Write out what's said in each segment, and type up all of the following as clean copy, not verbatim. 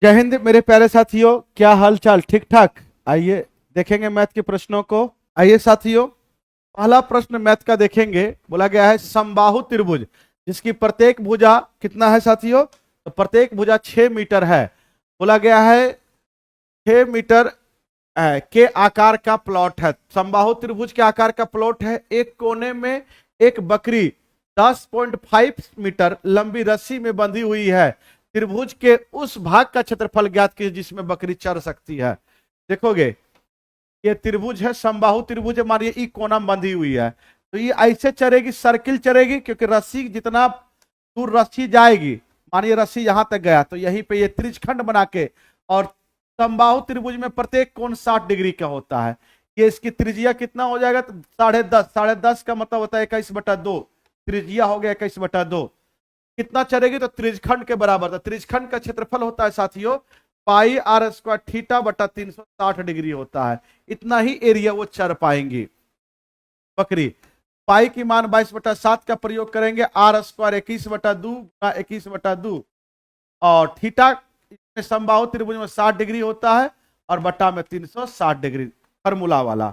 जय हिंद मेरे प्यारे साथियों, क्या हाल चाल? ठीक ठाक। आइए देखेंगे मैथ के प्रश्नों को। आइए साथियों, पहला प्रश्न मैथ का देखेंगे। बोला गया है समबाहु त्रिभुज जिसकी प्रत्येक भुजा कितना है साथियों? तो प्रत्येक भुजा 6 मीटर है। बोला गया है 6 मीटर के आकार का प्लॉट है। समबाहु त्रिभुज के आकार का प्लॉट है। एक कोने में एक बकरी 10.5 मीटर लंबी रस्सी में बंधी हुई है। त्रिभुज के उस भाग का क्षेत्रफल ज्ञात कीजिए जिसमें बकरी चर सकती है। देखोगे ये त्रिभुज है, समबाहु त्रिभुज है। मानिए ई कोना बंधी हुई है तो ये ऐसे चरेगी, सर्किल चरेगी, क्योंकि रस्सी जितना दूर रस्सी जाएगी, मानिए रस्सी यहां तक गया तो यहीं पे ये त्रिज्यखंड बना के, और समबाहु त्रिभुज में प्रत्येक कोण 60 डिग्री का होता है। ये इसकी त्रिज्या कितना हो जाएगा? तो 10.5। 10.5 का मतलब होता है 21/2। त्रिज्या हो गया 21/2। कितना चलेगी? तो त्रिज्यखंड के बराबर। तो त्रिज्यखंड का क्षेत्रफल होता है साथियों पाई आर स्क्वायर थीटा बटा 360 डिग्री होता है। इतना ही एरिया वो चर पाएंगी बकरी। पाई की मान 22/7 का प्रयोग करेंगे। आर स्क्वायर 21/2 21/2 और थीटा समबाहु त्रिभुज में 60 डिग्री होता है और बटा में 360 डिग्री फॉर्मूला वाला।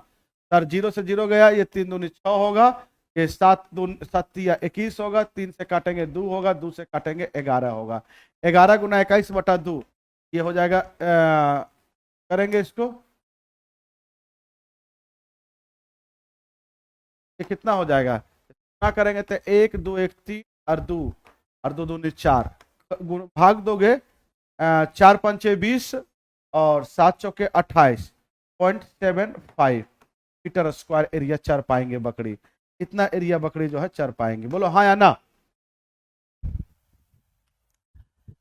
सर 0 से 0 गया, ये 3 दूनी 6 होगा, ये 7 7 21 होगा, 3 से काटेंगे 2 होगा, 2 से काटेंगे 11 होगा। 11 गुना 21/2 ये हो जाएगा। करेंगे इसको, ये कितना हो जाएगा? कितना करेंगे तो 1 2 1 3 और 2 और 2 दूनी 4 भाग दोगे। 4 पंचे 20 और 7 चौके 28.75 मीटर स्क्वायर एरिया चर पाएंगे बकरी। इतना एरिया बकरी जो है चर पाएंगे। बोलो हाँ या ना।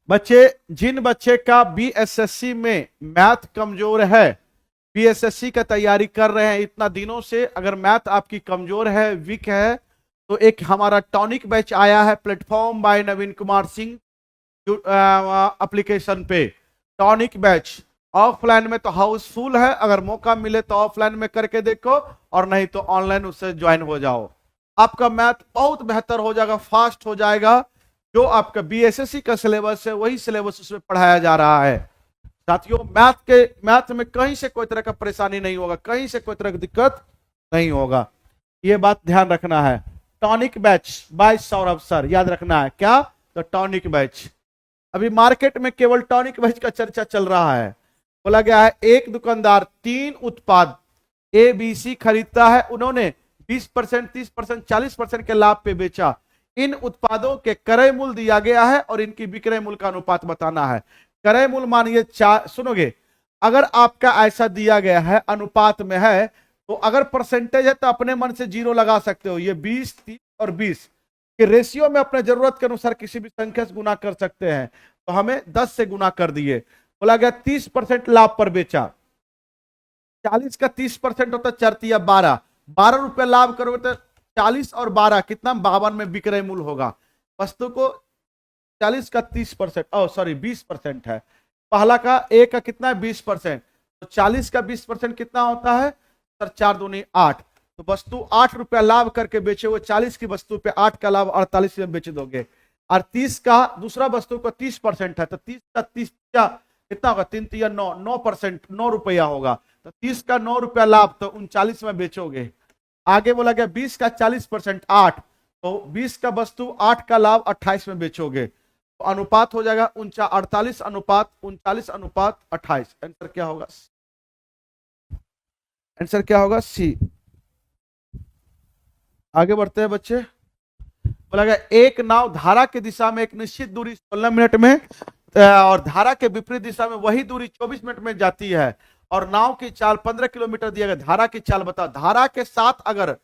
बच्चे, जिन बच्चे का बीएसएससी में मैथ कमजोर है, बीएसएससी का तैयारी कर रहे हैं इतना दिनों से, अगर मैथ आपकी कमजोर है, वीक है, तो एक हमारा टॉनिक बैच आया है platform by Naveen Kumar Singh application पे। टॉनिक बैच ऑफलाइन में तो हाउसफुल है, अगर मौका मिले तो ऑफलाइन में करके देखो और नहीं तो ऑनलाइन उससे ज्वाइन हो जाओ। आपका मैथ बहुत बेहतर हो जाएगा, फास्ट हो जाएगा। जो आपका बीएसएससी का सिलेबस है वही सिलेबस उसमें पढ़ाया जा रहा है साथियों। मैथ में कहीं से कोई तरह का परेशानी नहीं होगा, कहीं से कोई तरह की दिक्कत नहीं होगा। ये बात ध्यान रखना है। Tonic batch by Saurabh sir, याद रखना है क्या? तो टॉनिक बैच अभी मार्केट में केवल टॉनिक बैच का चर्चा चल रहा है। बोला गया है एक दुकानदार 3 उत्पाद ए बी सी खरीदता है, उन्होंने 20%, 30%, 40% के लाभ पे बेचा। इन उत्पादों के क्रय मूल्य दिया गया है और इनकी विक्रय मूल्य का अनुपात बताना है। क्रय मूल्य मानिए 4, सुनोगे, अगर आपका ऐसा दिया गया है अनुपात में है, तो अगर परसेंटेज है तो अपने मन से 0 लगा सकते हो। ये 20, 30 और 20 के रेशियो में अपने जरूरत के अनुसार किसी भी संख्या से गुना कर सकते हैं। तो हमें 10 से गुना कर दिए। बोला गया 30% लाभ पर बेचा। 40 का 30% होता है 4 12। 12 रुपए लाभ करोगे तो 40 और 12 कितना? 52 में विक्रय मूल्य होगा। वस्तु को 40 का 30%, सॉरी 20% है। पहला का ए का कितना है? 20%। तो 40 का 20% कितना होता है सर? 4 दूनी 8। तो वस्तु 8 रुपया लाभ करके बेचे हुए 40 की वस्तु पे 8 का लाभ 48 में बेच दोगे। और 30 का दूसरा वस्तु का 30% है तो 30 का 30 कितना होगा? 3 3 9, 9%, 9 रुपया होगा। तो 30 का 9 रुपया लाभ तो 39 में बेचोगे। आगे बोला गया 20 का 40% 8, तो 20 का वस्तु 8 का लाभ 28 में बेचोगे। तो अनुपात हो जाएगा 48 अनुपात 39 अनुपात 28। आंसर क्या होगा? आंसर क्या होगा? सी। आगे बढ़ते हैं बच्चे। बोला गया एक नाव धारा की दिशा में एक निश्चित दूरी 16 मिनट में और धारा के विपरीत दिशा में वही दूरी 24 मिनट में जाती है, और नाव की चाल 15 किलोमीटर दिया गया। धारा की चाल बताओ। धारा के साथ अगर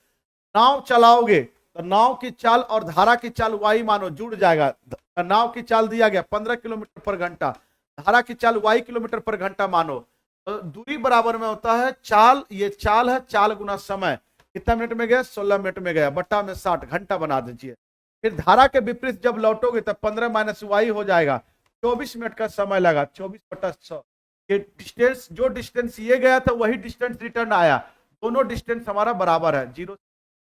नाव चलाओगे तो नाव की चाल और धारा की चाल वाई मानो जुड़ जाएगा। नाव की चाल दिया गया 15 किलोमीटर पर घंटा, धारा की चाल वाई किलोमीटर पर घंटा मानो, तो दूरी बराबर में होता है चाल। ये चाल है, चाल गुना समय। कितना मिनट में गया? 16 मिनट में गया, बट्टा में 60, घंटा बना दीजिए। फिर धारा के विपरीत जब लौटोगे तब 15 माइनस वाई हो जाएगा, 24 मिनट का समय लगा। 24/100 ये डिस्टेंस, जो डिस्टेंस ये गया था वही डिस्टेंस रिटर्न आया। दोनों डिस्टेंस हमारा बराबर है। 0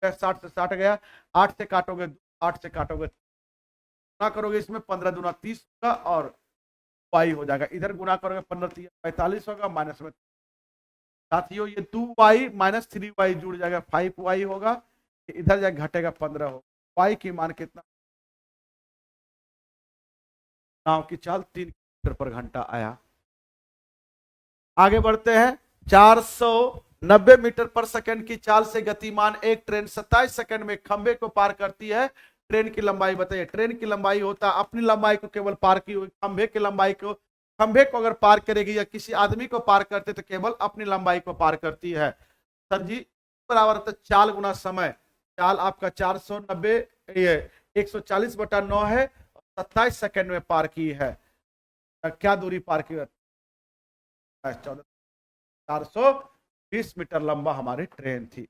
60 से 60 गया, 8 से काटोगे 8 से काटोगे ना करोगे इसमें 15 दूना 30 होगा और वाई हो जाएगा, इधर गुना करोगे 15 45 होगा, माइनस में साथियों ये 2y माइनस 3y जुड़ जाएगा 5y होगा, इधर जाए घटेगा 15 होगा। y की मान कितना, नाव की चाल 3 किलोमीटर पर घंटा आया। आगे बढ़ते हैं। 490 मीटर पर सेकंड की चाल से गतिमान एक ट्रेन 27 सेकंड में खंबे को पार करती है। ट्रेन की लंबाई बताइए। ट्रेन की लंबाई होता है अपनी लंबाई को केवल पार की हुई, खंबे की लंबाई को, खंबे को अगर पार करेगी या किसी आदमी को पार करते तो केवल अपनी लंबाई को पार करती है। सर जी बराबर होता है चाल गुना समय। चाल आपका 490 ये 140/9 है, 27 सेकंड में पार की है। क्या दूरी पार की है? 420 मीटर लंबा हमारी ट्रेन थी।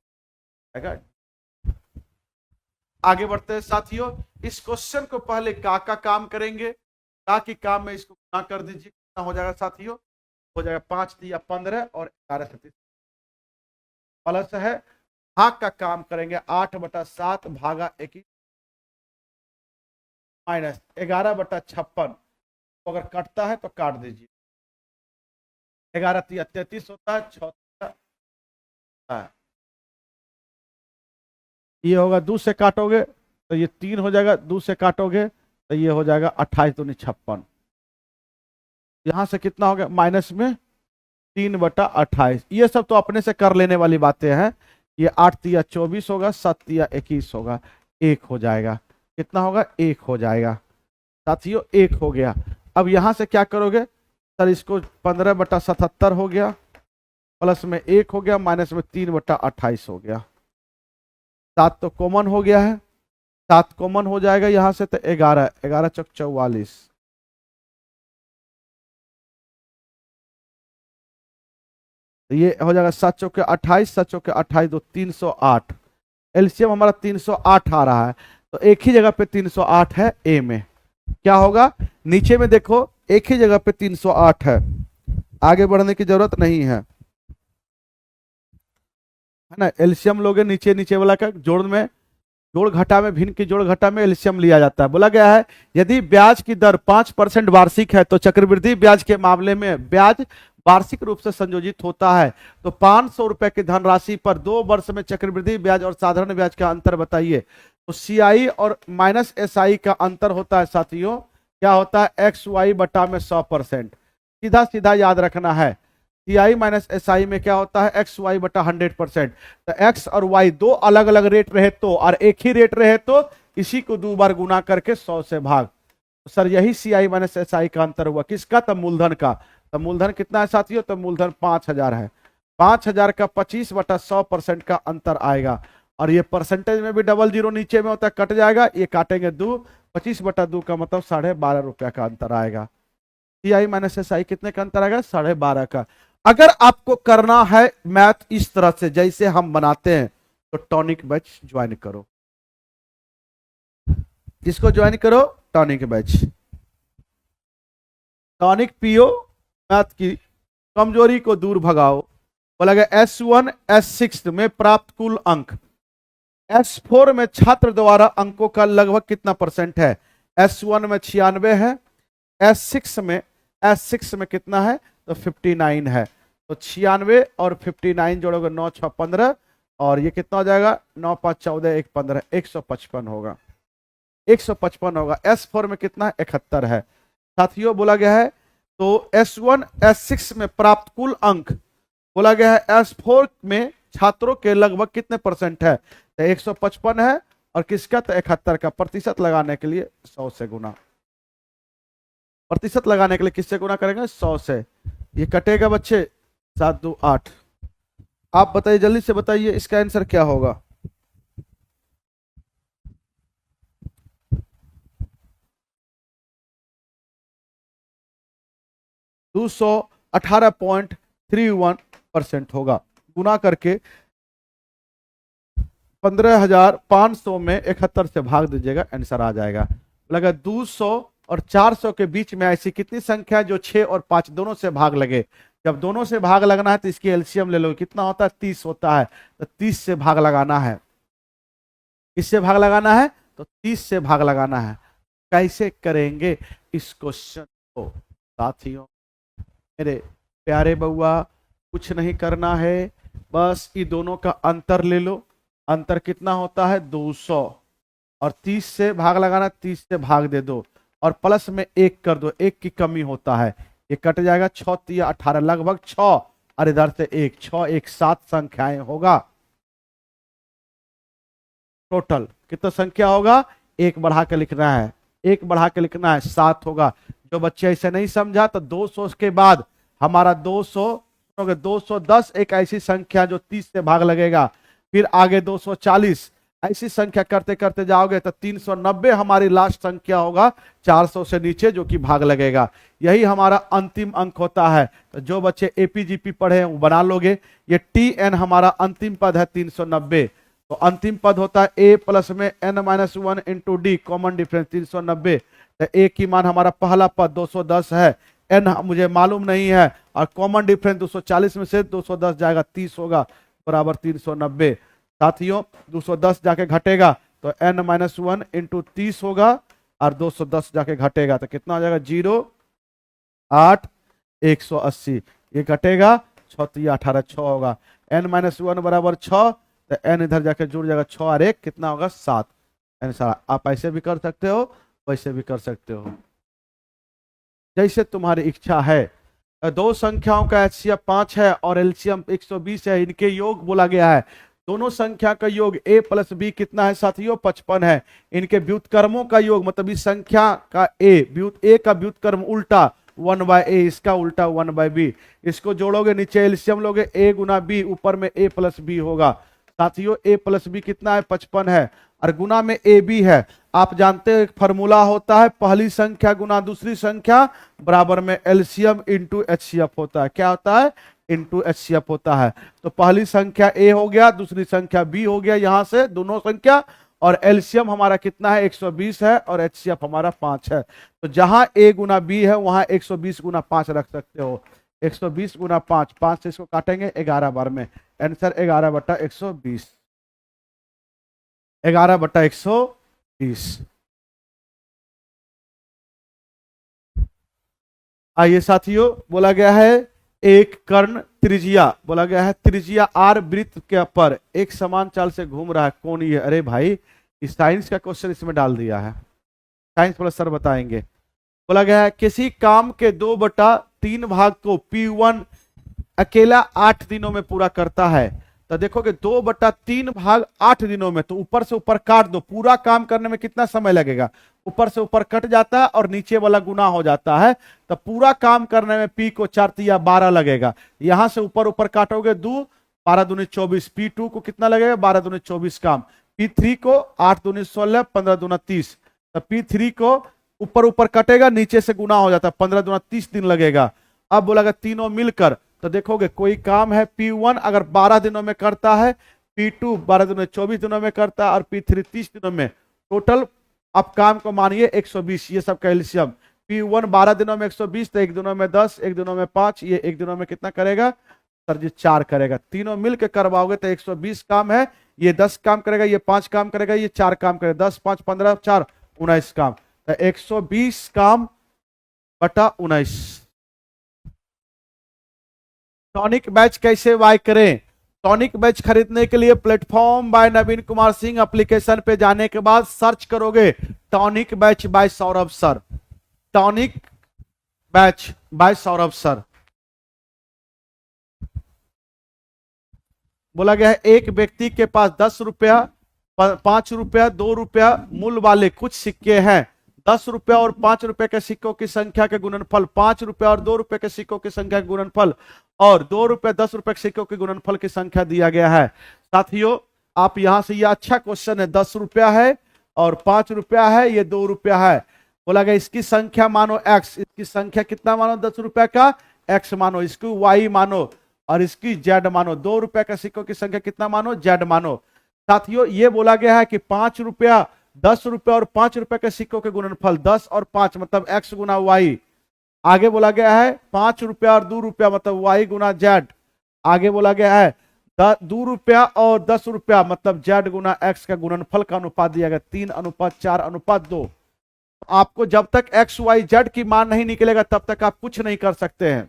आगे बढ़ते हैं साथियों। इस क्वेश्चन को पहले का काम करेंगे। का की काम में इसको गुना कर दीजिए, कितना हो जाएगा साथियों? हो जाएगा 5 या 15 और 11 प्लस है। भाग का काम करेंगे 8/7 भागा 21 माइनस 11/56। तो अगर कटता है तो काट दीजिए। 11 33 होता है, 6 ये होगा 2 से काटोगे तो ये 3 हो जाएगा, 2 से काटोगे तो ये हो जाएगा 28 दूनी 56। यहां से कितना हो गया? माइनस में 3/28। ये सब तो अपने से कर लेने वाली बातें हैं। ये 8 या 24 होगा, 7 या 21 होगा, 1 हो जाएगा। कितना होगा? 1 हो जाएगा साथियों, 1 हो गया। अब यहां से क्या करोगे सर? इसको 15/77 हो गया, प्लस में 1 हो गया, माइनस में 3/28 हो गया। 7 तो कॉमन हो गया है, 7 कॉमन हो जाएगा यहां से तो 11, 11 चौक 44। तो ये हो जाएगा 7 चौके 28, 7 चौके 28 दो 308। एलसीएम हमारा 308 आ रहा है, तो एक ही जगह पे 308 है ए में। क्या होगा? नीचे में देखो एक ही जगह पे 308 है, आगे बढ़ने की जरूरत नहीं है ना। एलसीएम लोगे नीचे नीचे वाला का जोड़ में, जोड़ घटा में, भिन्न की जोड़ घटा में एलसीएम लिया जाता है। बोला गया है यदि ब्याज की दर 5% वार्षिक है तो चक्रवृद्धि ब्याज के मामले में ब्याज वार्षिक रूप से संयोजित होता है। तो 500 रुपए की धनराशि पर 2 वर्ष में चक्रवृद्धि ब्याज और साधारण ब्याज का अंतर बताइए। तो सीआई और माइनस एसआई का अंतर होता है साथियों, क्या होता है? एक्स वाई बटा में 100%। सीधा सीधा याद रखना है। सीआई माइनस एसआई में क्या होता है? एक्स वाई बटा 100%। तो एक्स और वाई दो अलग अलग रेट रहे तो, और एक ही रेट रहे तो इसी को 2 बार गुना करके 100 से भाग। तो सर यही सीआई माइनस एसआई का अंतर हुआ। किसका? तो मूलधन का। तो मूलधन कितना है साथियों? तो मूलधन 5000 है। 5000 का 25/100% का अंतर आएगा। और ये परसेंटेज में भी डबल जीरो नीचे में होता है, कट जाएगा, ये काटेंगे 2, 25/2 का मतलब 12.5 रुपया का अंतर आएगा। सीआई माइनस एसआई कितने का अंतर आएगा? 12.5 का। अगर आपको करना है मैथ इस तरह से जैसे हम बनाते हैं तो टॉनिक बैच ज्वाइन करो। किसको ज्वाइन करो? Tonic batch. टॉनिक पियो, मैथ की कमजोरी को दूर भगाओ। बोला गया S1 S6 में प्राप्त कुल अंक, S4 में छात्र द्वारा अंकों का लगभग कितना परसेंट है? S1 में 96 है, S6 में कितना है? तो 59 है। तो 96 और 59 जोड़ोगे 9 6 15, और ये कितना हो जाएगा? 9 5 14 1 15, 155 होगा, 155 होगा। S4 में कितना है? 71 है साथियों। बोला गया है तो S1 S6 में प्राप्त कुल अंक, बोला गया है S4 में छात्रों के लगभग कितने परसेंट है? तो 155 है, और किसका? तो 71 का। प्रतिशत लगाने के लिए 100 से गुना, प्रतिशत लगाने के लिए किससे गुना करेंगे? 100 से। ये कटेगा बच्चे 7 2 8। आप बताइए, जल्दी से बताइए इसका आंसर क्या होगा? 218.31% होगा। गुना करके 15,500 में 71 से भाग दीजिएगा, आंसर आ जाएगा। लगा 200 और 400 के बीच में ऐसी कितनी संख्या है जो 6 और 5 दोनों से भाग लगे? जब दोनों से भाग लगना है तो इसकी एलसीएम ले लो। कितना होता है? 30 होता है। तो 30 से भाग लगाना है। किससे भाग लगाना है? तो 30 से भाग लगाना है। कैसे करेंगे इस क्वेश्चन को? साथियों मेरे प्यारे बउआ, कुछ नहीं करना है, बस ये दोनों का अंतर ले लो। अंतर कितना होता है 200, और 30 से भाग लगाना, 30 से भाग दे दो और प्लस में 1 कर दो, 1 की कमी होता है, ये कट जाएगा। 6 3 18 लगभग 6, और इधर से 1, 6 1 7 संख्याएं होगा। टोटल कितना संख्या होगा, 1 बढ़ा के लिखना है, 1 बढ़ा के लिखना है, 7 होगा। जो बच्चे ऐसे नहीं समझा तो 200 के बाद हमारा 210 एक ऐसी संख्या जो 30 से भाग लगेगा, फिर आगे 240, ऐसी संख्या करते करते जाओगे तो 390 हमारी लास्ट संख्या होगा, 400 से नीचे जो कि भाग लगेगा। यही हमारा अंतिम अंक होता है। तो जो बच्चे एपीजीपी पढ़े हैं वो बना लोगे। ये टी.एन हमारा अंतिम पद है 390, तो अंतिम पद होता है ए प्लस में n-1 into D, common difference 390। तो ए की मान हमारा पहला पद 210 है, एन मुझे मालूम नहीं है, और कॉमन डिफरेंस 240 में से 210 जाएगा 30 होगा, बराबर 390। साथियों 210 जाके घटेगा तो n-1 इंटू 30 होगा, और 210 जाके घटेगा तो कितना हो जाएगा 0 8 180, ये घटेगा 6 3 18 6 होगा। n-1 बराबर 6, तो n इधर जाके जुड़ जाएगा, 6 और 1 कितना होगा 7। आप ऐसे भी कर सकते हो, वैसे भी कर सकते हो, जैसे तुम्हारी इच्छा है। दो संख्याओं का एचसीएफ 5 है और एलसीएम 120 है, इनके योग बोला गया है। दोनों संख्या का योग a प्लस बी कितना है साथियों 55 है। इनके व्युत्क्रमों का योग मतलब इस संख्या का a का व्युत्क्रम उल्टा 1/a, इसका उल्टा 1/b। इसको जोड़ोगे नीचे एलसीएम लोगे, a गुना b, ऊपर में a प्लस बी होगा। साथियों a प्लस बी कितना है 55 है, और गुना में ए बी है। आप जानते हैं एक फॉर्मूला होता है, पहली संख्या गुना दूसरी संख्या बराबर में एलसीएम इंटू एचसीएफ होता है। क्या होता है, इंटू एचसीएफ होता है। तो पहली संख्या ए हो गया, दूसरी संख्या बी हो गया, यहां से दोनों संख्या, और एलसीएम हमारा कितना है 120 है, और एचसीएफ हमारा 5 है। तो जहां ए गुना बी है वहां 120 गुना 5 रख सकते हो। 120 गुना 5, 5 से इसको काटेंगे 11 बार में, आंसर 11/120, 11/120। आइए साथियों, बोला गया है एक कर्ण त्रिज्या, बोला गया है त्रिज्या आर वृत्त के पर एक समान चाल से घूम रहा है, कौन ये? अरे भाई इस साइंस का क्वेश्चन इसमें डाल दिया है, साइंस वाला सर बताएंगे। बोला गया है किसी काम के 2/3 भाग को P1 अकेला 8 दिनों में पूरा करता है। तो देखोगे 2/3 भाग 8 दिनों में, तो ऊपर से ऊपर काट दो, पूरा काम करने में कितना समय लगेगा, ऊपर से ऊपर कट जाता है और नीचे वाला गुना हो जाता है। तो पूरा काम करने में P को 4 या 12 लगेगा। यहां से ऊपर ऊपर काटोगे 2, 12 दूनी 24, P2 को कितना लगेगा 12 दूनी 24 काम, P3 को 8 दूनी 16, 15 दूना 30। तो P3 को ऊपर ऊपर कटेगा, नीचे से गुना हो जाता है, 15 दूना 30 दिन लगेगा। अब बोला तीनों मिलकर, तो देखोगे कोई काम है P1 अगर 12 दिनों में करता है, P2 12 दिनों में 24 दिनों में करता है, और P3 30 दिनों में, टोटल अब काम को मानिए 120। ये सब का एलसीएम P1 12 दिनों में 120, तो 1 दिनों में 10, 1 दिनों में 5, ये 1 दिनों में कितना करेगा सर जी 4 करेगा। तीनों मिलकर करवाओगे तो 120 काम है, ये 10 काम करेगा, ये 5 काम करेगा, ये 4 काम करेगा, 10 5 15 4 19 काम, तो 120 काम बटा 19। टॉनिक बैच कैसे बाय करें? टॉनिक बैच खरीदने के लिए platform by Naveen Kumar Singh application पे जाने के बाद सर्च करोगे tonic batch by Saurabh sir, tonic batch by Saurabh sir. बोला गया है एक व्यक्ति के पास 10 रुपया, 5 रुपया, 2 रुपया मूल्य वाले कुछ सिक्के हैं। 10 रुपया और 5 रुपए के सिक्कों की संख्या के गुणनफल, 5 रुपया और 2 रुपए के सिक्कों की संख्या के गुणनफल, और 2 रुपये 10 रुपए के सिक्कों के गुणनफल की संख्या दिया गया है। साथियों आप यहां से, यह अच्छा क्वेश्चन है, 10 रुपया है और 5 रुपया है, ये 2 रुपया है। बोला गया इसकी संख्या मानो x, इसकी संख्या कितना मानो 10 रुपया का x मानो, इसकी y मानो, और इसकी z मानो। 2 रुपया के सिक्कों की संख्या कितना मानो z मानो। साथियों ये बोला गया है कि 5 रुपया, 10 रुपया और 5 रुपए के सिक्कों के गुणनफल 10 और 5 मतलब x गुना y। आगे बोला गया है 5 रुपया और 2 रुपया मतलब y गुना z। आगे बोला गया है 2 रुपया और 10 रुपया मतलब z गुना x का गुणनफल का अनुपात दिया गया 3:4:2। आपको जब तक एक्स वाई जेड की मान नहीं निकलेगा तब तक आप कुछ नहीं कर सकते हैं।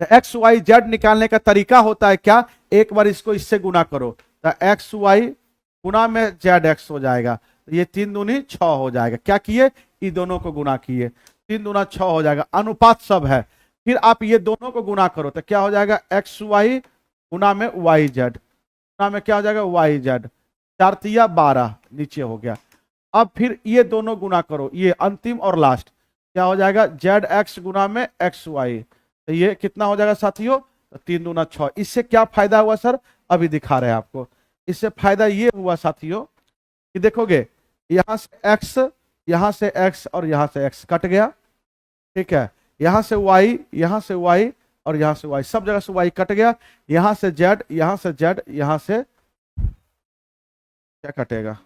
तो एक्स वाई जेड निकालने का तरीका होता है क्या, एक बार इसको इससे गुना करो, तो एक्स वाई गुना में जेड एक्स हो जाएगा, तो ये 3 दूनी 6 हो जाएगा। क्या किए, ये दोनों को गुना किए, 3 दूना 6 हो जाएगा, अनुपात सब है। फिर आप ये दोनों को गुना करो तो क्या हो जाएगा, एक्स वाई गुना में वाई जेड, गुना में क्या हो जाएगा वाई जेड, 4 तिया 12 नीचे हो गया। अब फिर ये दोनों गुना करो, ये अंतिम और लास्ट क्या हो जाएगा, जेड एक्स गुना में एक्स वाई, तो ये कितना हो जाएगा साथियों, तो 3 दूना 6। इससे क्या फायदा हुआ सर, अभी दिखा रहे हैं आपको। इससे फायदा ये हुआ साथियों कि देखोगे यहां से एक्स, यहां से एक्स और यहां से एक्स कट गया, ठीक है, यहां से वाई, यहां से वाई और यहां से वाई, सब जगह से वाई कट गया, यहां से जेड, यहां से जेड, यहां से क्या कटेगा,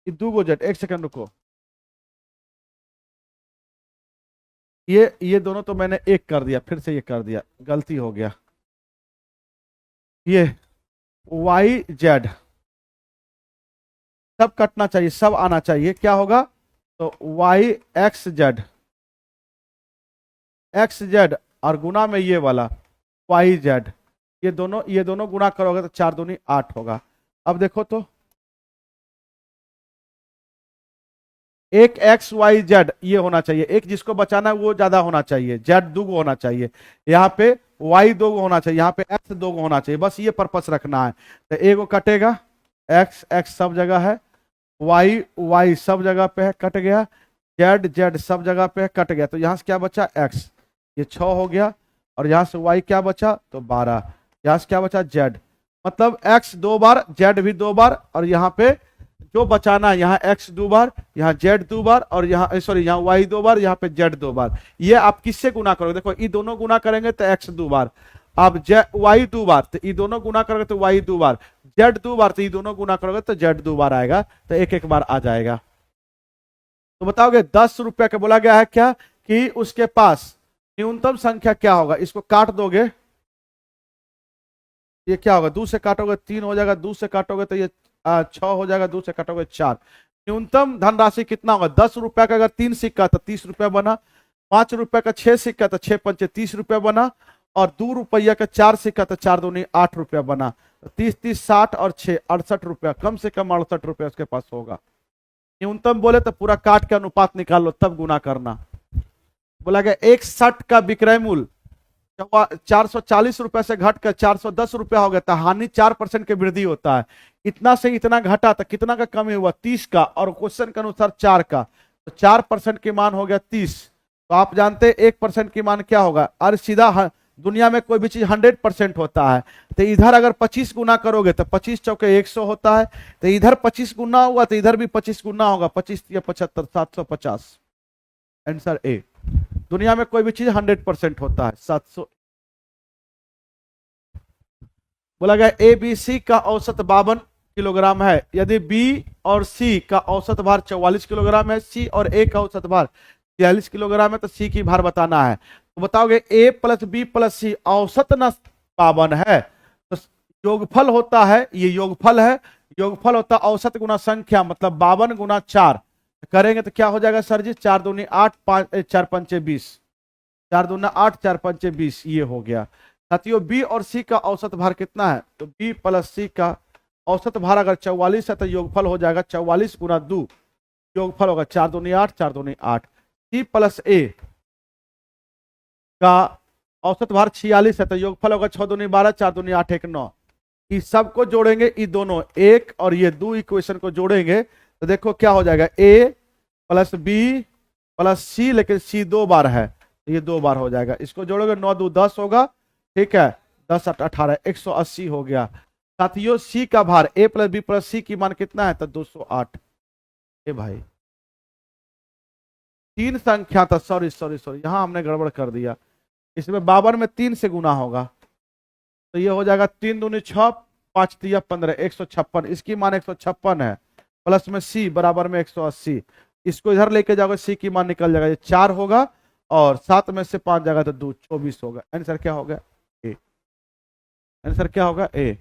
दो गो जेड, एक सेकंड रुको, ये दोनों तो मैंने एक कर दिया, फिर से ये कर दिया, गलती हो गया। ये वाई जेड सब कटना चाहिए, सब आना चाहिए, क्या होगा, तो Y X Z, X Z और गुना में ये वाला वाई जेड, ये दोनों गुना करोगे तो 4 दूनी 8 होगा। अब देखो तो एक एक्स वाई जेड ये होना चाहिए, एक जिसको बचाना है वो ज्यादा होना चाहिए, जेड 2 होना चाहिए, यहाँ पे वाई 2 होना चाहिए, यहाँ पे एक्स 2 होना चाहिए, बस ये पर्पस रखना है। तो एक कटेगा, एक्स एक्स सब जगह है, वाई वाई सब जगह पे है कट गया, जेड जेड सब जगह पे है कट गया, तो यहाँ से क्या बचा एक्स, ये 6 हो गया, और यहाँ से वाई क्या बचा तो 12, यहाँ से क्या बचा जेड, मतलब एक्स 2 बार जेड भी 2 बार, और यहाँ पे जो बचाना है यहाँ एक्स 2 बार, यहाँ जेड 2 बार, और यहाँ सॉरी यहाँ वाई 2 बार, यहाँ पे जेड 2 बार। ये आप किससे गुना करोगे, देखो ये दोनों गुना करेंगे तो एक्स 2 बार, अब वाई 2 बार, तो ये दोनों गुना करोगे तो वाई 2 बार, जेड 2 बार, तो ये दोनों गुना करोगे तो जेड 2 बार आएगा, तो एक एक बार आ जाएगा। तो बताओगे 10 रुपया का बोला गया है क्या, कि उसके पास न्यूनतम संख्या क्या होगा, इसको काट दोगे, ये क्या होगा, 2 से काटोगे 3 हो जाएगा, 2 से काटोगे तो ये 6 हो जाएगा, 2 से काटोगे 4। न्यूनतम धनराशि कितना होगा, 10 रुपया का अगर 3 सिक्का तो 30 रुपया बना, 5 रुपया का 6 सिक्का तो 6 पंचे 30 रुपया बना, और 2 रुपया का 4 सिक्का तो 4 दूनी 8 रुपया बना, तो 30 30 60 और 6 68 रुपया, कम से कम 68 रुपया उसके पास होगा। न्यूनतम बोले तो पूरा काट के अनुपात निकाल लो तब गुना करना। बोला गया एक शर्ट का विक्रय मूल्य 440 रुपए से घटकर 410 रुपया हो गया था, हानि 4% की वृद्धि होता है, इतना से इतना घटा तो कितना का कमी हुआ 30 का, और क्वेश्चन के अनुसार 4 का, तो 4% की मान हो गया 30। तो आप जानते हैं 1% की मान क्या होगा, और सीधा दुनिया में कोई भी चीज 100% होता है, तो इधर अगर 25 गुना करोगे तो 25 चौके 100 होता है, तो इधर 25 गुना हुआ तो इधर भी 25 गुना होगा, 25 या 75 750, आंसर ए। दुनिया में कोई भी चीज 100% होता है, 700। बोला गया ए बी सी का औसत 52 किलोग्राम है, यदि बी और सी का औसत भार 44 किलोग्राम है, सी और ए का औसत भार 46 किलोग्राम है, तो सी की भार बताना है। तो बताओगे ए प्लस बी प्लस सी औसत न 52 है, तो योगफल होता है, ये योगफल है, योगफल होता औसत गुना संख्या, मतलब 52 गुना 4 करेंगे तो क्या हो जाएगा सर जी, 4 दूनी 8 5 4 पंचे 20, 4 दूना 8 4 पंचे 20, ये हो गया। साथियों बी और सी का औसत भार कितना है, तो बी प्लस सी का औसत भार अगर 44 है तो योगफल हो जाएगा 44 गुना 2, योगफल होगा 4 दूनी 8 4 दूनी 8। सी प्लस ए का औसत भार 46 है तो योगफल होगा 6 दूनी 12 4 दूनी 8 1 9। इस सबको जोड़ेंगे, ये दोनों एक और ये 2 इक्वेशन को जोड़ेंगे तो देखो क्या हो जाएगा, ए प्लस बी प्लस सी, लेकिन सी 2 बार है तो ये 2 बार हो जाएगा, इसको जोड़ोगे 9 2 10 होगा, ठीक है, 10 8 18 180 हो गया। साथियों सी का भार ए प्लस बी प्लस सी की मान कितना है, तो 208। ए भाई 3 संख्या था, सॉरी सॉरी सॉरी, यहां हमने गड़बड़ कर दिया, इसमें 52 में 3 से गुना होगा तो ये हो जाएगा 3 दूनी 6 5 तिया 15 156, इसकी मान 156 है, प्लस में सी बराबर में 180, इसको इधर लेके जाओगे सी की मान निकल जाएगा, ये 4 होगा और 7 में से 5 जाएगा तो 2 24 होगा। आंसर क्या होगा ए, आंसर क्या होगा ए।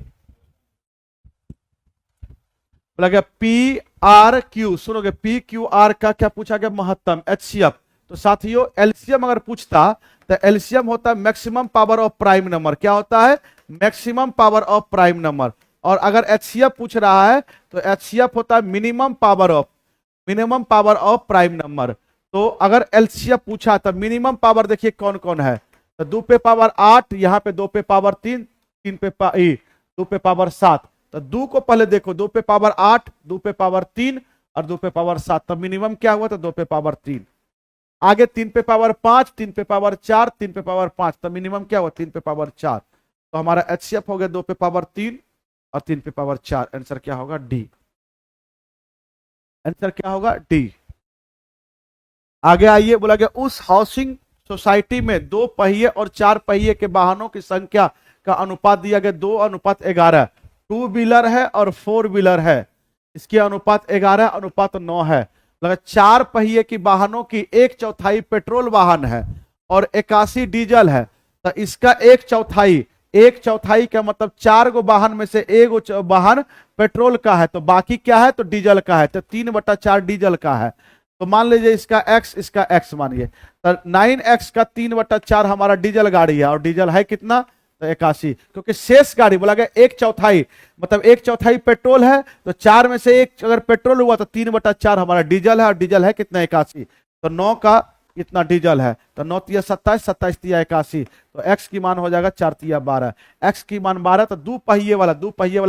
बोला गया पी आर क्यू, सुनोगे पी क्यू आर का क्या पूछा गया, महत्तम एचसीएफ। तो साथियों एलसीएम अगर पूछता तो एलसीएम होता है maximum power of prime number, क्या होता है, maximum power of prime number. और अगर एचसीएफ पूछ रहा है तो एचसीएफ होता है minimum power of prime number. तो अगर एलसीएफ पूछा तो मिनिमम पावर देखिए कौन कौन है, तो 2 पे पावर 8, यहाँ पे 2 पे पावर 3, 3 पे 2 पे पावर 7। तो 2 को पहले देखो, 2 पे पावर 8, 2 पे पावर 3 और 2 पे पावर 7, तो मिनिमम क्या हुआ, तो 2 पे पावर 3। आगे 3 पे पावर 5, 3 पे पावर 4, 3 पे पावर 5, तो मिनिमम क्या हुआ, 3 पे पावर 4। तो हमारा एचसीएफ हो गया 2 पे पावर 3 और 3 पे पावर 4। आंसर क्या होगा, डी। आंसर क्या होगा, डी। आगे आइए, बोला गया उस हाउसिंग सोसाइटी में 2 पहिए और 4 पहिए के वाहनों की संख्या का अनुपात दिया गया 2:11। 2 व्हीलर है और 4 व्हीलर है, इसकी अनुपात 11:9 है। लगा 4 पहिए की वाहनों की 1/4 पेट्रोल वाहन है और 81 डीजल है, तो इसका 1/4 का मतलब 4 गो वाहन में से 1 वाहन पेट्रोल का है, तो बाकी क्या है, तो डीजल का है, तो 3/4 डीजल का है। तो मान लीजिए इसका x मानिए, तो 9x का 3/4 हमारा डीजल गाड़ी है, और डीजल है कितना, तो 81। क्योंकि शेष गाड़ी बोला गया 1/4 मतलब 1/4 पेट्रोल है, तो 4 में से 1 अगर पेट्रोल हुआ तो 3/4 हमारा डीजल है, और डीजल है कितना, 81। तो 9 का इतना डीजल है, तो 9 तिया 27, 27 तिया 81, तो x की मान हो जाएगा 4 तिया 12, x की मान 12, तो 2 पहिए वाला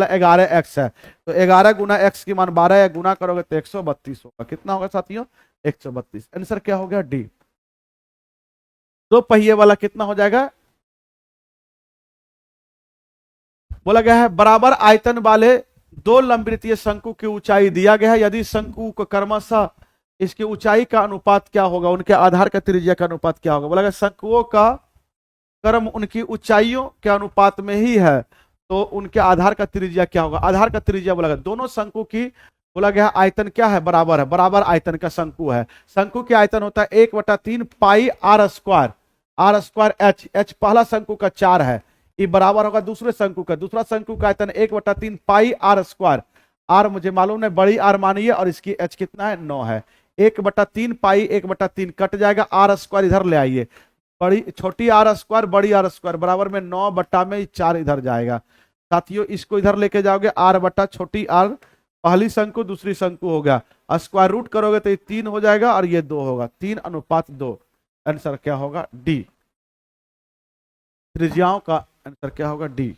11x है, तो 11 गुना x की मान 12 है, गुना करोगे तो 132 होगा। कितना होगा साथियों, 132। आंसर क्या हो गया, डी। 2 पहिए वाला कितना हो जाएगा, बोला गया है बराबर आयतन वाले 2 लंबवृत्तीय शंकु की ऊंचाई दिया गया है, यदि शंकु को क्रमशः इसकी ऊंचाई का अनुपात क्या होगा, उनके आधार का त्रिज्या का अनुपात क्या होगा। बोला गया शंकुओं का क्रम उनकी ऊंचाइयों के अनुपात में ही है, तो उनके आधार का त्रिज्या क्या होगा। आधार का त्रिज्या बोला गया दोनों शंकु की, बोला गया आयतन क्या है, बराबर है, बराबर आयतन का शंकु है। शंकु की आयतन होता है 1/3 पाई आर स्क्वायर, एच पहला शंकु का 4 है, ये बराबर होगा दूसरे शंकु का, दूसरा शंकु का आयतन 1/3 पाई आर स्क्वायर, आर मुझे मालूम है, बड़ी आर मानिए, और इसकी एच कितना है, 9 है। 1/3 पाई 1/3 कट जाएगा, आर स्क्वायर इधर ले आइए, बड़ी छोटी आर स्क्वायर बड़ी आर स्क्वायर बराबर में 9 बट्टा में 4 इधर जाएगा। साथियों इसको इधर लेके जाओगे, आर बट्टा छोटी आर, पहली शंकु दूसरी शंकु हो गया, स्क्वायर रूट करोगे तो ये 3 हो जाएगा और ये 2 होगा, 3:2। आंसर क्या होगा, डी। त्रिज्याओं का आंसर क्या होगा, डी।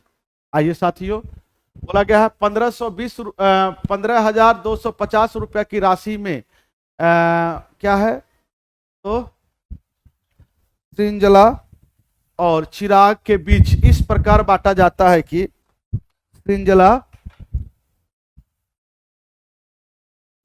आइए साथियों, बोला गया है 15,250 रुपया की राशि में क्या है, तो श्रृंजला और चिराग के बीच इस प्रकार बांटा जाता है कि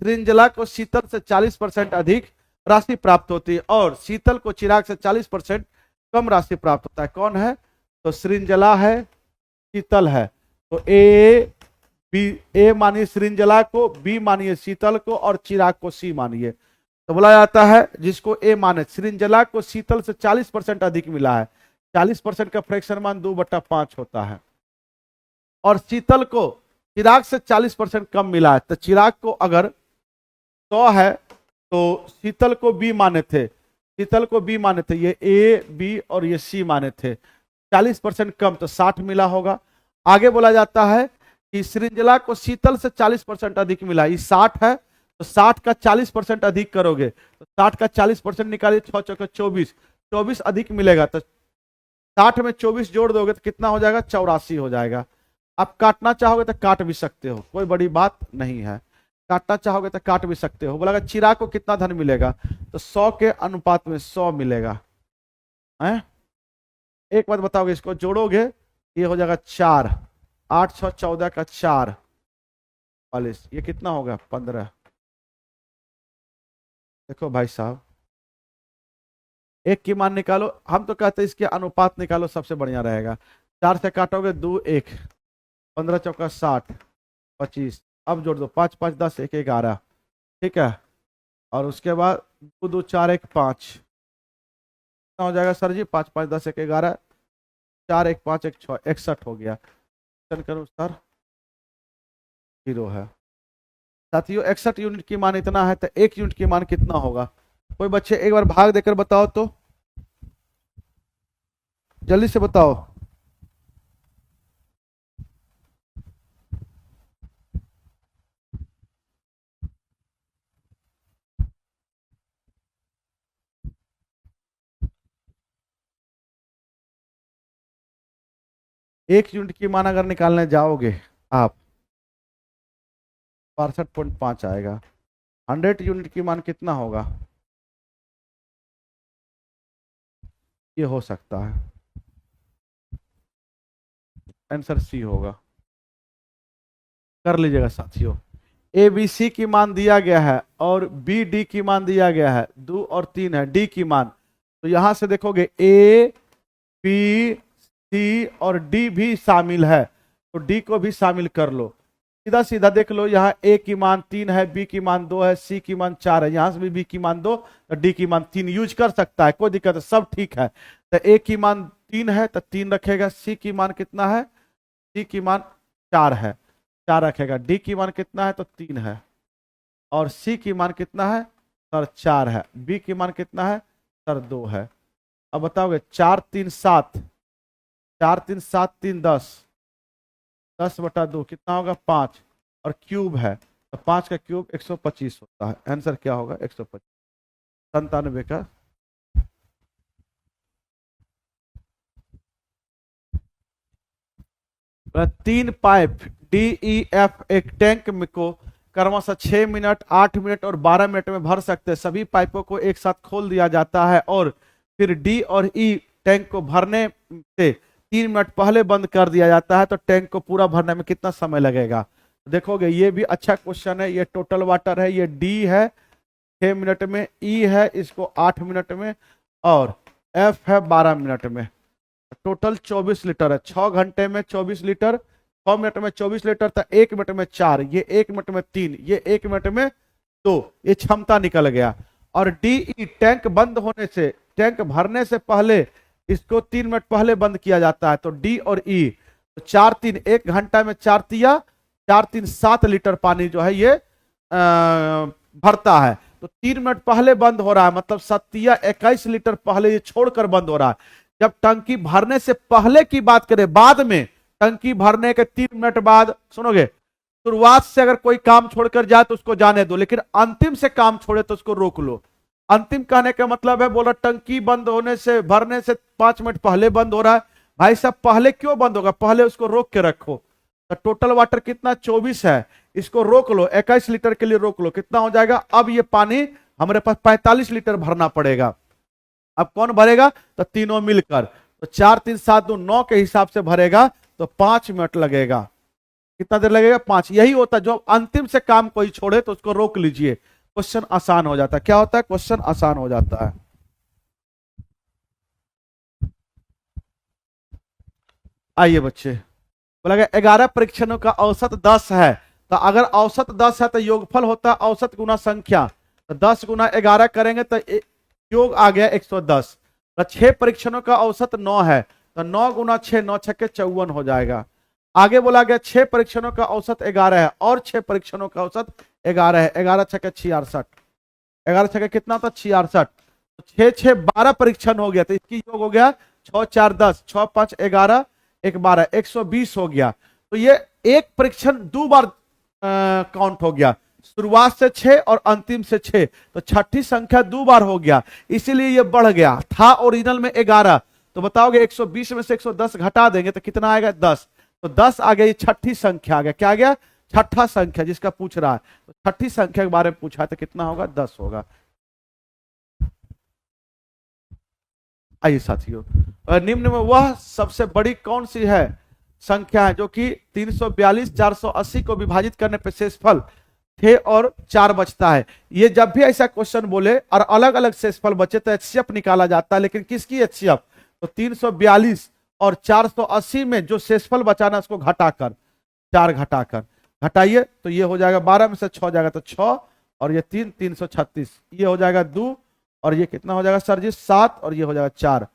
श्रृंजला को शीतल से 40% अधिक राशि प्राप्त होती है और शीतल को चिराग से 40% कम राशि प्राप्त होता है। कौन है, तो श्रृंजला है, शीतल है। तो ए मानिए श्रृंजला को, बी मानिए शीतल को और चिराग को सी मानिए। तो बोला जाता है जिसको ए माने, श्रृंजला को शीतल से 40% अधिक मिला है, 40% का फ्रैक्शन मान 2/5 होता है, और शीतल को चिराग से 40% कम मिला है। तो चिराग को अगर 100 है तो शीतल को बी माने थे, ये ए बी और ये सी माने थे, 40% कम तो 60 मिला होगा। आगे बोला जाता है कि श्रृंजला को शीतल से 40% अधिक मिला, ये 60 है, तो 60 का 40% अधिक करोगे तो 60 का 40% निकालिए, 6 चौके 24, 24 अधिक मिलेगा, तो 60 में 24 जोड़ दोगे तो कितना हो जाएगा, 84 हो जाएगा। आप काटना चाहोगे तो काट भी सकते हो, कोई बड़ी बात नहीं है, काटना चाहोगे तो काट भी सकते हो। बोला चिराग को कितना धन मिलेगा, तो 100 के अनुपात में 100 मिलेगा है? एक बात बताओगे, इसको जोड़ोगे ये हो जाएगा 4, 8 6 14 का 4 40, ये कितना होगा 15। देखो भाई साहब, एक की मान निकालो, हम तो कहते हैं इसके अनुपात निकालो, सबसे बढ़िया रहेगा। 4 से काटोगे 2 1, 15 चौका 60, 25, अब जोड़ दो 5 5 10 1 11, ठीक है, और उसके बाद 2 2 4 1 5, कितना हो जाएगा सर जी, 5 5 10 1 11, 4 1 5 1 6, 61 हो गया। करो सर, 0 है। साथियों 61 यूनिट की मान इतना है तो 1 यूनिट की मान कितना होगा? कोई बच्चे एक बार भाग देकर बताओ तो, जल्दी से बताओ। एक यूनिट की मान अगर निकालने जाओगे आप 62.5 आएगा। 100 यूनिट की मान कितना होगा? ये हो सकता है, आंसर सी होगा। कर लीजिएगा साथियों। ए बी सी की मान दिया गया है और बी डी की मान दिया गया है, 2 और 3 है डी की मान। तो यहां से देखोगे ए बी सी और डी भी शामिल है, तो डी को भी शामिल कर लो। सीधा सीधा देख लो, यहाँ ए की मान 3 है, बी की मान 2 है, सी की मान 4 है, यहां से भी बी की मान 2 तो डी की मान 3 यूज कर सकता है, कोई दिक्कत है, सब ठीक है। तो ए की मान 3 है तो 3 रखेगा। सी की मान कितना है? सी की मान 4 है, 4 रखेगा। डी की मान कितना है? तो 3 है। और सी की मान कितना है सर? 4 है। बी की मान कितना है सर? 2 है। अब बताओगे 4 3 7, 4 3 7 3 10, 10/2 कितना होगा? 5। और क्यूब है तो 5 का क्यूब 125 होता है। आंसर क्या होगा? 125, 97 का। तीन पाइप डी ई एफ एक टैंक में को क्रमशः 6 मिनट, 8 मिनट और 12 मिनट में भर सकते हैं। सभी पाइपों को एक साथ खोल दिया जाता है और फिर डी और ई टैंक को भरने से 3 मिनट पहले बंद कर दिया जाता है। तो टैंक को पूरा भरने में कितना समय लगेगा? देखोगे ये भी अच्छा क्वेश्चन है। ये टोटल वाटर है, ये डी है 6 मिनट में, ई है इसको 8 मिनट में और एफ है 12 मिनट में। टोटल 24 लीटर है। 6 घंटे में 24 लीटर, 6 मिनट में 24 लीटर, तो 1 मिनट में 4, ये 1 मिनट में 3, ये 1 मिनट में 2, ये क्षमता निकल गया। और डी ई टैंक बंद होने से, टैंक भरने से पहले इसको 3 मिनट पहले बंद किया जाता है। तो डी और ई तो 4 3 1 घंटा में 4 तिया 4 3 7 लीटर पानी जो है ये भरता है। तो 3 मिनट पहले बंद हो रहा है, मतलब 7 या 21 लीटर पहले ये छोड़कर बंद हो रहा है। जब टंकी भरने से पहले की बात करें, बाद में टंकी भरने के 3 मिनट बाद, सुनोगे, शुरुआत से अगर कोई काम छोड़कर जाए तो उसको जाने दो, लेकिन अंतिम से काम छोड़े तो उसको रोक लो। अंतिम कहने का मतलब है, बोला टंकी बंद होने से, भरने से 5 मिनट पहले बंद हो रहा है। भाई साहब पहले क्यों बंद होगा? पहले उसको रोक के रखो। तो टोटल वाटर कितना? 24 है, इसको रोक लो, 21 लीटर के लिए रोक लो, कितना हो जाएगा? अब ये पानी हमारे पास 45 लीटर भरना पड़ेगा। अब कौन भरेगा? तो तीनों मिलकर। तो 4 3 7 2 9 के हिसाब से भरेगा तो 5 मिनट लगेगा। कितना देर लगेगा? 5। यही होता है, जो अंतिम से काम कोई छोड़े तो उसको रोक लीजिए, क्वेश्चन आसान हो जाता है। क्या होता है? क्वेश्चन आसान हो जाता है। आइए बच्चे, बोला गया 11 परीक्षणों का औसत 10 है। तो अगर औसत 10 है तो योगफल होता है औसत गुना संख्या। तो 10 गुना 11 करेंगे तो योग आ गया 110। तो 6 परीक्षणों का औसत 9 है, तो 9 गुना 6, 9 छक्के 54 हो जाएगा। आगे बोला गया 6 परीक्षणों का औसत 11 है और 6 परीक्षणों का औसत 11 है, 11 छक्के 66, 11 छक्के कितना था? 66। तो 6 6 12 परीक्षण हो गया, तो इसकी योग हो गया 6 4 10, 6 5 11, 1 12, 120 हो गया। तो ये एक परीक्षण 2 बार काउंट हो गया, शुरुआत से 6 और अंतिम से 6, तो छठी संख्या 2 बार हो गया, इसीलिए ये बढ़ गया। था ओरिजिनल में 11, तो बताओगे 120 में से 110 घटा देंगे तो कितना आएगा? 10। तो 10 आ गया, ये छठी संख्या आ गया। क्या आ गया? छठा संख्या जिसका पूछ रहा है। तो छठी संख्या के बारे में पूछा है तो कितना होगा? 10 होगा। आइए साथियों, निम्न में वह सबसे बड़ी कौन सी है संख्या है जो कि 342 480 को विभाजित करने पर शेषफल 6 और 4 बचता है? ये जब भी ऐसा क्वेश्चन बोले और अलग अलग शेषफल बचे तो एचसीएफ निकाला जाता है, लेकिन किसकी एचसीएफ? तो 342 और 480 में जो शेषफल बचाना उसको घटाकर, 4 घटाकर घटाइए तो ये हो जाएगा 12 में से 6 जाएगा तो 6 और ये 3, 336, ये हो जाएगा 2 और ये कितना हो जाएगा सर जी? 7 और ये हो जाएगा 4।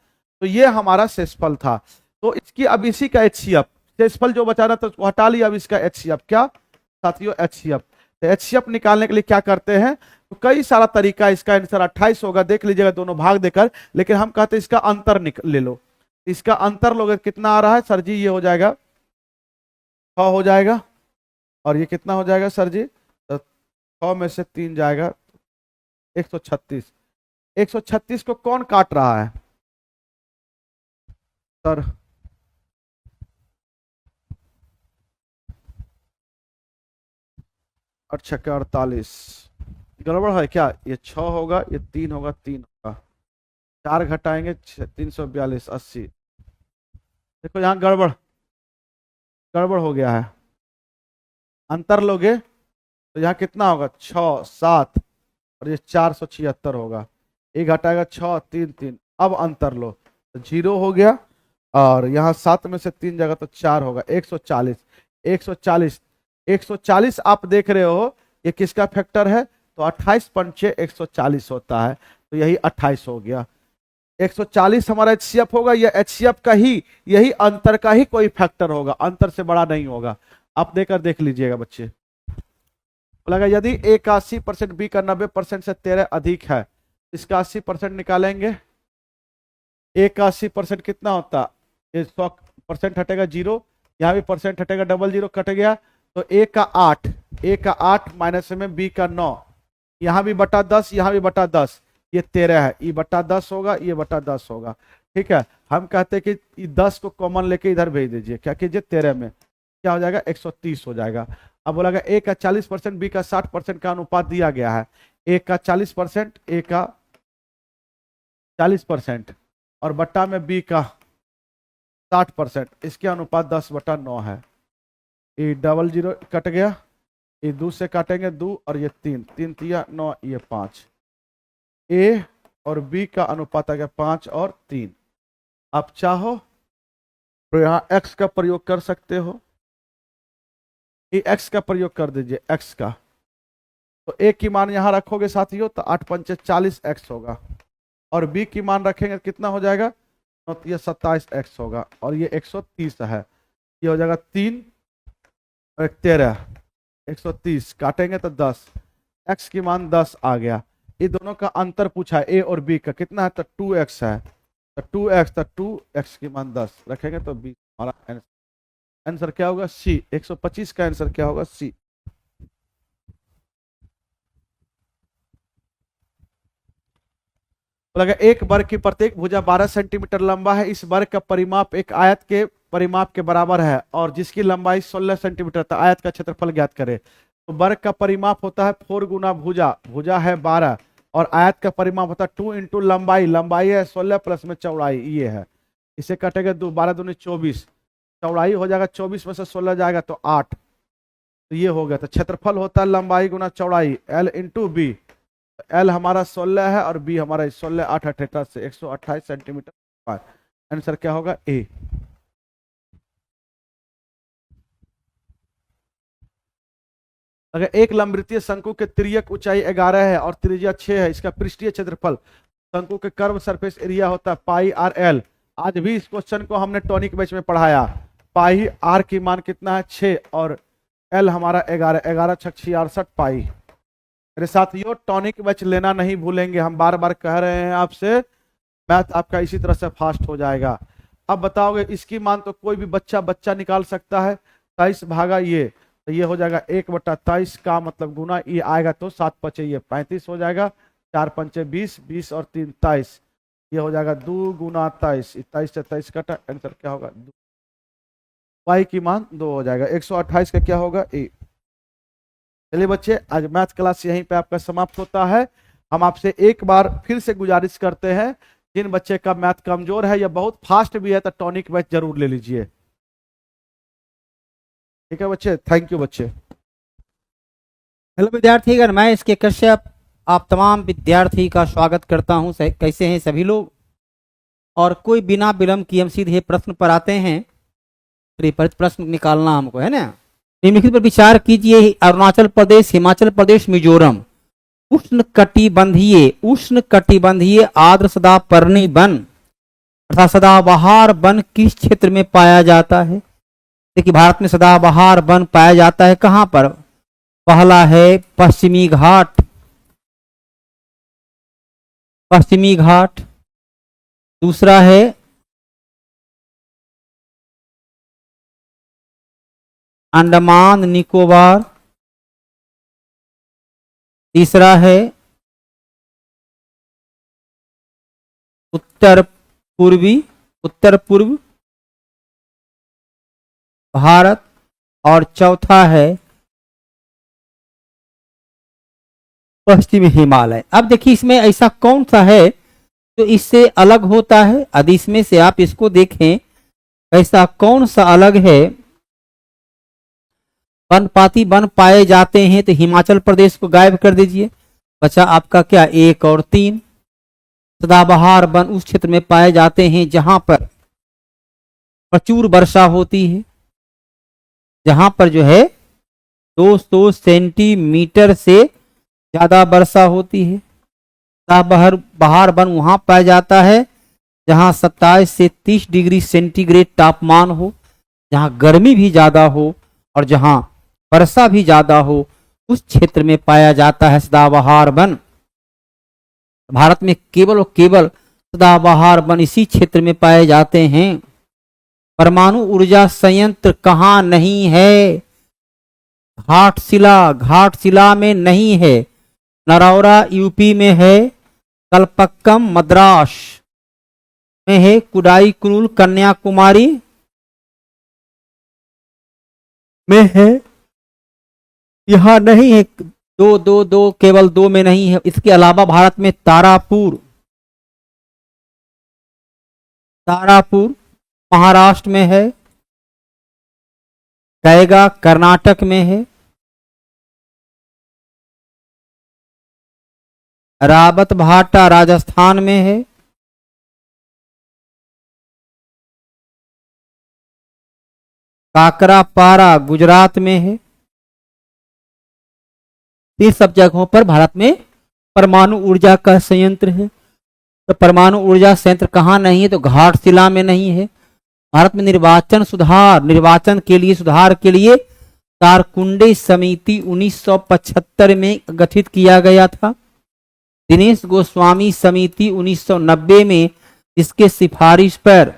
तो ये हमारा शेषफल था। तो इसकी अब इसी का एचसीएफ, शेषफल जो बचा रहा था उसको हटा लिया, अब इसका एचसीएफ क्या साथियों? एचसीएफ। तो एचसीएफ निकालने के लिए क्या करते हैं, तो कई सारा तरीका, इसका आंसर 28 होगा, देख लीजिएगा दोनों भाग देकर, लेकिन हम कहते हैं इसका अंतर ले लो। इसका अंतर लोगे कितना आ रहा है सर जी, ये हो जाएगा 6 हो जाएगा, और ये कितना हो जाएगा सर जी, तो 6 में से 3 जाएगा 136। 136 को कौन काट रहा है सर, अच्छा क्या 48 गड़बड़ है क्या, ये 6 होगा, ये 3 होगा, 3 होगा, 4 घटाएंगे 342 80। देखो यहाँ गड़बड़ गड़बड़ हो गया है, अंतर लोगे तो यहाँ कितना होगा 6 7 और ये 476 होगा, एक घटाएगा 6 3 3, अब अंतर लो तो 0 हो गया, और यहाँ 7 में से 3 जगह तो 4 होगा, 140 140 140 आप देख रहे हो ये किसका फैक्टर है, तो 28 पंचे 140 होता है, तो यही 28 हो गया। 140 हमारा एचसीएफ होगा, यह एचसीएफ का ही, यही अंतर का ही कोई फैक्टर होगा, अंतर से बड़ा नहीं होगा। आप देकर देख लीजिएगा बच्चे। लगा यदि ए का 80%, बी का 90% से 13 अधिक है, इसका 80% निकालेंगे। ए का 80% कितना होता, ये 100% हटेगा 0, यहाँ भी परसेंट हटेगा, डबल 0 कट गया, तो ए का 8 माइनस में बी का 9, यहाँ भी बटा 10, यहाँ भी बटा 10, ये 13 है, ये बटा 10 होगा, ये बटा 10 होगा। ठीक है, हम कहते हैं कि 10 को कॉमन लेके इधर भेज दीजिए, क्या कीजिए 13 में क्या हो जाएगा 130 हो जाएगा। अब बोला गया ए का 40%, बी का 60% का अनुपात दिया गया है, ए का 40%, ए का 40% और बट्टा में बी का 60%, इसके अनुपात 10/9 है। ये डबल 0 कट गया, ये 2 से काटेंगे 2 और ये 3 3 3 9, ये 5। ए और बी का अनुपात आ गया 5 और 3। आप चाहो तो यहाँ x का प्रयोग कर सकते हो, ये x का प्रयोग कर दीजिए, x का, तो a की मान यहाँ रखोगे साथियों तो 8 पंचे 40x होगा, और b की मान रखेंगे कितना हो जाएगा, तो ये 27x होगा, और ये 130 है, ये हो जाएगा 3 और 13, 130 काटेंगे तो 10, x की मान 10 आ गया। ये दोनों का अंतर पूछा है a और b का, कितना है, तो 2x है, तो 2x, तो 2x की मान 10 रखेंगे तो 20, हमारा आंसर क्या होगा C। 125 का आंसर क्या होगा C। लगा एक वर्ग की प्रत्येक भुजा 12 सेंटीमीटर लंबा है, इस वर्ग का परिमाप एक आयत के परिमाप के बराबर है और जिसकी लंबाई 16 सेंटीमीटर, तो आयत का क्षेत्रफल ज्ञात करें। तो वर्ग का परिमाप होता है 4 गुना भुजा, भुजा है 12 और आयत का परिमाप होता है 2 इंटू लंबाई, लंबाई है 16 प्लस में चौड़ाई, ये है, इसे कटेगा 12 दूनी 24, चौड़ाई हो जाएगा 24 में से 16 जाएगा तो 8, तो ये हो गया। तो क्षेत्रफल होता है लंबाई गुना चौड़ाई, L इंटू बी, L हमारा 16 है और B हमारा 16, 8 18 से 128 सेंटीमीटर। आंसर क्या होगा A। अगर एक लंबवृत्तीय शंकु के तिर्यक ऊंचाई 11 है और त्रिज्या 6 है, इसका पृष्ठीय क्षेत्रफल शंकु के कर्व सरफेस एरिया होता है पाई आर एल। आज भी इस क्वेश्चन को हमने टॉनिक बैच में पढ़ाया। पाई आर की मान कितना है 6 और एल हमारा 11, 11 छक 66 पाई। मेरे साथियों टॉनिक बैच लेना नहीं भूलेंगे, हम बार बार कह रहे हैं आपसे, मैथ आपका इसी तरह से फास्ट हो जाएगा। अब बताओगे इसकी मान तो कोई भी बच्चा निकाल सकता है, 23 भागा ये, तो ये हो जाएगा 1/23 का मतलब गुना ये आएगा तो 7 पचे ये 35 हो जाएगा, 4 पंचे 20, 20 और 3 23, ये हो जाएगा 2 गुना 23, 23 से 23 कटा, आंसर क्या होगा 2। पाई की मान 2 हो जाएगा, 128 का क्या होगा ए। चलिए बच्चे आज मैथ क्लास यहीं पे आपका समाप्त होता है। हम आपसे एक बार फिर से गुजारिश करते हैं, जिन बच्चे का मैथ कमजोर है या बहुत फास्ट भी है तो टॉनिक बैच जरूर ले लीजिए। ठीक है बच्चे, थैंक यू बच्चे। हेलो विद्यार्थीगण, मैं इसके कश्यप आप तमाम विद्यार्थी का स्वागत करता हूं। कैसे हैं सभी लोग? और कोई बिना विलंब की हम सीधे प्रश्न पर आते हैं। प्रश्न निकालना हमको है ना। निम्नलिखित पर विचार कीजिए। अरुणाचल प्रदेश, हिमाचल प्रदेश, मिजोरम उष्ण कटिबंधीय आर्द्र सदापर्णी वन अर्थात सदाबहार वन किस क्षेत्र में पाया जाता है? देखिए भारत में सदाबहार वन पाया जाता है कहाँ पर? पहला है पश्चिमी घाट, पश्चिमी घाट। दूसरा है अंडमान निकोबार। तीसरा है उत्तर पूर्व भारत। और चौथा है पश्चिमी हिमालय। अब देखिए इसमें ऐसा कौन सा है जो इससे अलग होता है। यदि इसमें से आप इसको देखें ऐसा कौन सा अलग है। वनपाती वन पाए जाते हैं तो हिमाचल प्रदेश को गायब कर दीजिए, बचा आपका क्या 1 और 3। सदाबहार वन उस क्षेत्र में पाए जाते हैं जहां पर प्रचुर वर्षा होती है, जहां पर जो है 200 सेंटीमीटर से ज्यादा वर्षा होती है। सदाबहार वन वहां पाया जाता है जहां 27 से 30 डिग्री सेंटीग्रेड तापमान हो, जहां गर्मी भी ज्यादा हो और जहां वर्षा भी ज्यादा हो, उस क्षेत्र में पाया जाता है सदाबहार वन। भारत में केवल और केवल सदाबहार वन इसी क्षेत्र में पाए जाते हैं। परमाणु ऊर्जा संयंत्र कहाँ नहीं है? घाटशिला में नहीं है। नरौरा यूपी में है, कलपक्कम मद्रास में है, कुडाईकुल कन्याकुमारी में है, यहां नहीं है। दो केवल 2 में नहीं है। इसके अलावा भारत में तारापुर महाराष्ट्र में है, कैगा कर्नाटक में है, रावत भाटा राजस्थान में है, काकरापारा गुजरात में है। ये सब जगहों पर भारत में परमाणु ऊर्जा का संयंत्र है। तो परमाणु ऊर्जा संयंत्र कहाँ नहीं है? तो घाटशिला में नहीं है। भारत में निर्वाचन के लिए सुधार के लिए तारकुंडे समिति 1975 में गठित किया गया था। दिनेश गोस्वामी समिति 1990 में इसके सिफारिश पर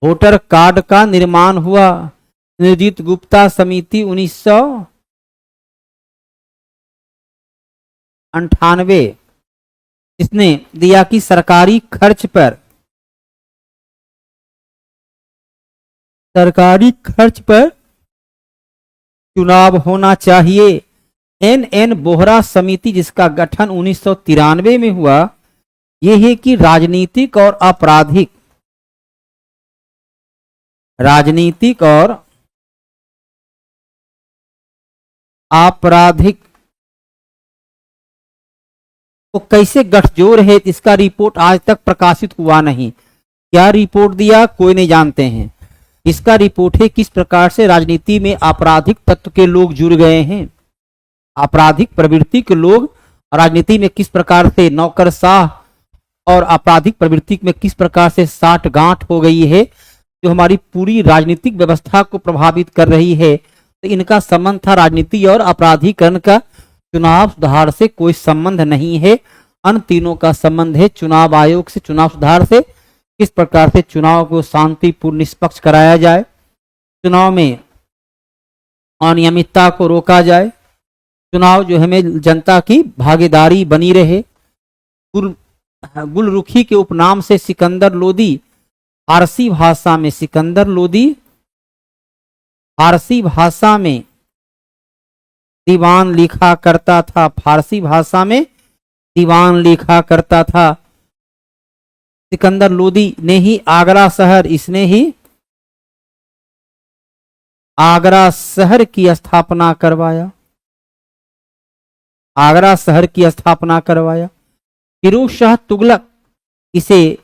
वोटर कार्ड का निर्माण हुआ। निर्जीत गुप्ता समिति 1998 इसने दिया कि सरकारी खर्च पर चुनाव होना चाहिए। एन बोहरा समिति जिसका गठन 1993 में हुआ, यह है कि राजनीतिक और आपराधिक को कैसे गठजोड़ है, इसका रिपोर्ट आज तक प्रकाशित हुआ नहीं। क्या रिपोर्ट दिया कोई नहीं जानते हैं। इसका रिपोर्ट है किस प्रकार से राजनीति में आपराधिक तत्व के लोग जुड़ गए हैं, आपराधिक प्रवृत्ति के लोग राजनीति में किस प्रकार से नौकरशाह और आपराधिक प्रवृत्ति में किस प्रकार से साठगांठ हो गई है, जो हमारी पूरी राजनीतिक व्यवस्था को प्रभावित कर रही है। तो इनका संबंध था राजनीति और अपराधीकरण का। चुनाव सुधार से कोई संबंध नहीं है। अन तीनों का संबंध है चुनाव आयोग से, चुनाव सुधार से, किस प्रकार से चुनाव को शांतिपूर्ण निष्पक्ष कराया जाए, चुनाव में अनियमितता को रोका जाए, चुनाव जो हमें जनता की भागीदारी बनी रहे। गुलरुखी के उपनाम से सिकंदर लोदी फारसी भाषा में दीवान लिखा करता था। सिकंदर लोदी ने ही आगरा शहर की स्थापना करवाया। फिरोज शाह तुगलक इसे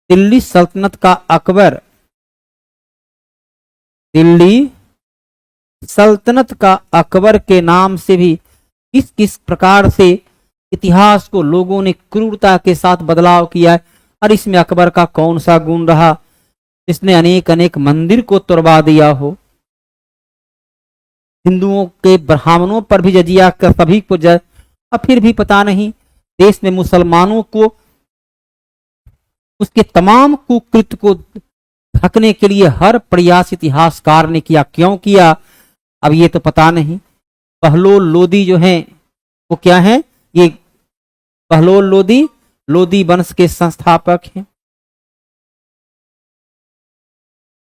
दिल्ली सल्तनत का अकबर के नाम से भी किस किस प्रकार से इतिहास को लोगों ने क्रूरता के साथ बदलाव किया है। और इसमें अकबर का कौन सा गुण रहा, इसने अनेक मंदिर को तुड़वा दिया हो, हिंदुओं के ब्राह्मणों पर भी जजिया कर सभी को और फिर भी पता नहीं देश में मुसलमानों को उसके तमाम कुकृत्य को ढकने के लिए हर प्रयास इतिहासकार ने किया। क्यों किया अब ये तो पता नहीं। बहलोल लोदी जो हैं वो क्या हैं? ये बहलोल लोदी लोदी वंश के संस्थापक हैं।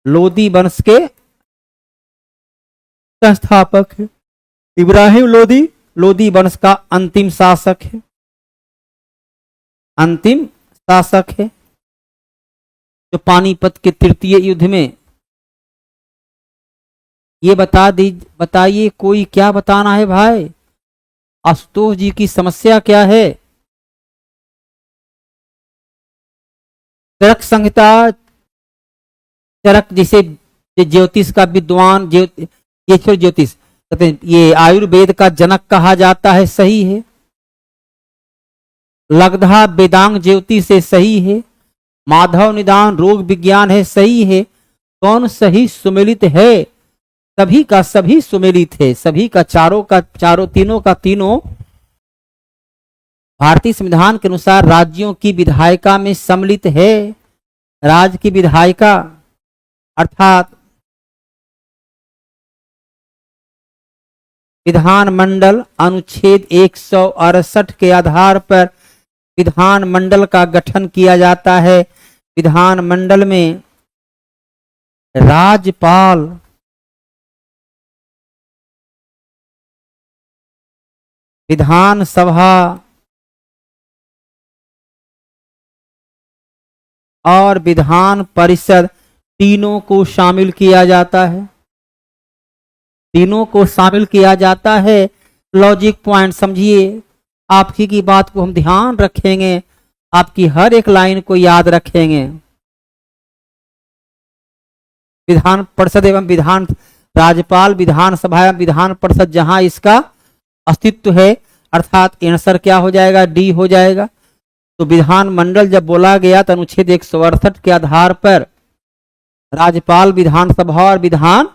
लोदी वंश के संस्थापक है। इब्राहिम लोदी लोदी वंश का अंतिम शासक है। अंतिम शासक है जो पानीपत के तृतीय युद्ध में ये बताइए कोई क्या बताना है भाई? आशुतोष जी की समस्या क्या है? चरक संहिता चरक जिसे ज्योतिष का विद्वान ज्योतिष कहते हैं, ये आयुर्वेद का जनक कहा जाता है, सही है। लगधा वेदांग ज्योतिष से सही है। माधव निदान रोग विज्ञान है, सही है। कौन सही सुमेलित है? सभी का सभी सुमेलित है। सभी का चारों तीनों का तीनों भारतीय संविधान के अनुसार राज्यों की विधायिका में सम्मिलित है। राज्य की विधायिका अर्थात विधानमंडल अनुच्छेद 168 के आधार पर विधानमंडल का गठन किया जाता है। विधानमंडल में राज्यपाल विधानसभा और विधान परिषद तीनों को शामिल किया जाता है। तीनों को शामिल किया जाता है। लॉजिक पॉइंट समझिए। आपकी की बात को हम ध्यान रखेंगे, आपकी हर एक लाइन को याद रखेंगे। विधान परिषद एवं विधान राज्यपाल विधानसभा एवं विधान परिषद जहां इसका अस्तित्व है अर्थात आंसर क्या हो जाएगा? डी हो जाएगा। तो विधानमंडल जब बोला गया तो अनुच्छेद 168 के आधार पर राज्यपाल विधानसभा और विधान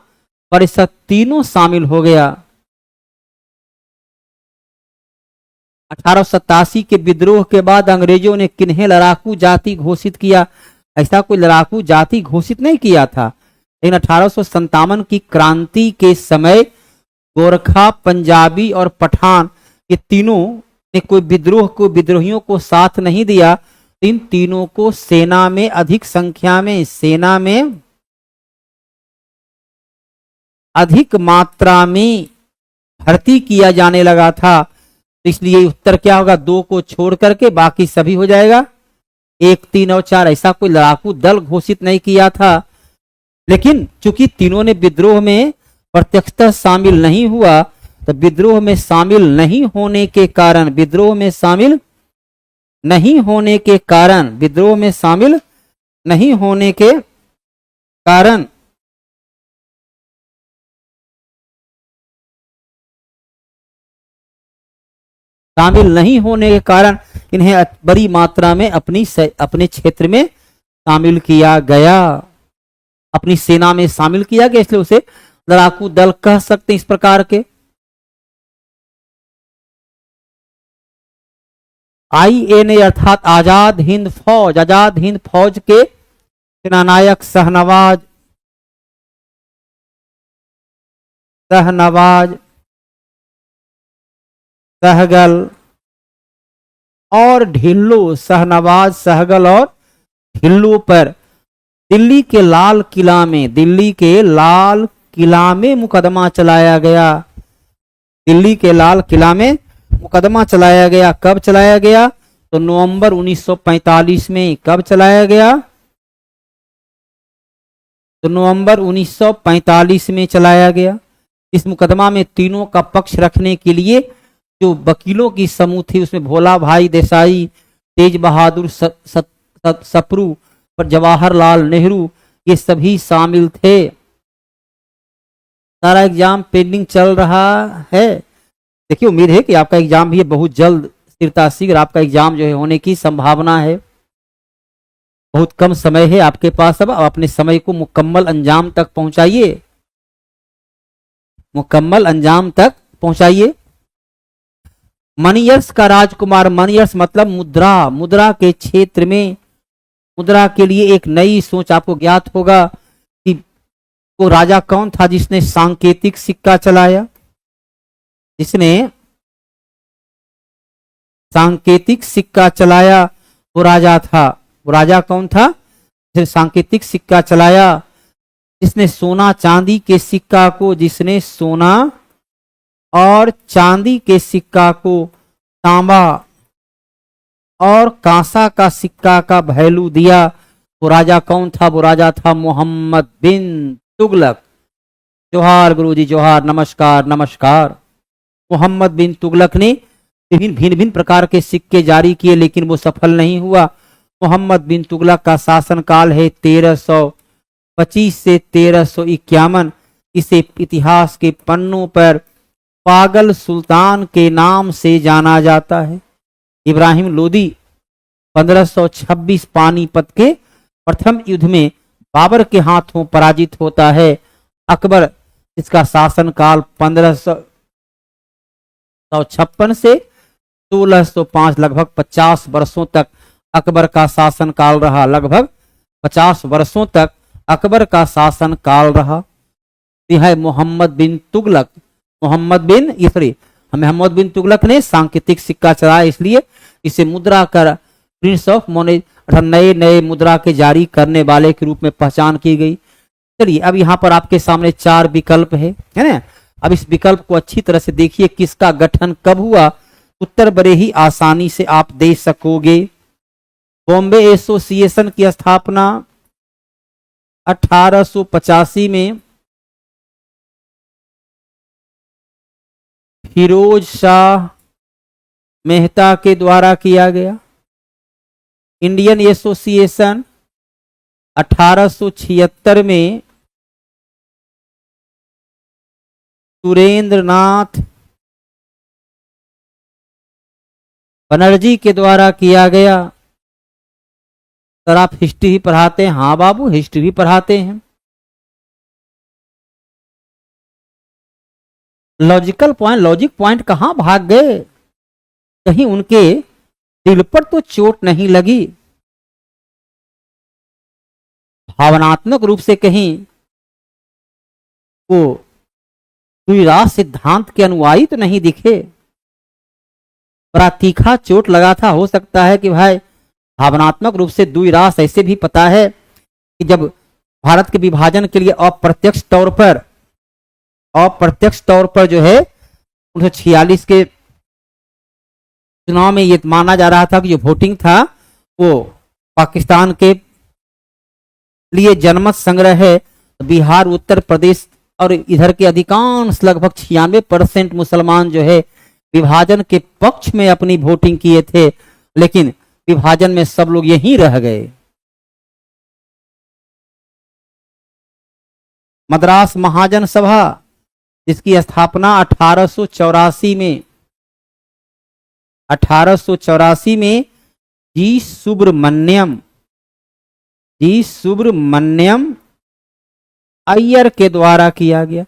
परिषद तीनों शामिल हो गया। 1887 के विद्रोह के बाद अंग्रेजों ने किन्हें लड़ाकू जाति घोषित किया? ऐसा कोई लड़ाकू जाति घोषित नहीं किया था, लेकिन 1857 की क्रांति के समय गोरखा, पंजाबी और पठान ये तीनों ने कोई विद्रोहियों को साथ नहीं दिया। इन तीनों को सेना में अधिक संख्या में अधिक मात्रा में भर्ती किया जाने लगा था। इसलिए उत्तर क्या होगा? 2 को छोड़ करके बाकी सभी हो जाएगा। 1, 3 और 4 ऐसा कोई लड़ाकू दल घोषित नहीं किया था। लेकिन चूंकि तीनों ने विद्रोह में प्रत्यक्षतः शामिल नहीं हुआ तो विद्रोह में शामिल नहीं होने के कारण इन्हें बड़ी मात्रा में अपने क्षेत्र में शामिल किया गया, अपनी सेना में शामिल किया गया। इसलिए उसे लड़ाकू दल कह सकते हैं इस प्रकार के। INA अर्थात आजाद हिंद फौज के सेनानायक शहनवाज सहगल और ढिल्लो शहनवाज सहगल और ढिल्लो पर दिल्ली के लाल किला में मुकदमा चलाया गया। दिल्ली के लाल किला में मुकदमा चलाया गया। कब चलाया गया? तो नवंबर 1945 में। कब चलाया गया? तो नवंबर 1945 में चलाया गया। इस मुकदमा में तीनों का पक्ष रखने के लिए जो वकीलों की समूह थी उसमें भोला भाई देसाई, तेज बहादुर सप्रू और जवाहरलाल नेहरू ये सभी शामिल थे। सारा एग्जाम पेंडिंग चल रहा है। देखिए उम्मीद है कि आपका एग्जाम भी बहुत जल्द शीघ्र आपका एग्जाम जो है होने की संभावना है। बहुत कम समय है आपके पास। अब अपने समय को मुकम्मल अंजाम तक पहुंचाइए। मुकम्मल अंजाम तक पहुंचाइए। मनीयर्स का राजकुमार, मनीयर्स मतलब मुद्रा, मुद्रा के क्षेत्र में मुद्रा के लिए एक नई सोच आपको ज्ञात होगा कि वो राजा कौन था जिसने सांकेतिक सिक्का चलाया, जिसने सांकेतिक सिक्का चलाया वो राजा था। वो राजा कौन था जिसने सांकेतिक सिक्का चलाया, जिसने सोना चांदी के सिक्का को, जिसने सोना और चांदी के सिक्का को तांबा और कांसा का सिक्का का वैल्यू दिया। वो राजा कौन था? वो राजा था मोहम्मद बिन तुगलक। जोहार गुरुजी, जोहार, नमस्कार नमस्कार। मोहम्मद बिन तुगलक ने भिन्न भिन्न प्रकार के सिक्के जारी किए, लेकिन वो सफल नहीं हुआ। मोहम्मद बिन तुगलक का शासनकाल है 1325 से 1351। इसे इतिहास के पन्नों पर पागल सुल्तान के नाम से जाना जाता है। इब्राहिम लोदी 1526 पानीपत के प्रथम युद्ध में बाबर के हाथों पराजित होता है। अकबर, इसका शासनकाल 1556 से 1605, लगभग 50 वर्षों तक अकबर का शासनकाल रहा। लगभग 50 वर्षों तक अकबर का शासनकाल रहा। यह है मोहम्मद बिन तुगलक। मोहम्मद बिन तुगलक ने सांकेतिक सिक्का चलाया, इसलिए इसे मुद्रा का प्रिंस ऑफ मोनेज, नए नए मुद्रा के जारी करने वाले के रूप में पहचान की गई। चलिए अब यहाँ पर आपके सामने 4 विकल्प है ना। अब इस विकल्प को अच्छी तरह से देखिए, किसका गठन कब हुआ, उत्तर बड़े ही आसानी से आप दे सकोगे। बॉम्बे एसोसिएशन की स्थापना 1885 में फिरोज शाह मेहता के द्वारा किया गया। इंडियन एसोसिएशन 1876 में सुरेंद्र नाथ बनर्जी के द्वारा किया गया। सर आप हिस्ट्री ही पढ़ाते हैं? हाँ बाबू, हिस्ट्री भी पढ़ाते हैं। लॉजिक पॉइंट कहां भाग गए? कहीं उनके दिल पर तो चोट नहीं लगी? भावनात्मक रूप से कहीं वो द्विराज सिद्धांत के अनुयायी तो नहीं दिखे? बड़ा तीखा चोट लगा था। हो सकता है कि भाई भावनात्मक रूप से द्विराज, ऐसे भी पता है कि जब भारत के विभाजन के लिए अप्रत्यक्ष तौर पर जो है 1946 के चुनाव में ये माना जा रहा था कि जो वोटिंग था वो पाकिस्तान के लिए जनमत संग्रह है। बिहार, उत्तर प्रदेश और इधर के अधिकांश लगभग 96% मुसलमान जो है विभाजन के पक्ष में अपनी वोटिंग किए थे, लेकिन विभाजन में सब लोग यहीं रह गए। मद्रास महाजन सभा, जिसकी स्थापना 1884 में जी सुब्रमण्यम अय्यर के द्वारा किया गया।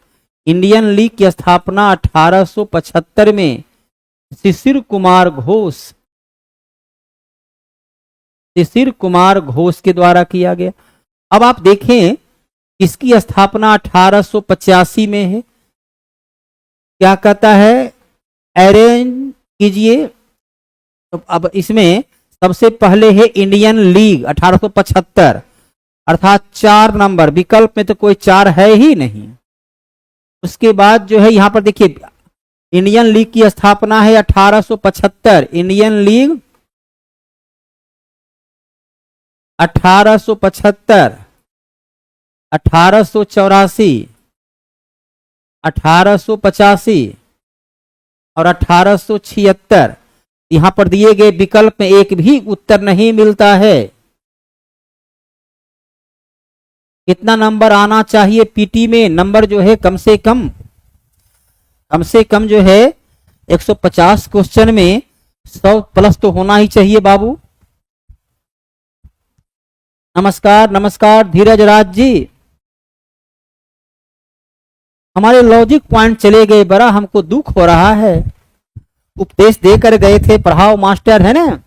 इंडियन लीग की स्थापना 1875 में शिशिर कुमार घोष के द्वारा किया गया। अब आप देखें इसकी स्थापना 1885 में है। क्या कहता है? अरेंज कीजिए। तो अब इसमें सबसे पहले है इंडियन लीग 1875, अर्थात 4 नंबर। विकल्प में तो कोई 4 है ही नहीं। उसके बाद जो है यहां पर देखिए इंडियन लीग की स्थापना है 1875। इंडियन लीग 1875, 1884, 1885 और 1876। यहां पर दिए गए विकल्प में एक भी उत्तर नहीं मिलता है। कितना नंबर आना चाहिए पीटी में? नंबर जो है कम से कम जो है 150 क्वेश्चन में 100 प्लस तो होना ही चाहिए बाबू। नमस्कार धीरज राज जी। हमारे लॉजिक पॉइंट चले गए, बड़ा हमको दुख हो रहा है। उपदेश देकर गए थे, पढ़ाओ मास्टर, है ना,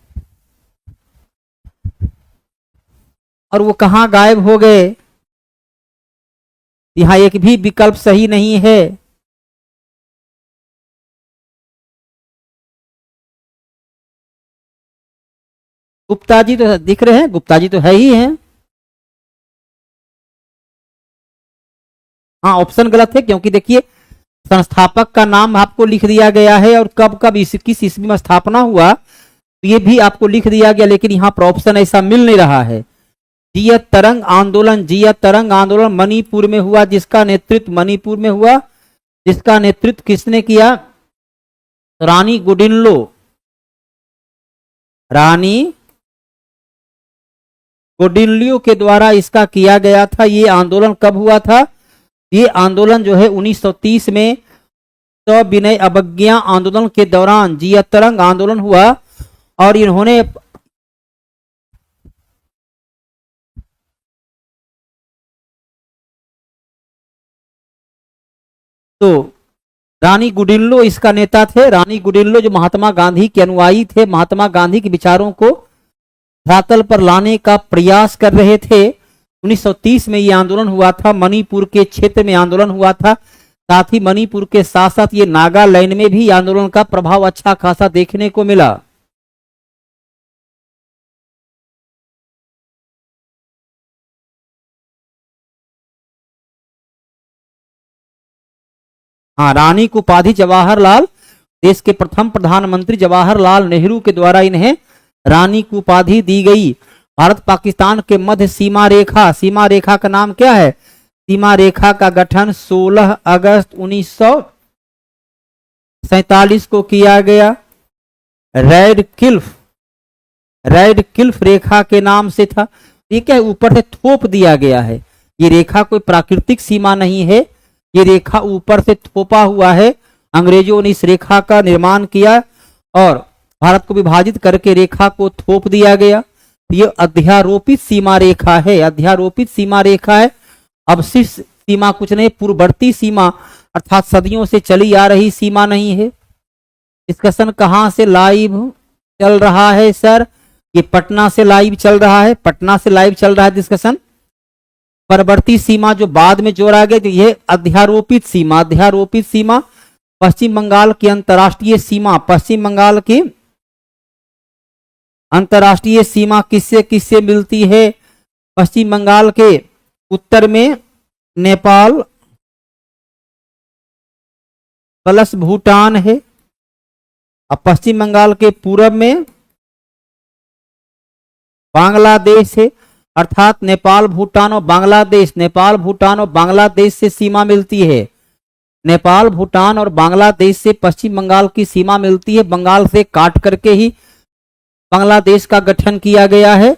और वो कहां गायब हो गए। यहां एक भी विकल्प सही नहीं है। गुप्ता जी तो दिख रहे हैं, गुप्ता जी तो है ही हैं। हाँ, ऑप्शन गलत है, क्योंकि देखिए संस्थापक का नाम आपको लिख दिया गया है और कब कब किस ईस्वी में स्थापना हुआ तो ये भी आपको लिख दिया गया, लेकिन यहाँ पर ऑप्शन ऐसा मिल नहीं रहा है। जियत तरंग आंदोलन, जियत तरंग आंदोलन मणिपुर में हुआ, जिसका नेतृत्व मणिपुर में हुआ, जिसका नेतृत्व किसने किया? रानी गुडिनलो, रानी गुडिनलियो के द्वारा इसका किया गया था। ये आंदोलन कब हुआ था? ये आंदोलन जो है 1930 में सविनय अवज्ञा आंदोलन के दौरान जियत तरंग आंदोलन हुआ और इन्होंने तो रानी गुडिनलो इसका नेता थे। रानी गुडिनलो जो महात्मा गांधी के अनुयायी थे, महात्मा गांधी के विचारों को धरातल पर लाने का प्रयास कर रहे थे। 1930 में ये आंदोलन हुआ था, मणिपुर के क्षेत्र में आंदोलन हुआ था। साथ ही मणिपुर के साथ साथ ये नागालैंड में भी आंदोलन का प्रभाव अच्छा खासा देखने को मिला। हाँ, रानी की उपाधि जवाहरलाल, देश के प्रथम प्रधानमंत्री जवाहरलाल नेहरू के द्वारा इन्हें रानी की उपाधि दी गई। भारत पाकिस्तान के मध्य सीमा रेखा, सीमा रेखा का नाम क्या है? सीमा रेखा का गठन 16 अगस्त 1947 को किया गया। रेड क्लिफ रेखा के नाम से था। ये क्या, ऊपर से थोप दिया गया है। ये रेखा कोई प्राकृतिक सीमा नहीं है, ये रेखा ऊपर से थोपा हुआ है। अंग्रेजों ने इस रेखा का निर्माण किया और भारत को विभाजित करके रेखा को थोप दिया गया। ये अध्यारोपित सीमा रेखा है, अध्यारोपित सीमा रेखा है। अवशिष्ट सीमा कुछ नहीं, पूर्ववर्ती सीमा अर्थात सदियों से चली आ रही सीमा नहीं है। डिस्कशन कहां से लाइव चल रहा है सर? ये पटना से लाइव चल रहा है, पटना से लाइव चल रहा है डिस्कशन। परवर्ती सीमा जो बाद में जोड़ा गया, ये अध्यारोपित सीमा, अध्यारोपित सीमा पश्चिम बंगाल की अंतर्राष्ट्रीय सीमा, पश्चिम बंगाल की अंतर्राष्ट्रीय सीमा किससे किससे मिलती है? पश्चिम बंगाल के उत्तर में नेपाल प्लस भूटान है और पश्चिम बंगाल के पूरब में बांग्लादेश है। अर्थात नेपाल भूटान और बांग्लादेश, नेपाल भूटान और बांग्लादेश से सीमा मिलती है। नेपाल भूटान और बांग्लादेश से पश्चिम बंगाल की सीमा मिलती है। बंगाल से काट करके ही बांग्लादेश का गठन किया गया है।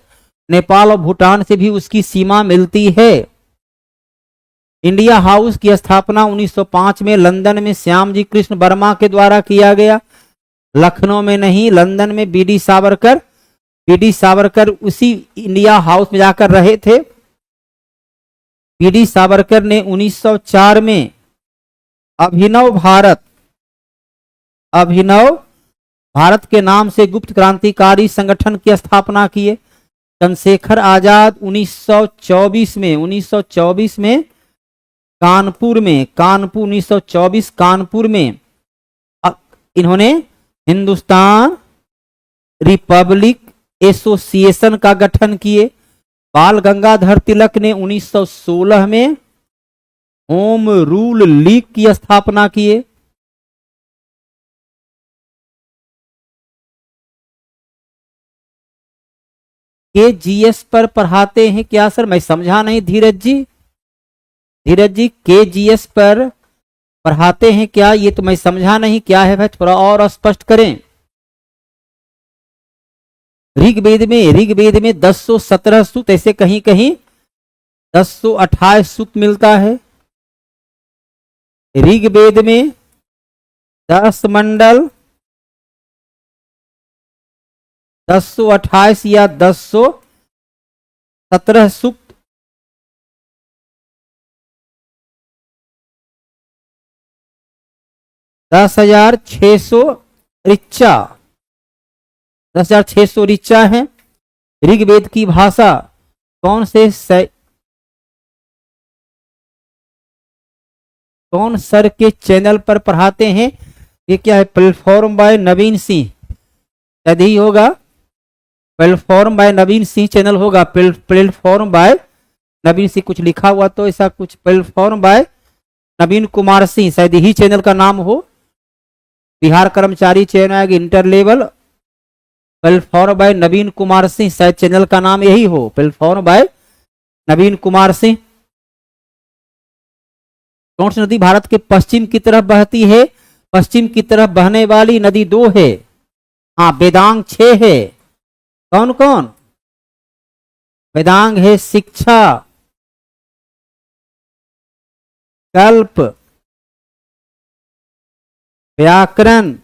नेपाल और भूटान से भी उसकी सीमा मिलती है। इंडिया हाउस की स्थापना 1905 में लंदन में श्यामजी कृष्ण वर्मा के द्वारा किया गया। लखनऊ में नहीं, लंदन में बीडी सावरकर उसी इंडिया हाउस में जाकर रहे थे। बीडी सावरकर ने 1904 में अभिनव भारत के नाम से गुप्त क्रांतिकारी संगठन की स्थापना किए। चंद्रशेखर आजाद 1924 में कानपुर में 1924 में इन्होंने हिंदुस्तान रिपब्लिक एसोसिएशन का गठन किए। बाल गंगाधर तिलक ने 1916 में होम रूल लीग की स्थापना किए। के जीएस पर पढ़ाते हैं क्या सर? मैं समझा नहीं। धीरज जी के जीएस पर पढ़ाते हैं क्या? ये तो मैं समझा नहीं, क्या है भाई, थोड़ा और स्पष्ट करें। ऋग्वेद में 1017 सूक्त, ऐसे कहीं कहीं 1028 सूक्त मिलता है। ऋग्वेद में 10 मंडल 1028 या 1017 सूक्त 10,600 ऋचा, 10,600 ऋचा है। ऋग्वेद की भाषा कौन सर के चैनल पर पढ़ाते हैं? ये क्या है? प्लेटफॉर्म बाय नवीन सिंह, शायद ही होगा। Platform by Naveen Singh channel होगा। प्लेटफॉर्म बाय नवीन सिंह कुछ लिखा हुआ तो ऐसा कुछ, प्लेटफॉर्म बाय नवीन कुमार सिंह, शायद यही चैनल का नाम हो। बिहार कर्मचारी चयन आयोग inter level, platform by Naveen Kumar Singh, शायद चैनल का नाम यही हो, प्लेटफॉर्म बाय नवीन कुमार सिंह। कौन सी नदी भारत के पश्चिम की तरफ बहती है? पश्चिम की तरफ बहने वाली नदी 2 है। हाँ, वेदांग 6 है। कौन कौन? वेदांग है शिक्षा, कल्प, व्याकरण,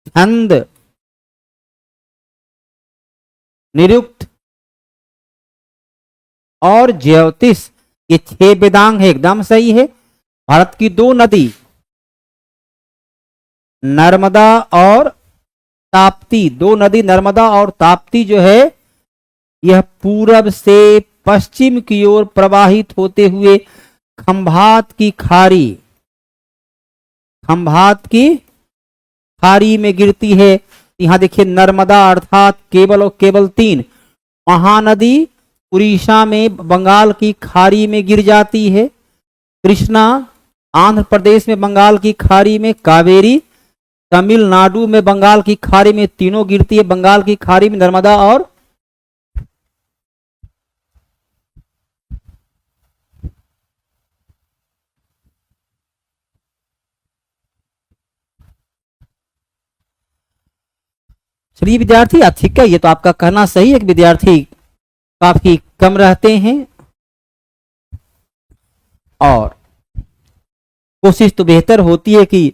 छंद, निरुक्त और ज्योतिष। ये 6 वेदांग है, एकदम सही है। भारत की 2 नदी नर्मदा और ताप्ती, 2 नदी नर्मदा और ताप्ती जो है यह पूरब से पश्चिम की ओर प्रवाहित होते हुए खंभात की खाड़ी में गिरती है। यहां देखिए नर्मदा अर्थात केवल और केवल 3, महानदी उड़ीसा में बंगाल की खाड़ी में गिर जाती है, कृष्णा आंध्र प्रदेश में बंगाल की खाड़ी में, कावेरी तमिलनाडु में बंगाल की खाड़ी में, तीनों गिरती है बंगाल की खाड़ी में, नर्मदा और चलिए विद्यार्थी, ठीक है, ये तो आपका कहना सही है कि विद्यार्थी काफी कम रहते हैं और कोशिश तो बेहतर होती है कि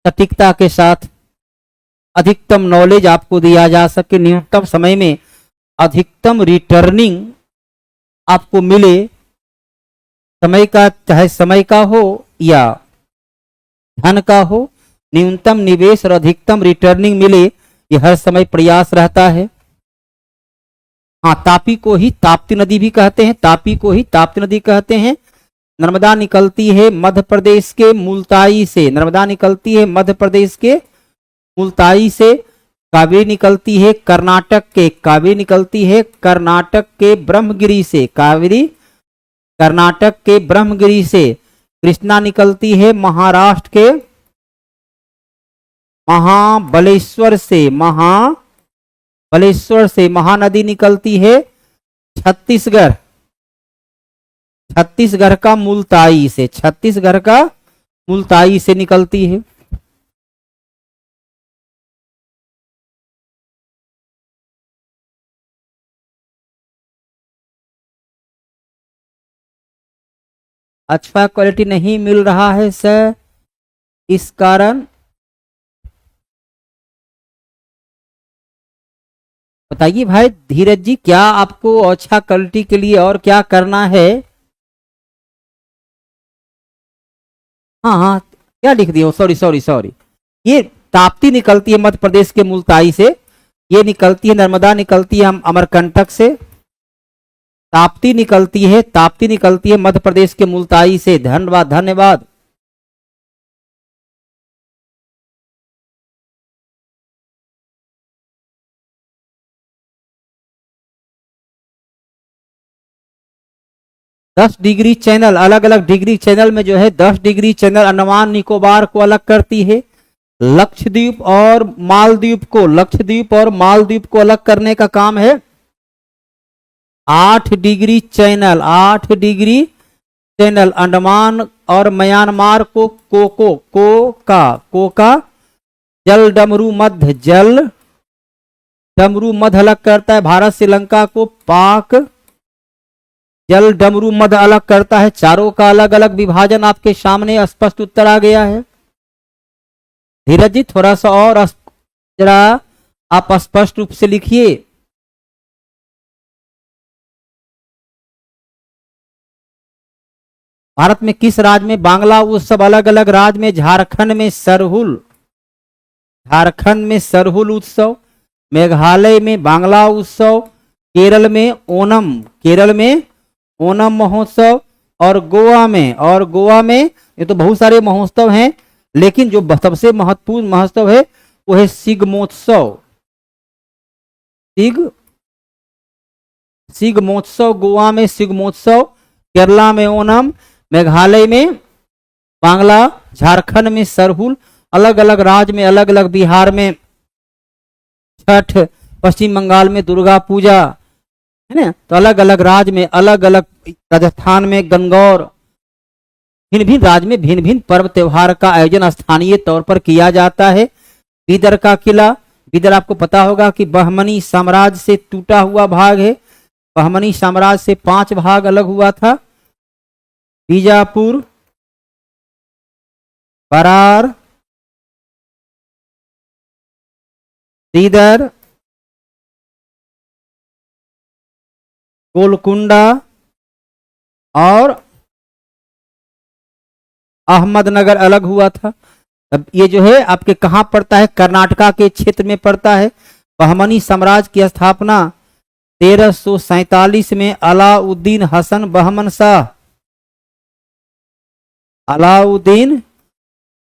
सटीकता के साथ अधिकतम नॉलेज आपको दिया जा सके, न्यूनतम समय में अधिकतम रिटर्निंग आपको मिले। समय का, चाहे समय का हो या धन का हो, न्यूनतम निवेश और अधिकतम रिटर्निंग मिले, ये हर समय प्रयास रहता है। हाँ, तापी को ही ताप्ती नदी भी कहते हैं, तापी को ही ताप्ती नदी कहते हैं। नर्मदा निकलती है मध्य प्रदेश के मुल्ताई से, नर्मदा निकलती है मध्य प्रदेश के मुल्ताई से। कावेरी निकलती है कर्नाटक के, कावेरी निकलती है कर्नाटक के ब्रह्मगिरी से, कावेरी कर्नाटक के ब्रह्मगिरी से। कृष्णा निकलती है महाराष्ट्र के महाबलेश्वर से, महाबलेश्वर से। महानदी निकलती है छत्तीसगढ़ का मुल्ताई से, छत्तीसगढ़ का मुल्ताई से निकलती है। अच्छा क्वालिटी नहीं मिल रहा है सर, इस कारण बताइए भाई धीरज जी, क्या आपको अच्छा क्वालिटी के लिए और क्या करना है? हाँ हाँ, क्या लिख दिया? सॉरी सॉरी सॉरी, ये ताप्ती निकलती है मध्य प्रदेश के मुल्ताई से, ये निकलती है नर्मदा निकलती है अमरकंटक से, ताप्ती निकलती है मध्य प्रदेश के मुल्ताई से। धन्यवाद धन्यवाद। दस डिग्री चैनल, अलग अलग डिग्री चैनल में जो है 10 डिग्री चैनल अंडमान निकोबार को अलग करती है। लक्षद्वीप और मालदीव को अलग करने का काम है 8 degree channel, 8 degree channel. Andaman और म्यांमार को कोका जल डमरू मध्य अलग करता है। भारत श्रीलंका को पाक जल डमरू मध्य अलग करता है। चारों का अलग अलग विभाजन आपके सामने स्पष्ट उत्तर आ गया है। धीरज जी थोड़ा सा और जरा आप स्पष्ट रूप से लिखिए। भारत में किस राज्य में बांग्ला उत्सव? अलग अलग राज्य में, झारखंड में सरहुल, झारखंड में सरहुल उत्सव, मेघालय में बांग्ला उत्सव, केरल में ओनम, केरल में ओनम महोत्सव, और गोवा में ये तो बहुत सारे महोत्सव हैं, लेकिन जो सबसे महत्वपूर्ण महोत्सव है वो है शिग्मोत्सव। शिग्मोत्सव, गोवा में शिग्मोत्सव, केरला में ओनम, मेघालय में बांग्ला, झारखंड में सरहुल, अलग अलग राज्य में अलग अलग, बिहार में छठ, पश्चिम बंगाल में दुर्गा पूजा, है ना। तो अलग अलग राज्य में अलग अलग, राजस्थान में गणगौर, भिन्न भिन्न राज्य में भिन्न भिन्न पर्व त्योहार का आयोजन स्थानीय तौर पर किया जाता है। बीदर का किला, बीदर आपको पता होगा कि बहमनी साम्राज्य से टूटा हुआ भाग है, बहमनी साम्राज्य से 5 भाग अलग हुआ था। बीजापुर, बरार, बीदर, गोलकुंडा और अहमदनगर अलग हुआ था। अब ये जो है आपके कहाँ पड़ता है? कर्नाटका के क्षेत्र में पड़ता है। बहमनी साम्राज्य की स्थापना 1347 में अलाउद्दीन हसन बहमन शाह, अलाउद्दीन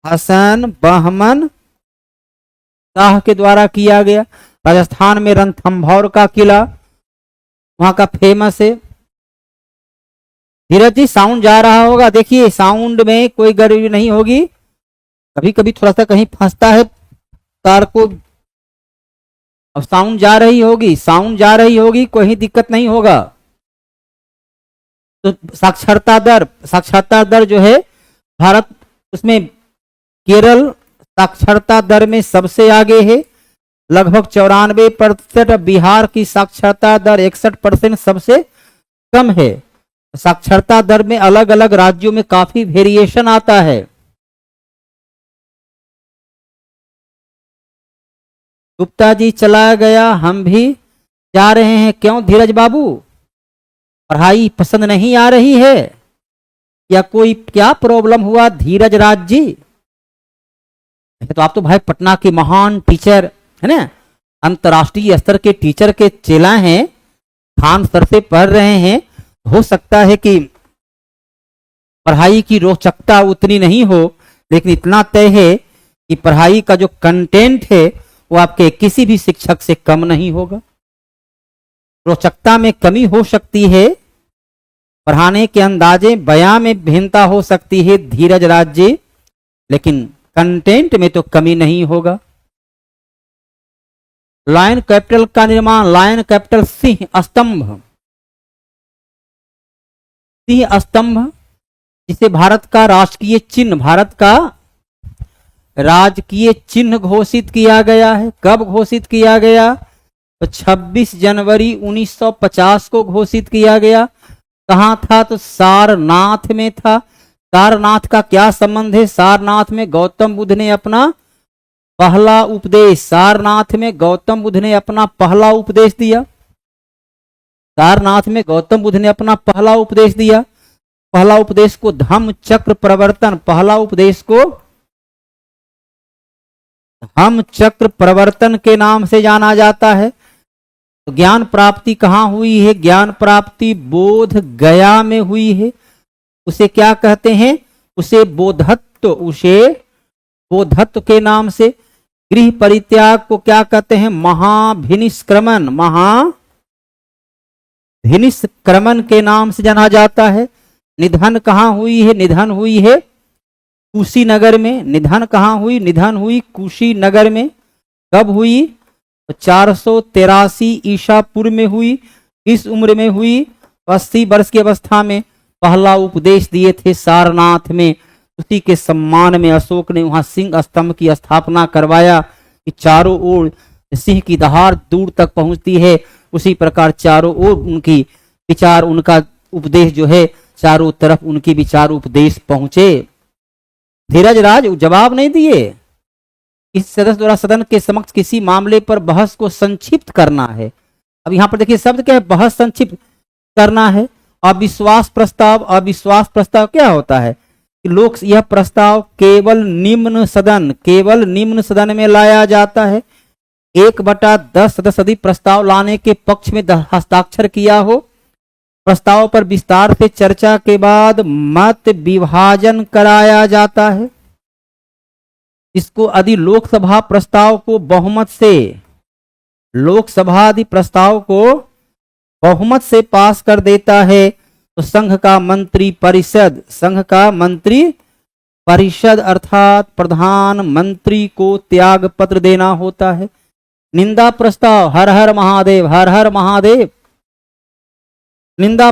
हसन बहमन शाह के द्वारा किया गया। राजस्थान में रणथंभौर का किला वहां का फेमस है। धीरज जी साउंड जा रहा होगा, देखिए साउंड में कोई गड़बड़ी नहीं होगी, कभी कभी थोड़ा सा कहीं फंसता है तार को। अब साउंड जा रही होगी, साउंड जा रही होगी, कोई दिक्कत नहीं होगा। तो साक्षरता दर जो है भारत, उसमें केरल साक्षरता दर में सबसे आगे है, लगभग 94%। बिहार की साक्षरता दर 61% सबसे कम है। साक्षरता दर में अलग अलग राज्यों में काफी वेरिएशन आता है। गुप्ता जी चला गया, हम भी जा रहे हैं। क्यों धीरज बाबू, पढ़ाई पसंद नहीं आ रही है या कोई क्या प्रॉब्लम हुआ? धीरज राज जी, तो आप तो भाई पटना के महान टीचर है ना, अंतर्राष्ट्रीय स्तर के टीचर के चेला हैं, खान सर से पढ़ रहे हैं। हो सकता है कि पढ़ाई की रोचकता उतनी नहीं हो, लेकिन इतना तय है कि पढ़ाई का जो कंटेंट है वो आपके किसी भी शिक्षक से कम नहीं होगा। रोचकता में कमी हो सकती है, पढ़ाने के अंदाजे बयां में भिन्नता हो सकती है धीरज राज जी, लेकिन कंटेंट में तो कमी नहीं होगा। लायन कैपिटल का निर्माण, लायन कैपिटल सिंह स्तंभ, सिंह स्तंभ जिसे भारत का राष्ट्रीय चिन्ह, भारत का राजकीय चिन्ह घोषित किया गया है। कब घोषित किया गया? तो 26 जनवरी 1950 को घोषित किया गया। कहाँ था? तो सारनाथ में था। सारनाथ का क्या संबंध है? सारनाथ में गौतम बुद्ध ने अपना पहला उपदेश, सारनाथ में गौतम बुद्ध ने अपना पहला उपदेश दिया। सारनाथ में गौतम बुद्ध ने अपना पहला उपदेश दिया। पहला उपदेश को धम्म चक्र प्रवर्तन, पहला उपदेश को धम्म चक्र प्रवर्तन के नाम से जाना जाता है। तो ज्ञान प्राप्ति कहाँ हुई है? ज्ञान प्राप्ति बोध गया में हुई है। उसे क्या कहते हैं? उसे बोधत्व, उसे बोधत्व के नाम से। गृह परित्याग को क्या कहते हैं? महाभिनिष्क्रमण, महाभिनिष्क्रमण के नाम से जाना जाता है। निधन कहाँ हुई है? निधन हुई है कुशीनगर में। निधन कहाँ हुई? निधन हुई कुशीनगर में। कब हुई? 483 ईसा पूर्व में हुई। इस उम्र में हुई? 80 वर्ष की अवस्था में पहला उपदेश दिए थे सारनाथ में। उसी के सम्मान में अशोक ने वहां सिंह स्तंभ की स्थापना करवाया कि चारों ओर सिंह की दहाड़ दूर तक पहुंचती है, उसी प्रकार चारों ओर उनकी विचार, उनका उपदेश जो है चारों तरफ उनकी विचार उपदेश पहुंचे। धीरज राज जवाब नहीं दिए। इस सदस्य द्वारा सदन के समक्ष किसी मामले पर बहस को संक्षिप्त करना है। अब यहां पर देखिए शब्द क्या है? बहस संक्षिप्त करना है। अविश्वास प्रस्ताव, अविश्वास प्रस्ताव क्या होता है कि लोक यह प्रस्ताव केवल निम्न सदन में लाया जाता है। 1/10 सदस्य प्रस्ताव लाने के पक्ष में हस्ताक्षर किया हो, प्रस्ताव पर विस्तार से चर्चा के बाद मत विभाजन कराया जाता है। इसको यदि लोकसभा प्रस्ताव को बहुमत से, लोकसभा यदि प्रस्ताव को बहुमत से पास कर देता है तो संघ का मंत्री परिषद अर्थात प्रधानमंत्री को त्याग पत्र देना होता है। निंदा प्रस्ताव, हर हर महादेव, हर हर महादेव। निंदा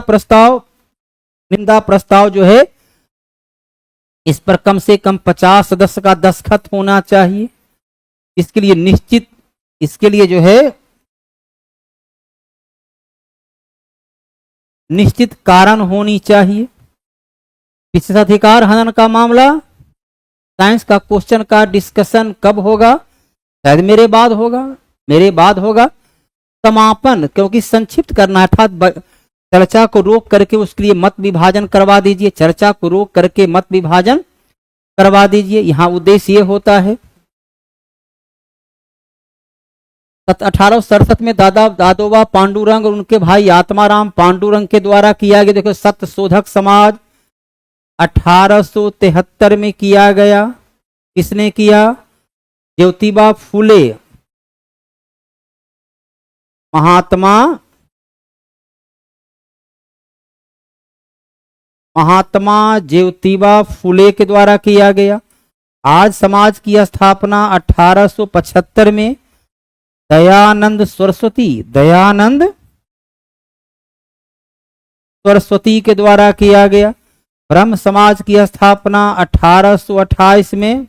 प्रस्ताव जो है इस पर कम से कम 50 सदस्य का दस्तखत होना चाहिए। इसके लिए जो है निश्चित कारण होनी चाहिए। विशेषाधिकार हनन का मामला, साइंस का क्वेश्चन का डिस्कशन कब होगा? शायद मेरे बाद होगा। समापन, क्योंकि संक्षिप्त करना है, अर्थात चर्चा को रोक करके उसके लिए मत विभाजन करवा दीजिए। चर्चा को रोक करके मत विभाजन करवा दीजिए, यहां उद्देश्य ये होता है। 1867 में दादोबा पांडुरंग और उनके भाई आत्माराम पांडुरंग के द्वारा किया गया। देखो, सत्य शोधक समाज 1873 में किया गया। किसने किया? ज्योतिबा फूले, महात्मा ज्योतिबा फूले के द्वारा किया गया। आज समाज की स्थापना 1875 में दयानंद सरस्वती के द्वारा किया गया। ब्रह्म समाज की स्थापना 1828 में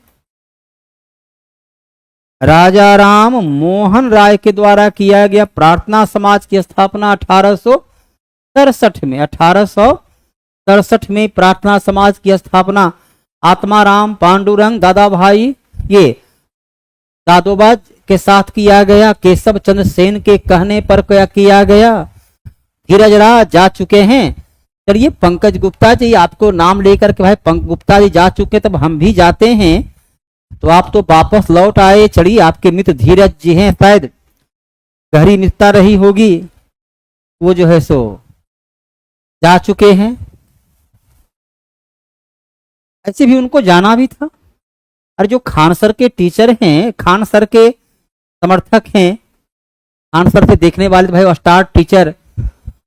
राजा राम मोहन राय के द्वारा किया गया। प्रार्थना समाज की स्थापना 1867 में प्रार्थना समाज की स्थापना आत्माराम पांडुरंग दादा भाई ये दादोबा के साथ किया गया। केशव चंद्र सेन के कहने पर क्या किया गया? धीरज राज जा चुके हैं। चलिए पंकज गुप्ता जी, आपको नाम लेकर के भाई गुप्ता जी जा चुके, तब हम भी जाते हैं। तो आप तो वापस लौट आए। चलिए, आपके मित्र धीरज जी हैं, शायद गहरी मित्रता रही होगी, वो जो है सो जा चुके हैं। ऐसे भी उनको जाना भी था। और जो खान सर के टीचर हैं, खान सर के समर्थक हैं, खान सर से देखने वाले भाई स्टार टीचर,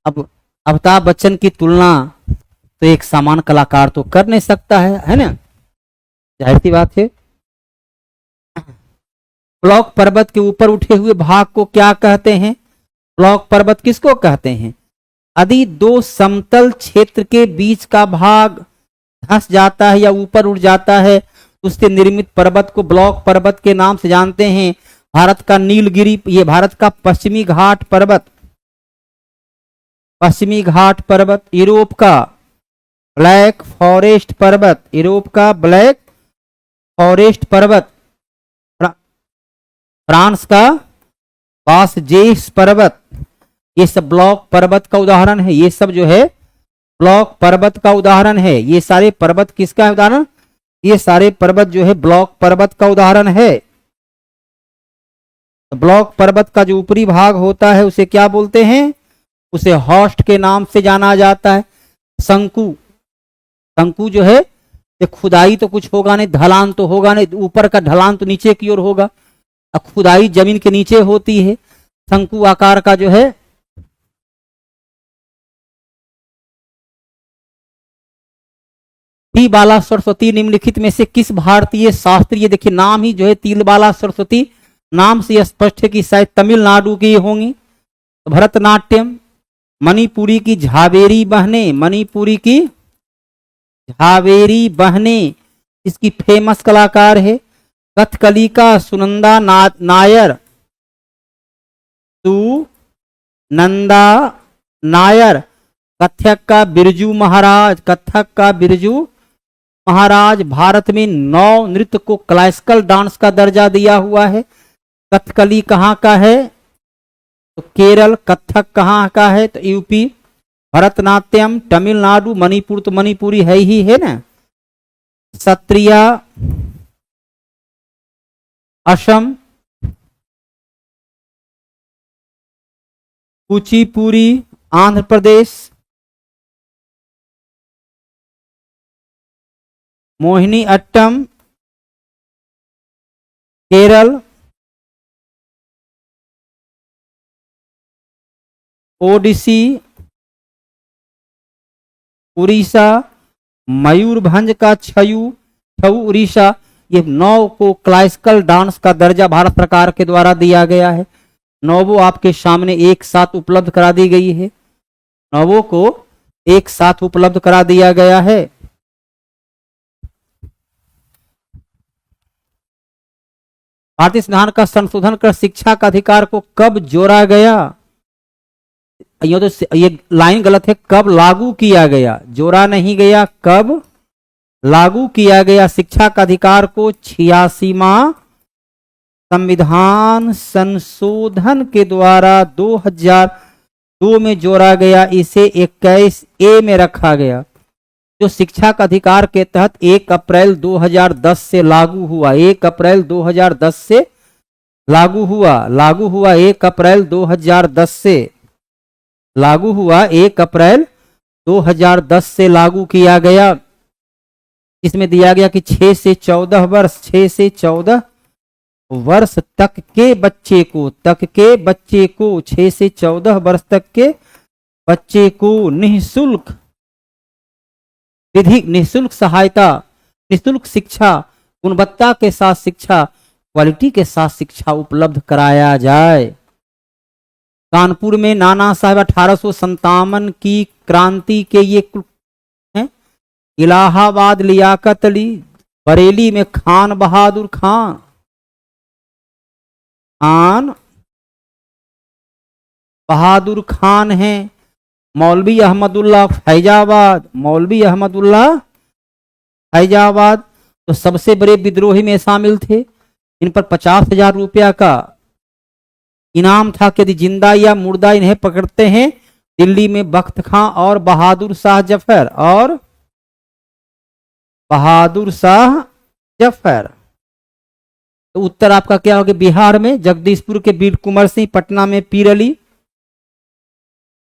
अब अमिताभ बच्चन की तुलना तो एक सामान्य कलाकार तो कर नहीं सकता है ना, जाहिर सी बात है। ब्लॉक पर्वत के ऊपर उठे हुए भाग को क्या कहते हैं? ब्लॉक पर्वत किसको कहते हैं? यदि दो समतल क्षेत्र के बीच का भाग धंस जाता है या ऊपर उठ जाता है, उससे निर्मित पर्वत को ब्लॉक पर्वत के नाम से जानते हैं। भारत का नीलगिरी, ये भारत का पश्चिमी घाट पर्वत, यूरोप का ब्लैक फॉरेस्ट पर्वत, फ्रांस का पासजेस पर्वत, ये सब ब्लॉक पर्वत का उदाहरण है। ये सब जो है ब्लॉक पर्वत का उदाहरण है। ये सारे पर्वत किसका है उदाहरण? ये सारे पर्वत जो है ब्लॉक पर्वत का उदाहरण है। ब्लॉक पर्वत का जो ऊपरी भाग होता है उसे क्या बोलते हैं? उसे हॉस्ट के नाम से जाना जाता है। शंकु जो है खुदाई तो कुछ होगा नहीं, ढलान तो होगा नहीं, ऊपर का ढलान तो नीचे की ओर होगा, खुदाई जमीन के नीचे होती है। शंकु आकार का जो है टी बाला सरस्वती निम्नलिखित में से किस भारतीय शास्त्रीय, देखिए नाम ही जो है तिलबाला सरस्वती, नाम से स्पष्ट है कि शायद तमिलनाडु की होंगी। भरतनाट्यम, मणिपुरी की झावेरी बहने इसकी फेमस कलाकार है। कथकली का सुनंदा नायर, कथक का बिरजू महाराज। भारत में 9 नृत्य को क्लासिकल डांस का दर्जा दिया हुआ है। कथकली कहाँ का है? तो केरल। कथक कहाँ का है? तो यूपी। भरतनाट्यम तमिलनाडु, मणिपुर तो मणिपुरी है ही है ना, सत्रिया असम, कुचिपुड़ी आंध्र प्रदेश, मोहिनी अट्टम केरल, ओडिसी उड़ीसा, मयूरभंज का छयू छऊ उड़ीसा। ये 9 को क्लासिकल डांस का दर्जा भारत सरकार के द्वारा दिया गया है। 9 आपके सामने एक साथ उपलब्ध करा दी गई है, 9 को एक साथ उपलब्ध करा दिया गया है। भारतीय संविधान का संशोधन कर शिक्षा का अधिकार को कब जोड़ा गया? ये लाइन गलत है, कब लागू किया गया, जोड़ा नहीं गया, कब लागू किया गया शिक्षा का अधिकार को? 86वां संविधान संशोधन के द्वारा 2002 में जोड़ा गया, इसे 21A में रखा गया, जो शिक्षा का अधिकार के तहत 1 अप्रैल 2010 से लागू हुआ। 1 अप्रैल 2010 से लागू हुआ 1 अप्रैल 2010 से लागू हुआ, 1 अप्रैल 2010 से लागू किया गया। इसमें दिया गया कि 6 से 14 वर्ष तक के बच्चे को 6 से 14 वर्ष तक के बच्चे को निःशुल्क निःशुल्क सहायता, निःशुल्क शिक्षा, गुणवत्ता के साथ शिक्षा, क्वालिटी के साथ शिक्षा उपलब्ध कराया जाए। कानपुर में नाना साहब 1857 की क्रांति के ये हैं। इलाहाबाद लियाकत अली, बरेली में खान बहादुर खान हैं। मौलवी अहमदुल्लाह फैजाबाद तो सबसे बड़े विद्रोही में शामिल थे। इन पर 50,000 रुपया का इनाम था कि यदि जिंदा या मुर्दा इन्हें पकड़ते हैं। दिल्ली में बख्त खां और बहादुर शाह जफर। तो उत्तर आपका क्या होगा? बिहार में जगदीशपुर के वीर कुंवर सिंह, पटना में पीर अली,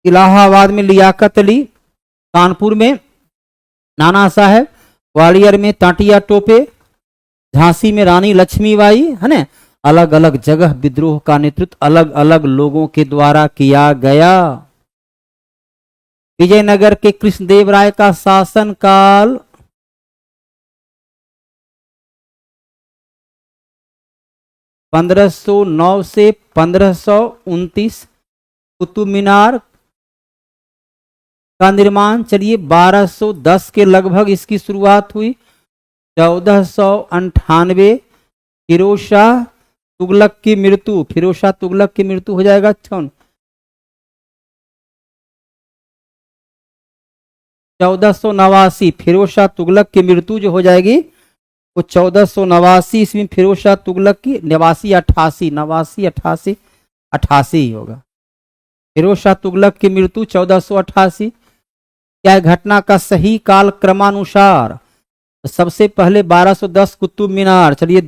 इलाहाबाद में लियाकत अली, कानपुर में नाना साहब, ग्वालियर में तांटिया टोपे, झांसी में रानी लक्ष्मीबाई, है ना। अलग अलग जगह विद्रोह का नेतृत्व अलग अलग लोगों के द्वारा किया गया। विजयनगर के कृष्णदेव राय का शासनकाल 1509 से 1529। कुतुब मीनार का निर्माण चलिए 1210 के लगभग इसकी शुरुआत हुई। 1498 फिरोज शाह तुगलक की मृत्यु, हो जाएगा 1489। फिरोज शाह तुगलक की मृत्यु जो हो जाएगी वो 1489 ईस्वी में फिरोज शाह तुगलक की 88 ही होगा। फिरोज शाह तुगलक की मृत्यु 1488। क्या घटना का सही काल क्रमानुसार? तो सबसे पहले 1210 कुतुब मीनार, चलिए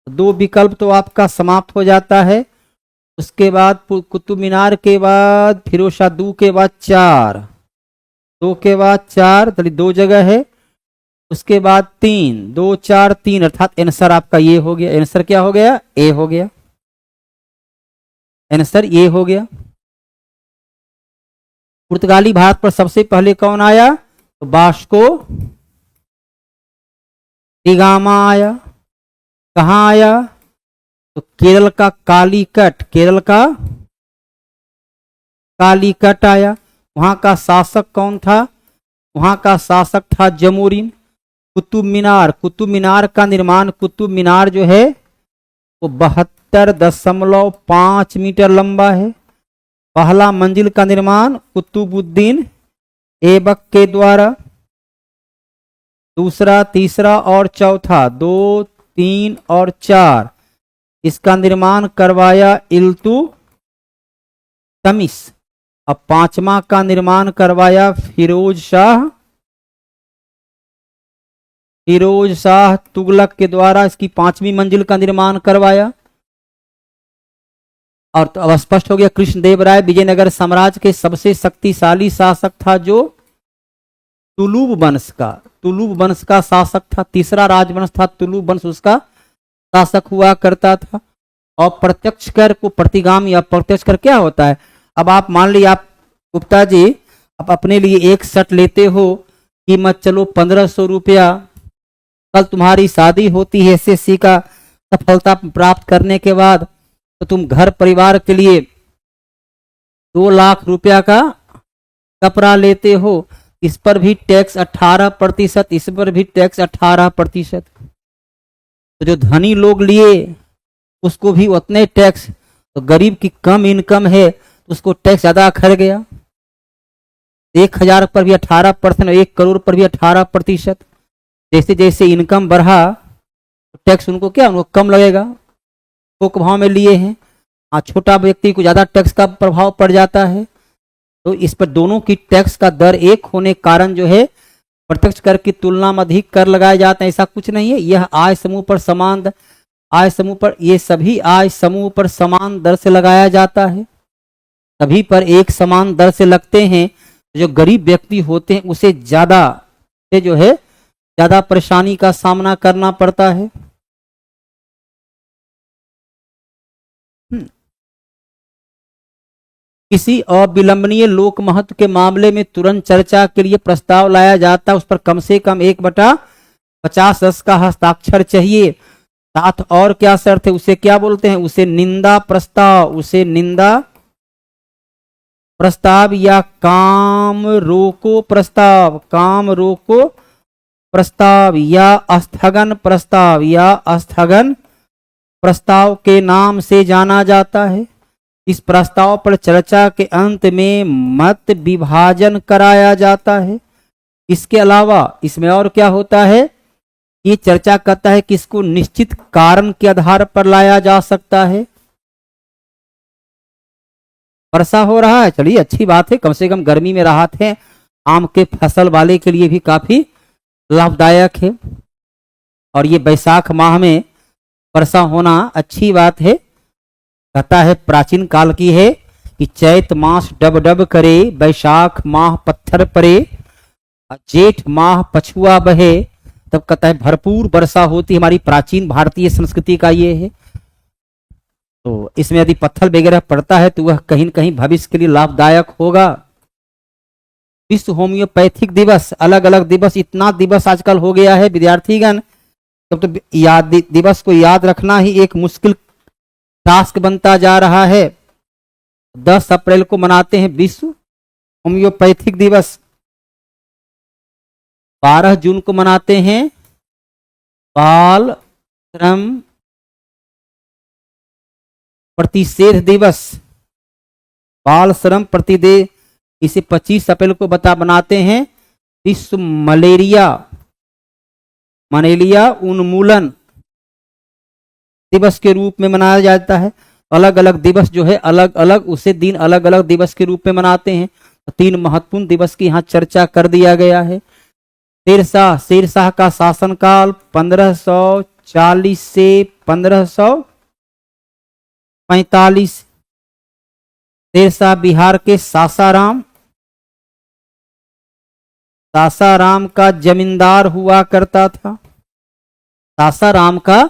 दो विकल्प तो आपका समाप्त हो जाता है। उसके बाद कुतुब मीनार के बाद फिरोज शाह 2 के बाद 4, 2 के बाद 4, चलिए 2 जगह है। उसके बाद 3, 2 4 3, अर्थात आंसर आपका ये हो गया। आंसर क्या हो गया? ए हो गया। आंसर ये हो गया। पुर्तगाली भारत पर सबसे पहले कौन आया? तो वास्को डिगामा आया। कहां आया? तो केरल का कालीकट आया। वहां का शासक कौन था? वहां का शासक था जमोरिन। कुतुब मीनार का निर्माण, कुतुब मीनार जो है वो 72.5 मीटर लंबा है। पहला मंजिल का निर्माण कुतुबुद्दीन ऐबक के द्वारा। दूसरा, तीसरा और चौथा, 2, 3 और 4 इसका निर्माण करवाया इल्तुतमिश। अब पांचवा का निर्माण करवाया फिरोज शाह तुगलक के द्वारा, इसकी 5वीं मंजिल का निर्माण करवाया। और तो अब स्पष्ट हो गया, कृष्णदेव राय विजयनगर साम्राज्य के सबसे शक्तिशाली शासक था, जो तुलुब वंश का शासक था। तीसरा राजवंश था तुलुब वंश, उसका शासक हुआ करता था। और प्रत्यक्ष कर को प्रतिगामी, या प्रत्यक्ष कर क्या होता है? अब आप मान लीजिए, आप गुप्ता जी आप अपने लिए एक शर्ट लेते हो, कीमत चलो 1500 रुपया, कल तुम्हारी शादी होती है एसएससी का सफलता प्राप्त करने के बाद, तो तुम घर परिवार के लिए 2 लाख रुपया का कपड़ा लेते हो, इस पर भी टैक्स 18%, इस पर भी टैक्स 18%। तो जो धनी लोग लिए उसको भी उतने टैक्स, तो गरीब की कम इनकम है तो उसको टैक्स ज्यादा खर गया। 1000 पर भी 18%, 1 करोड़ पर भी 18%। जैसे जैसे इनकम बढ़ा टैक्स उनको कम लगेगा, थोक भाव में लिए हैं। छोटा व्यक्ति को ज्यादा टैक्स का प्रभाव पड़ जाता है। तो इस पर दोनों की टैक्स का दर एक होने के कारण जो है प्रत्यक्ष कर की तुलना में अधिक कर लगाए जाते हैं, ऐसा कुछ नहीं है। यह आय समूह पर समान, आय समूह पर, ये सभी आय समूह पर समान दर से लगाया जाता है, सभी पर एक समान दर से लगते हैं। जो गरीब व्यक्ति होते हैं उसे ज्यादा जो है ज्यादा परेशानी का सामना करना पड़ता है। किसी अविलंबनीय लोक महत्व के मामले में तुरंत चर्चा के लिए प्रस्ताव लाया जाता है, उस पर कम से कम 1/50 का हस्ताक्षर चाहिए। साथ और क्या शर्त है, उसे क्या बोलते हैं? उसे निंदा प्रस्ताव, उसे निंदा प्रस्ताव या काम रोको प्रस्ताव, काम रोको प्रस्ताव या स्थगन प्रस्ताव, या स्थगन प्रस्ताव के नाम से जाना जाता है। इस प्रस्ताव पर चर्चा के अंत में मत विभाजन कराया जाता है। इसके अलावा इसमें और क्या होता है? ये चर्चा करता है कि इसको निश्चित कारण के आधार पर लाया जा सकता है। वर्षा हो रहा है, चलिए अच्छी बात है, कम से कम गर्मी में राहत है, आम के फसल वाले के लिए भी काफी लाभदायक है। और ये बैसाख माह में वर्षा होना अच्छी बात है। कहता है प्राचीन काल की है कि चैत मास डब डब करे, बैसाख माह पत्थर परे, जेठ माह पछुआ बहे। तब कहता है भरपूर वर्षा होती। हमारी प्राचीन भारतीय संस्कृति का ये है। तो इसमें यदि पत्थर वगैरह पड़ता है तो वह कहीं न कहीं भविष्य के लिए लाभदायक होगा। विश्व होम्योपैथिक दिवस, अलग अलग दिवस, इतना दिवस आजकल हो गया है विद्यार्थीगण, तब तो याद दिवस को याद रखना ही एक मुश्किल टास्क बनता जा रहा है। 10 अप्रैल को मनाते हैं विश्व होम्योपैथिक दिवस, 12 जून को मनाते हैं बाल श्रम प्रतिषेध दिवस, बाल श्रम प्रतिषेध। इसे 25 अप्रैल को बनाते हैं विश्व मलेरिया उन्मूलन दिवस के रूप में मनाया जाता है। अलग अलग दिवस जो है अलग अलग, उसे दिन अलग अलग दिवस के रूप में मनाते हैं। 3 महत्वपूर्ण दिवस की यहाँ चर्चा कर दिया गया है। शेरशाह का शासनकाल 1540 से 1545। शेरशाह बिहार के सासाराम का जमींदार हुआ करता था। सासाराम का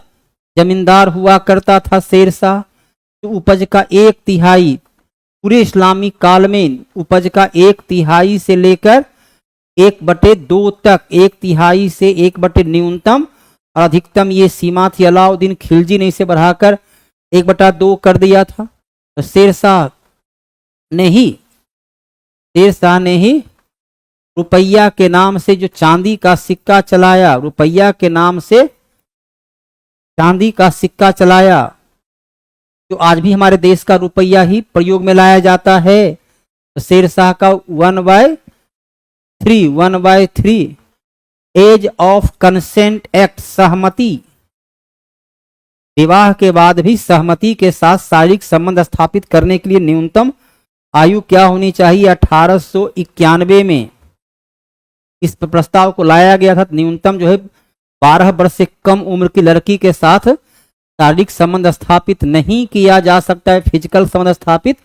जमींदार हुआ करता था शेरशाह। तो उपज का 1/3 पूरे इस्लामी काल में, उपज का 1/3 से लेकर 1/2 तक, 1/3 से 1/, न्यूनतम और अधिकतम ये सीमा थी। अलाउद्दीन खिलजी ने इसे बढ़ाकर 1/2 कर दिया था। तो शेरशाह ने ही रुपया के नाम से जो चांदी का सिक्का चलाया, रुपया के नाम से चांदी का सिक्का चलाया, जो आज भी हमारे देश का रुपया ही प्रयोग में लाया जाता है। तो शेरशाह का 1/3 एज ऑफ कंसेंट एक्ट, सहमति, विवाह के बाद भी सहमति के साथ शारीरिक संबंध स्थापित करने के लिए न्यूनतम आयु क्या होनी चाहिए? 1891 में इस प्रस्ताव को लाया गया था। न्यूनतम जो है 12 वर्ष से कम उम्र की लड़की के साथ शारीरिक संबंध स्थापित नहीं किया जा सकता है, फिजिकल संबंध स्थापित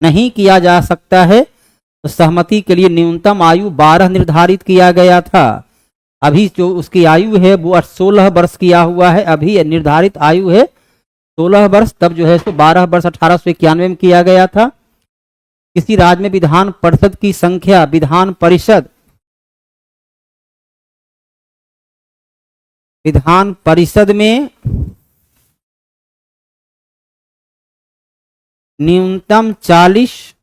नहीं किया जा सकता है। तो सहमति के लिए न्यूनतम आयु 12 निर्धारित किया गया था। अभी जो उसकी आयु है वो 16 वर्ष किया हुआ है, अभी निर्धारित आयु है 16 वर्ष, तब जो है सो 12 वर्ष 1891 में किया गया था। किसी राज्य में विधान परिषद की संख्या, विधान परिषद में न्यूनतम 40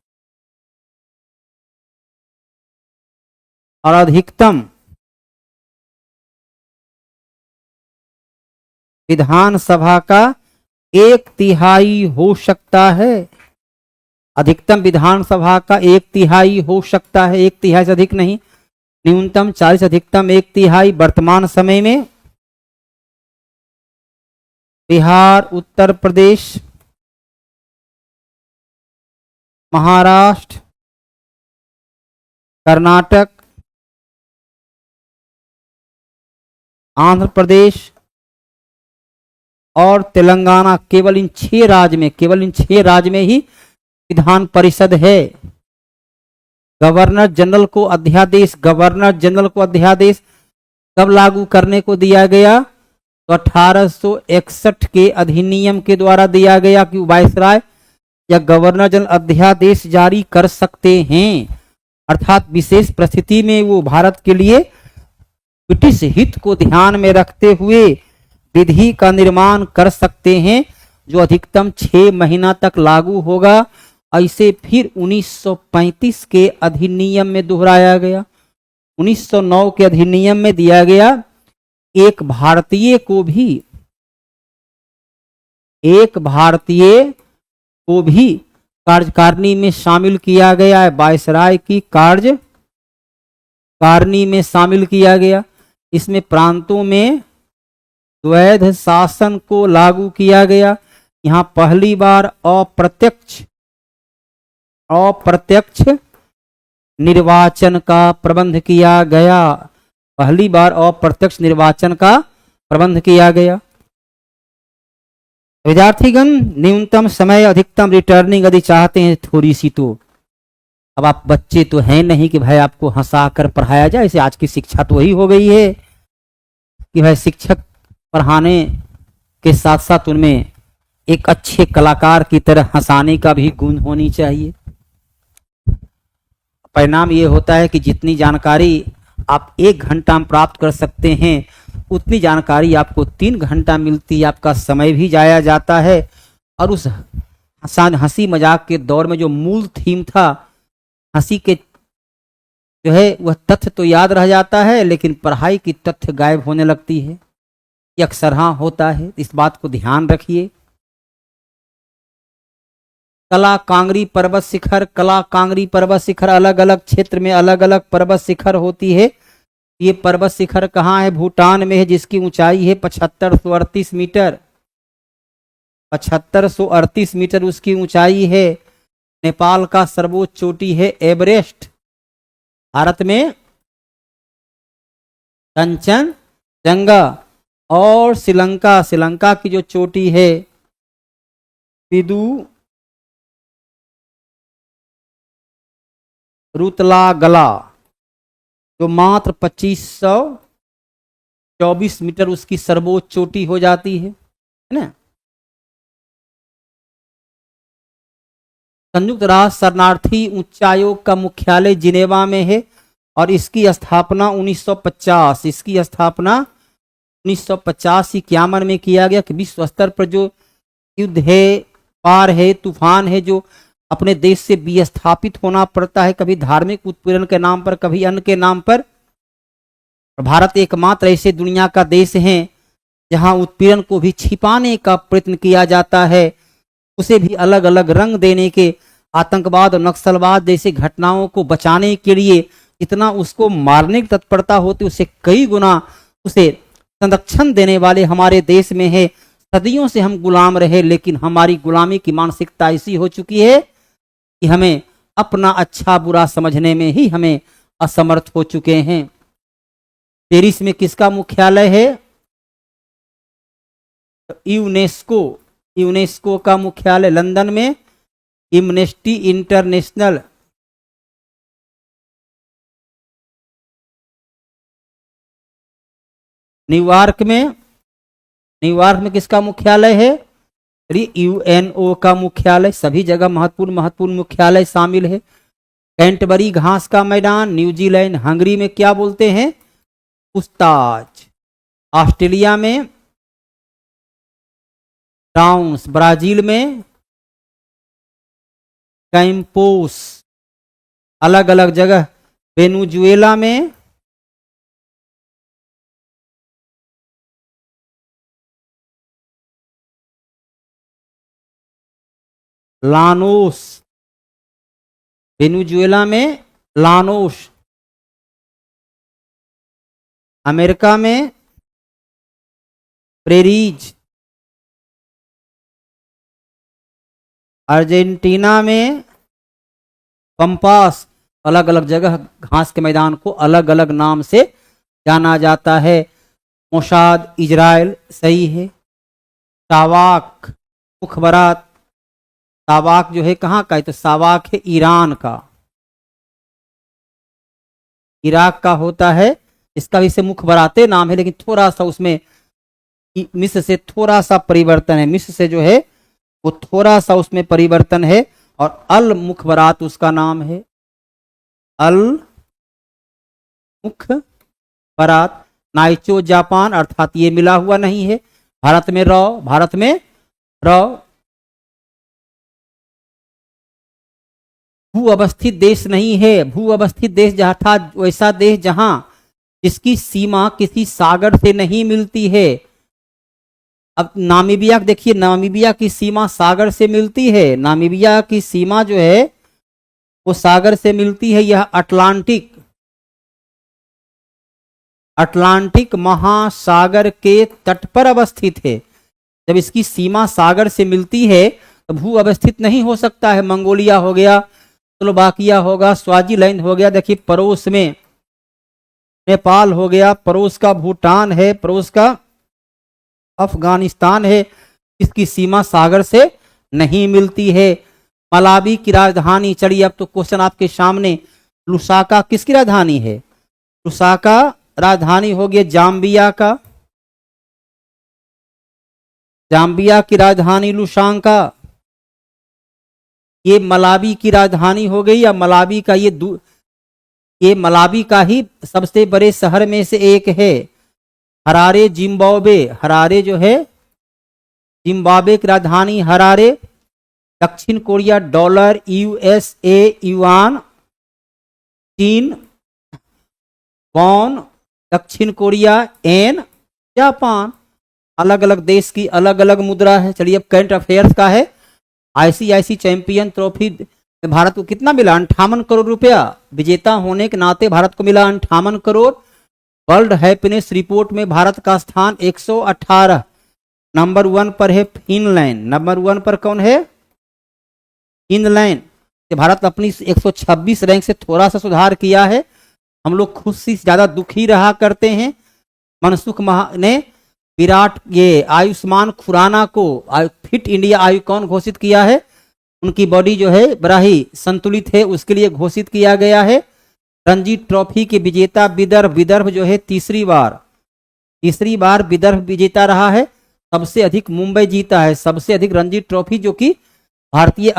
और अधिकतम विधानसभा का 1/3 हो सकता है। अधिकतम विधानसभा का 1/3 हो सकता है, 1/3 से अधिक नहीं। न्यूनतम 40, अधिकतम 1/3। वर्तमान समय में बिहार, उत्तर प्रदेश, महाराष्ट्र, कर्नाटक, आंध्र प्रदेश और तेलंगाना, केवल इन 6 राज्य में ही विधान परिषद है। गवर्नर जनरल को अध्यादेश कब लागू करने को दिया गया? तो 1861 के अधिनियम के द्वारा दिया गया कि वायसराय या गवर्नर जनरल अध्यादेश जारी कर सकते हैं, अर्थात विशेष परिस्थिति में वो भारत के लिए ब्रिटिश हित को ध्यान में रखते हुए विधि का निर्माण कर सकते हैं जो अधिकतम 6 महीना तक लागू होगा। ऐसे फिर 1935 के अधिनियम में दोहराया गया। 1909 के अधिनियम में दिया गया एक भारतीय को भी कार्यकारिणी में शामिल किया गया है, वायसराय की कार्यकारिणी में शामिल किया गया। इसमें प्रांतों में द्वैध शासन को लागू किया गया। यहाँ पहली बार अप्रत्यक्ष निर्वाचन का प्रबंध किया गया। पहली बार अप्रत्यक्ष निर्वाचन का प्रबंध किया गया। विद्यार्थीगण, न्यूनतम समय, अधिकतम रिटर्निंग यदि चाहते हैं थोड़ी सी, तो अब आप बच्चे तो हैं नहीं कि भाई आपको हंसा कर पढ़ाया जाए। ऐसे आज की शिक्षा तो वही हो गई है कि भाई शिक्षक पढ़ाने के साथ साथ उनमें एक अच्छे कलाकार की तरह हंसाने का भी गुण होनी चाहिए। परिणाम ये होता है कि जितनी जानकारी आप 1 घंटा में प्राप्त कर सकते हैं उतनी जानकारी आपको 3 घंटा मिलती है, आपका समय भी जाया जाता है। और उस हंसी मजाक के दौर में जो मूल थीम था, हंसी के जो है वह तथ्य तो याद रह जाता है, लेकिन पढ़ाई की तथ्य गायब होने लगती है। ये अक्सर हाँ होता है, इस बात को ध्यान रखिए। कला कांगरी पर्वत शिखर, अलग अलग क्षेत्र में अलग अलग पर्वत शिखर होती है। ये पर्वत शिखर कहाँ है? भूटान में है, जिसकी ऊंचाई है 7538 मीटर। 7538 मीटर उसकी ऊंचाई है। नेपाल का सर्वोच्च चोटी है एवरेस्ट। भारत में कंचनजंगा। और श्रीलंका की जो चोटी है रुतलागला, जो मात्र 2524 मीटर उसकी सर्वोच्च चोटी हो जाती है ना। संयुक्त राष्ट्र शरणार्थी उच्चायोग का मुख्यालय जिनेवा में है और इसकी स्थापना 1950-51 में किया गया कि विश्व स्तर पर जो युद्ध है, पार है, तूफान है, जो अपने देश से विस्थापित होना पड़ता है, कभी धार्मिक उत्पीड़न के नाम पर, कभी अन्य के नाम पर। भारत एकमात्र ऐसे दुनिया का देश है जहां उत्पीड़न को भी छिपाने का प्रयत्न किया जाता है, उसे भी अलग अलग रंग देने के, आतंकवाद और नक्सलवाद जैसे घटनाओं को बचाने के लिए इतना उसको मारने की तत्परता होती, उससे कई गुना उसे संरक्षण देने वाले हमारे देश में है। सदियों से हम गुलाम रहे, लेकिन हमारी गुलामी की मानसिकता ऐसी हो चुकी है कि हमें अपना अच्छा बुरा समझने में ही हमें असमर्थ हो चुके हैं। पेरिस में किसका मुख्यालय है? यूनेस्को। यूनेस्को का मुख्यालय लंदन में एम्नेस्टी इंटरनेशनल। न्यूयॉर्क में किसका मुख्यालय है? यूएनओ का मुख्यालय। सभी जगह महत्वपूर्ण महत्वपूर्ण मुख्यालय शामिल है। कैंटबरी घास का मैदान न्यूजीलैंड। हंगरी में क्या बोलते हैं? पुस्ताज। ऑस्ट्रेलिया में टाउन्स। ब्राजील में कैंपोस। अलग अलग जगह वेनेजुएला में लानोस। वेनेजुएला में लानोस। अमेरिका में प्रेरीज। अर्जेंटीना में पंपास। अलग अलग जगह घास के मैदान को अलग अलग नाम से जाना जाता है। मोसाद इजराइल सही है। SAVAK Mukhabarat. सावाक जो है कहाँ का है? तो सावाक है ईरान का। इराक का होता है। इसका भी से मुखबराते नाम है, लेकिन थोड़ा सा उसमें मिस्र से थोड़ा सा परिवर्तन है। मिस्र से जो है वो थोड़ा सा उसमें परिवर्तन है। और अल मुखबरात उसका नाम है। अल मुखबरात। नाइचो जापान, अर्थात ये मिला हुआ नहीं है। भारत में रॉ। भू अवस्थित देश नहीं है। भू अवस्थित देश जहाँ था वैसा देश जहां जिसकी सीमा किसी सागर से नहीं मिलती है। अब नामीबिया देखिए, नामीबिया की सीमा सागर से मिलती है। नामीबिया की सीमा जो है वो सागर से मिलती है। यह अटलांटिक महासागर के तट पर अवस्थित है। जब इसकी सीमा सागर से मिलती है तो भू अवस्थित नहीं हो सकता है। मंगोलिया हो गया, स्लोवाकिया होगा, स्वाजीलैंड हो गया। देखिए पड़ोस में नेपाल हो गया, पड़ोस का भूटान है, पड़ोस का अफगानिस्तान है। इसकी सीमा सागर से नहीं मिलती है। मलावी की राजधानी, चलिए अब तो क्वेश्चन आपके सामने, लुसाका किसकी राजधानी है? लुसाका राजधानी हो गई जाम्बिया का। जाम्बिया की राजधानी लुसाका। ये मलावी की राजधानी हो गई, या मलावी का ये मलावी का ही सबसे बड़े शहर में से एक है। Harare Zimbabwe. हरारे जो है जिम्बाब्वे की राजधानी हरारे। दक्षिण कोरिया डॉलर, यूएसए युआन, चीन वॉन, दक्षिण कोरिया एन, जापान। अलग अलग देश की अलग अलग मुद्रा है। चलिए अब करंट अफेयर्स का है। आईसीआईसी चैंपियन ट्रॉफी भारत को कितना मिला? 58 करोड़ रुपया। विजेता होने के नाते भारत को मिला 58 करोड़। वर्ल्ड हैप्पीनेस रिपोर्ट में भारत का स्थान 118। नंबर 1 पर है फिनलैंड। नंबर 1 पर कौन है? फिनलैंड। भारत अपनी 126 रैंक से थोड़ा सा सुधार किया है। हम लोग खुद से ज्यादा दुखी रहा करते हैं। मनसुख ने विराट ये आयुष्मान खुराना को फिट इंडिया आइकॉन घोषित किया है। उनकी बॉडी जो है बड़ा ही संतुलित है, उसके लिए घोषित किया गया है। रणजी ट्रॉफी के विजेता विदर्भ जो है तीसरी बार विदर्भ विजेता रहा है। सबसे अधिक मुंबई जीता है। सबसे अधिक रणजी ट्रॉफी जो कि भारतीय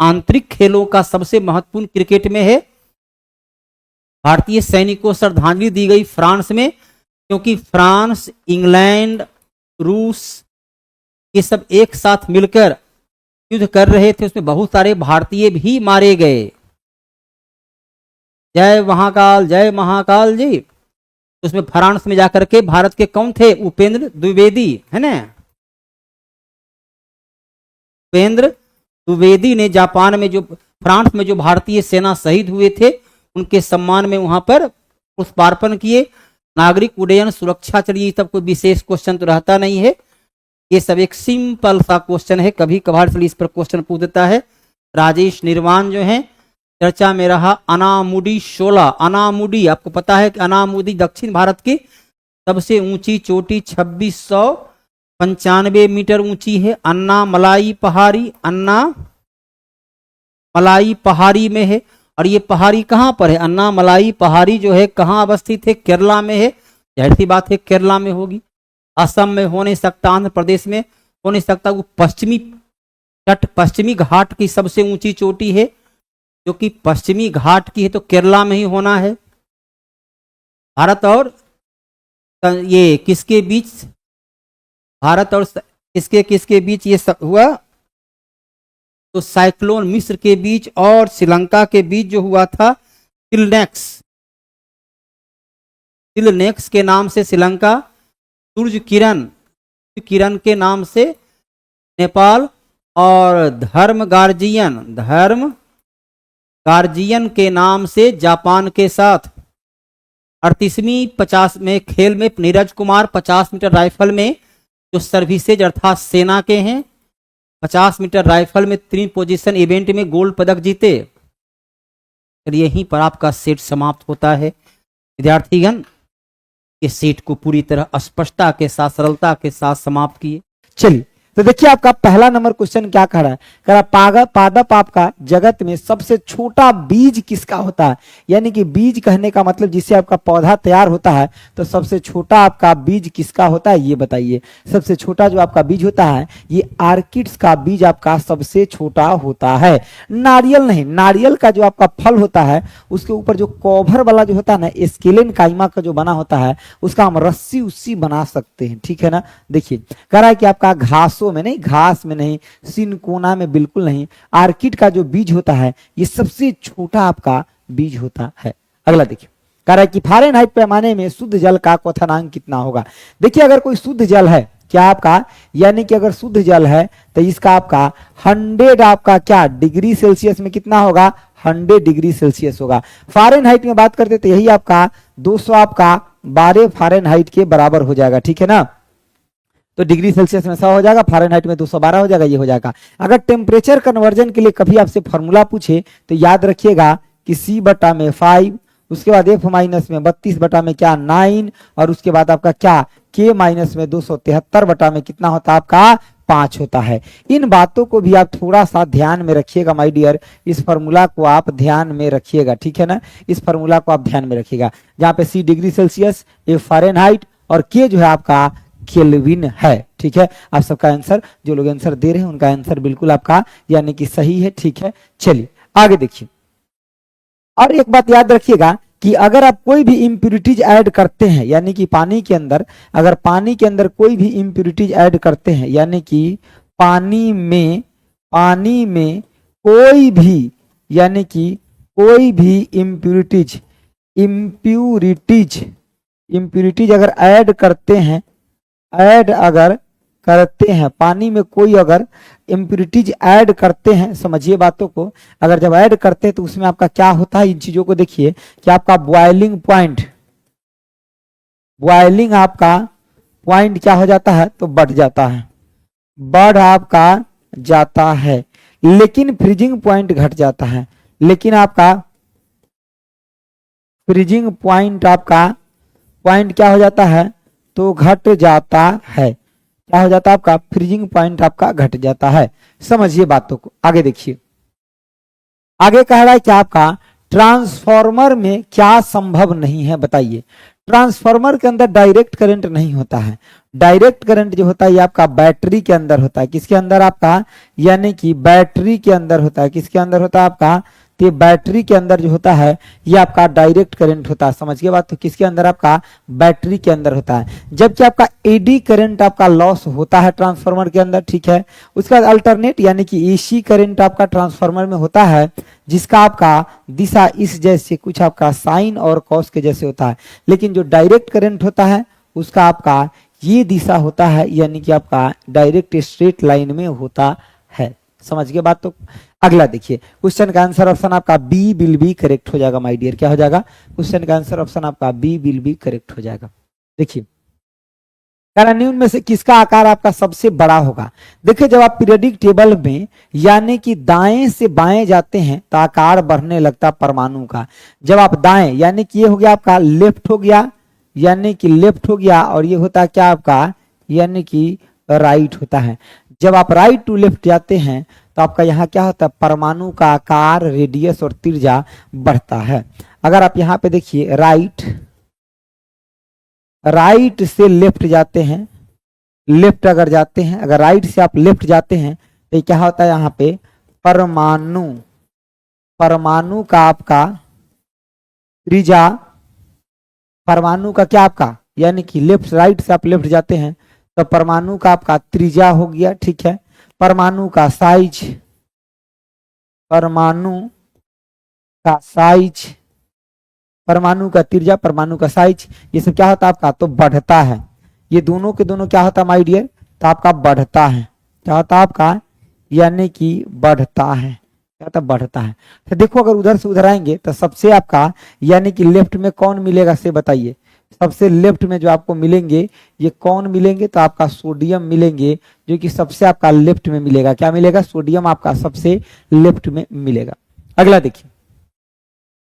आंतरिक खेलों का सबसे महत्वपूर्ण क्रिकेट में है। भारतीय सैनिकों को श्रद्धांजलि दी गई फ्रांस में, क्योंकि फ्रांस, इंग्लैंड, रूस ये सब एक साथ मिलकर युद्ध कर रहे थे। उसमें बहुत सारे भारतीय भी मारे गए। जय महाकाल जी। उसमें फ्रांस में जाकर के भारत के कौन थे? उपेंद्र द्विवेदी है ना। उपेंद्र द्विवेदी ने जापान में फ्रांस में जो भारतीय सेना शहीद हुए थे उनके सम्मान में वहां पर पुष्पार्पण किए। नागरिक उड्डयन सुरक्षा, चलिए सब कोई विशेष क्वेश्चन तो रहता नहीं है। ये सब एक सिंपल सा क्वेश्चन है, कभी कभार चलिए इस पर क्वेश्चन पूछ देता है। राजेश निर्वाण जो है चर्चा में रहा अनामुडी शोला। अनामुडी, आपको पता है कि अनामुडी दक्षिण भारत की सबसे ऊंची चोटी 2695 मीटर ऊंची है। अन्नामलाई पहाड़ी, अन्नामलाई पहाड़ी में है। और ये पहाड़ी कहाँ पर है? अन्नामलाई पहाड़ी जो है कहाँ अवस्थित है? केरला में है। जाहिर सी बात है केरला में होगी, असम में हो नहीं सकता, आंध्र प्रदेश में हो नहीं सकता। वो पश्चिमी तट, पश्चिमी घाट की सबसे ऊंची चोटी है, जो कि पश्चिमी घाट की है, तो केरला में ही होना है। भारत और ये किसके बीच, भारत और किसके किसके बीच ये हुआ? तो साइक्लोन मिस्र के बीच और श्रीलंका के बीच जो हुआ था, तिलनेक्स के नाम से श्रीलंका, सूर्य किरण के नाम से नेपाल, और धर्म गार्जियन के नाम से जापान के साथ। 38वीं 50 में खेल में नीरज कुमार 50 मीटर राइफल में जो सर्विसेज अर्थात सेना के हैं, 50 मीटर राइफल में 3 पोजीशन इवेंट में गोल्ड पदक जीते। चलिए यहीं पर आपका सेट समाप्त होता है। विद्यार्थीगण, इस सेट को पूरी तरह स्पष्टता के साथ, सरलता के साथ समाप्त किए। चलिए, तो देखिए आपका पहला नंबर क्वेश्चन क्या कह रहा है? कह रहा है पादप आपका जगत में सबसे छोटा बीज किसका होता है? यानी कि बीज कहने का मतलब जिससे आपका पौधा तैयार होता है, तो सबसे छोटा आपका बीज किसका होता है ये बताइए। सबसे छोटा जो आपका बीज होता है, ये आर्किड्स का बीज आपका सबसे छोटा होता है। नारियल नहीं, नारियल का जो आपका फल होता है उसके ऊपर जो कवर वाला जो होता है ना, स्केलेन काइमा का जो बना होता है, उसका हम रस्सी उस्सी बना सकते हैं, ठीक है ना। देखिए कह रहा है कि आपका घासों में नहीं, घास में नहीं, सिनकोना में बिल्कुल नहीं, आर्किड का जो बीज होता है ये सबसे छोटा आपका बीज होता है। अगला देखिए, कह रहा है कि फारेनहाइट पैमाने में शुद्ध जल का क्वथनांक कितना होगा? देखिए अगर कोई शुद्ध जल है क्या आपका, यानी कि अगर शुद्ध जल है तो इसका आपका 100 आपका क्या डिग्री सेल्सियस में कितना होगा? 100 डिग्री सेल्सियस होगा। फारेनहाइट में बात करते तो यही आपका 200 आपका 12 फारेनहाइट के बराबर हो जाएगा, ठीक है ना। तो डिग्री सेल्सियस में 100 हो जाएगा, फारेनहाइट में 212 हो जाएगा, ये हो जाएगा। अगर टेम्परेचर कन्वर्जन के लिए कभी आपसे फॉर्मूला पूछे तो याद रखिएगा कि C/5, उसके बाद F- में 32 में क्या 9, और उसके बाद आपका क्या K- में 273 में कितना होता है आपका 5 होता है। इन बातों को भी आप थोड़ा सा ध्यान में रखिएगा माय डियर, इस फॉर्मूला को आप ध्यान में रखिएगा, ठीक है ना। इस फॉर्मूला को आप ध्यान में रखिएगा, जहाँ पे C degree Celsius, F Fahrenheit और K जो है आपका केल्विन है, ठीक है। आप सबका आंसर, जो लोग आंसर दे रहे हैं उनका आंसर बिल्कुल आपका यानी कि सही है, ठीक है। चलिए आगे देखिए, और एक बात याद रखिएगा कि अगर आप कोई भी इंप्यूरिटीज ऐड करते हैं, यानी कि पानी के अंदर, अगर पानी के अंदर कोई भी इंप्यूरिटीज ऐड करते हैं, यानी कि पानी में कोई भी, यानी कि कोई भी इंप्यूरिटीज अगर ऐड करते हैं, पानी में कोई अगर इंप्यूरिटीज ऐड करते हैं, समझिए बातों को, अगर जब ऐड करते हैं तो उसमें आपका क्या होता है, इन चीजों को देखिए कि आपका बॉइलिंग आपका पॉइंट क्या हो जाता है, तो बढ़ जाता है, लेकिन फ्रीजिंग पॉइंट घट जाता है। लेकिन आपका फ्रीजिंग पॉइंट क्या हो जाता है, तो घट जाता है। क्या हो जाता है आपका फ्रीजिंग पॉइंट आपका घट जाता है। समझिए बातों को, आगे देखिए। आगे कह रहा है कि आपका ट्रांसफॉर्मर में क्या संभव नहीं है, बताइए। ट्रांसफॉर्मर के अंदर डायरेक्ट करंट नहीं होता है। डायरेक्ट करंट जो होता है ये आपका बैटरी के अंदर होता है। किसके अंदर आपका, यानी कि बैटरी के अंदर होता है। किसके अंदर होता है आपका, तो बैटरी के अंदर जो होता है ये आपका डायरेक्ट करंट होता है। समझिए बात, तो किसके अंदर आपका, बैटरी के अंदर होता है। जबकि आपका एडी करंट आपका लॉस होता है ट्रांसफार्मर के अंदर, ठीक है। उसके बाद अल्टरनेट यानी कि एसी करंट आपका ट्रांसफार्मर में होता है, जिसका आपका दिशा इस जैसे कुछ आपका साइन और कॉस के जैसे होता है। लेकिन जो डायरेक्ट करंट होता है उसका आपका ये दिशा होता है, यानी कि आपका डायरेक्ट स्ट्रेट लाइन में होता है। समझ गए बात। तो अगला देखिए, क्वेश्चन का आंसर ऑप्शन आपका बी विल बी करेक्ट हो जाएगा माय डियर। क्या हो जाएगा, क्वेश्चन का आंसर ऑप्शन आपका बी विल बी करेक्ट हो जाएगा। देखिए कह रहा निम्न में से किसका आकार आपका सबसे बड़ा होगा। देखिए जब आप पीरियोडिक टेबल में यानी कि दाएं से बाएं जाते हैं तो आकार बढ़ने लगता परमाणु का। जब आप दाएं यानी कि ये हो गया आपका लेफ्ट हो गया, यानी कि लेफ्ट हो गया, और ये होता है क्या आपका यानी कि राइट होता है। जब आप राइट टू लेफ्ट जाते हैं तो आपका यहाँ क्या होता है, परमाणु का आकार, रेडियस और त्रिज्या बढ़ता है। अगर आप यहाँ पे देखिए राइट से लेफ्ट जाते हैं, लेफ्ट अगर जाते हैं, अगर राइट से आप लेफ्ट जाते हैं तो क्या होता है यहाँ पे परमाणु का आपका त्रिज्या, परमाणु का क्या आपका यानी कि लेफ्ट राइट से आप लेफ्ट जाते हैं तो परमाणु का आपका त्रिज्या हो गया, ठीक है। परमाणु का साइज, परमाणु का त्रिज्या, परमाणु का साइज, ये सब क्या होता है आपका तो बढ़ता है। ये दोनों के दोनों क्या होता है माय डियर, तो आपका बढ़ता है। क्या होता है आपका यानी कि बढ़ता है, क्या होता है बढ़ता है। तो देखो अगर उधर से उधर आएंगे तो सबसे आपका यानी कि लेफ्ट में कौन मिलेगा से बताइए। सबसे लेफ्ट में जो आपको मिलेंगे ये कौन मिलेंगे, तो आपका सोडियम मिलेंगे, जो कि सबसे आपका लेफ्ट में मिलेगा। क्या मिलेगा, सोडियम आपका सबसे लेफ्ट में मिलेगा। अगला देखिए,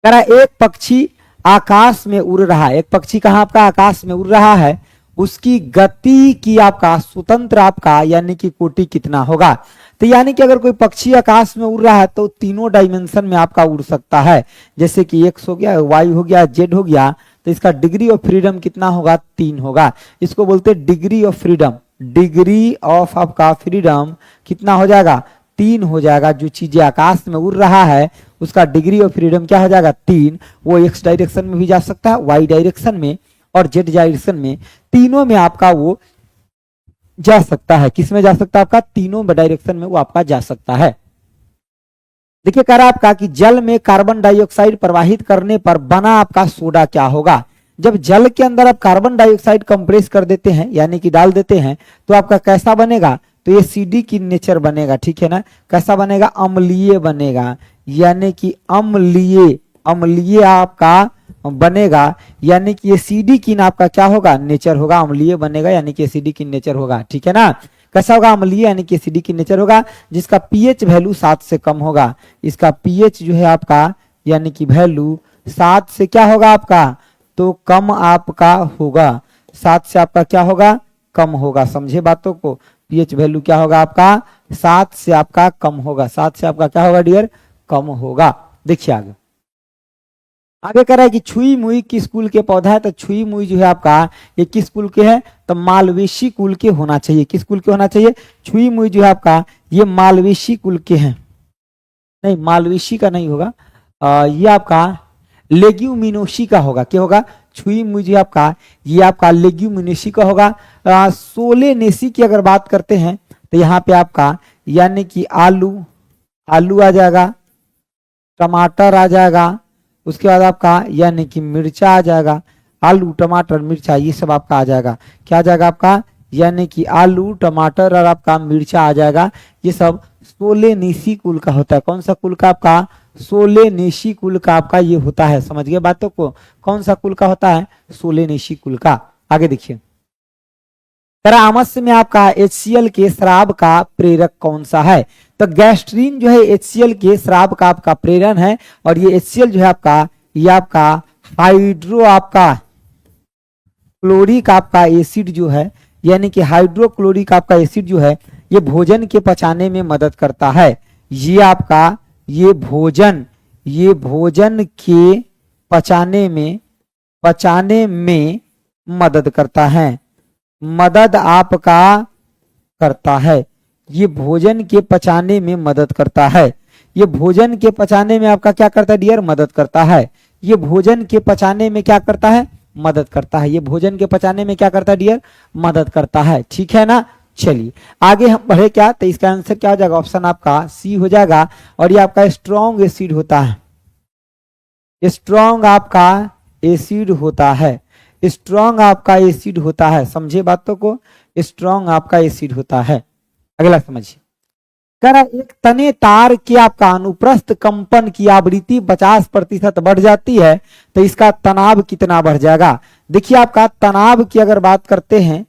कह रहा एक पक्षी आकाश में उड़ रहा है, एक पक्षी कहाँ आपका आकाश में उड़ रहा है, उसकी गति की आपका स्वतंत्र आपका यानी कि कोटि कितना होगा। तो यानी कि अगर कोई पक्षी आकाश में उड़ रहा है तो तीनों डायमेंशन में आपका उड़ सकता है। जैसे कि एक्स हो गया, वाई हो गया, जेड हो गया, तो इसका डिग्री ऑफ फ्रीडम कितना होगा, 3 होगा। इसको बोलते हैं degree of freedom. Degree of आपका फ्रीडम कितना हो जाएगा, 3 हो जाएगा। जो चीजें आकाश में उड़ रहा है उसका डिग्री ऑफ फ्रीडम क्या हो जाएगा, 3। वो एक्स डायरेक्शन में भी जा सकता है, वाई डायरेक्शन में और जेड डायरेक्शन में, तीनों में आपका वो जा सकता है। किस में जा सकता है आपका, तीनों डायरेक्शन में वो आपका जा सकता है। देखिए कह रहा है आपका कि जल में कार्बन डाइऑक्साइड प्रवाहित करने पर बना आपका सोडा क्या होगा। जब जल के अंदर आप कार्बन डाइऑक्साइड कंप्रेस कर देते हैं यानी कि डाल देते हैं तो आपका कैसा बनेगा, तो ये एसिडिक इन नेचर बनेगा, ठीक है ना। कैसा बनेगा, अम्लीय बनेगा, यानी कि अम्लीय आपका बनेगा, यानी कि एसिडिक इन आपका क्या होगा, नेचर होगा। अम्लीय बनेगा यानी कि एसिडिक इन नेचर होगा, ठीक है ना। कैसा होगा, अम्लीय यानी कि एसिडिक इन नेचर होगा, जिसका पीएच वैल्यू 7 से कम होगा। इसका पीएच जो है आपका यानी कि वैल्यू 7 से क्या होगा आपका, तो कम आपका होगा। 7 से आपका क्या होगा, कम होगा। समझे बातों को, पीएच वैल्यू क्या होगा आपका, 7 से आपका कम होगा। 7 से आपका क्या होगा डियर, कम होगा। देखिए आगे कह रहा है कि छुई मुई किस कुल के पौधा है। तो छुई मुई जो है आपका ये किस कुल के है, तो मालवेशी कुल के होना चाहिए। किस कुल के होना चाहिए, छुई मुई जो है आपका ये मालवेशी कुल के हैं। नहीं, मालवेशी का नहीं होगा, ये आपका लेग्यूमिनोसी का होगा। क्या होगा, छुई मुई जो है आपका ये आपका लेग्यूमिनोसी का होगा। सोलेनेसी की अगर बात करते हैं तो यहाँ पे आपका यानी कि आलू आ जाएगा, टमाटर आ जाएगा, उसके बाद आपका यानी कि मिर्चा आ जाएगा। आलू टमाटर मिर्चा ये सब आपका आ जाएगा। क्या आ जाएगा आपका, यानी कि आलू टमाटर और आपका मिर्चा आ जाएगा। ये सब सोलेनेसी कुल का होता है। कौन सा कुल का आपका, सोलेनेसी कुल का आपका ये होता है। समझ गए बातों को, कौन सा कुल का होता है, सोलेनेसी कुल का। आगे देखिए, आमस्य में आपका HCl के स्राव का प्रेरक कौन सा है। तो गैस्ट्रीन जो है HCl के स्राव का आपका प्रेरण है, और ये HCl जो है आपका ये आपका हाइड्रो आपका क्लोरिक आपका एसिड जो है, यानी कि हाइड्रोक्लोरिक आपका एसिड जो है ये भोजन के पचाने में मदद करता है। ये आपका ये भोजन के पचाने में मदद करता है, मदद आपका करता है। ये भोजन के पचाने में मदद करता है। ये भोजन के पचाने में आपका क्या करता है डियर, मदद करता है। ये भोजन के पचाने में क्या करता है, मदद करता है। ये भोजन के पचाने में क्या करता है डियर, मदद करता है, ठीक है ना। चलिए आगे हम बढ़े क्या, तो इसका आंसर क्या हो जाएगा, ऑप्शन आपका सी हो जाएगा। और ये आपका स्ट्रॉन्ग एसिड होता है, स्ट्रॉन्ग आपका एसिड होता है, स्ट्रॉन्ग आपका एसिड होता है। समझे बातों को, स्ट्रॉन्ग आपका एसिड होता है। अगला समझिए, कह रहा एक तने तार के आपका अनुप्रस्थ कंपन की आवृत्ति 50% बढ़ जाती है तो इसका तनाव कितना बढ़ जाएगा। देखिए आपका तनाव की अगर बात करते हैं,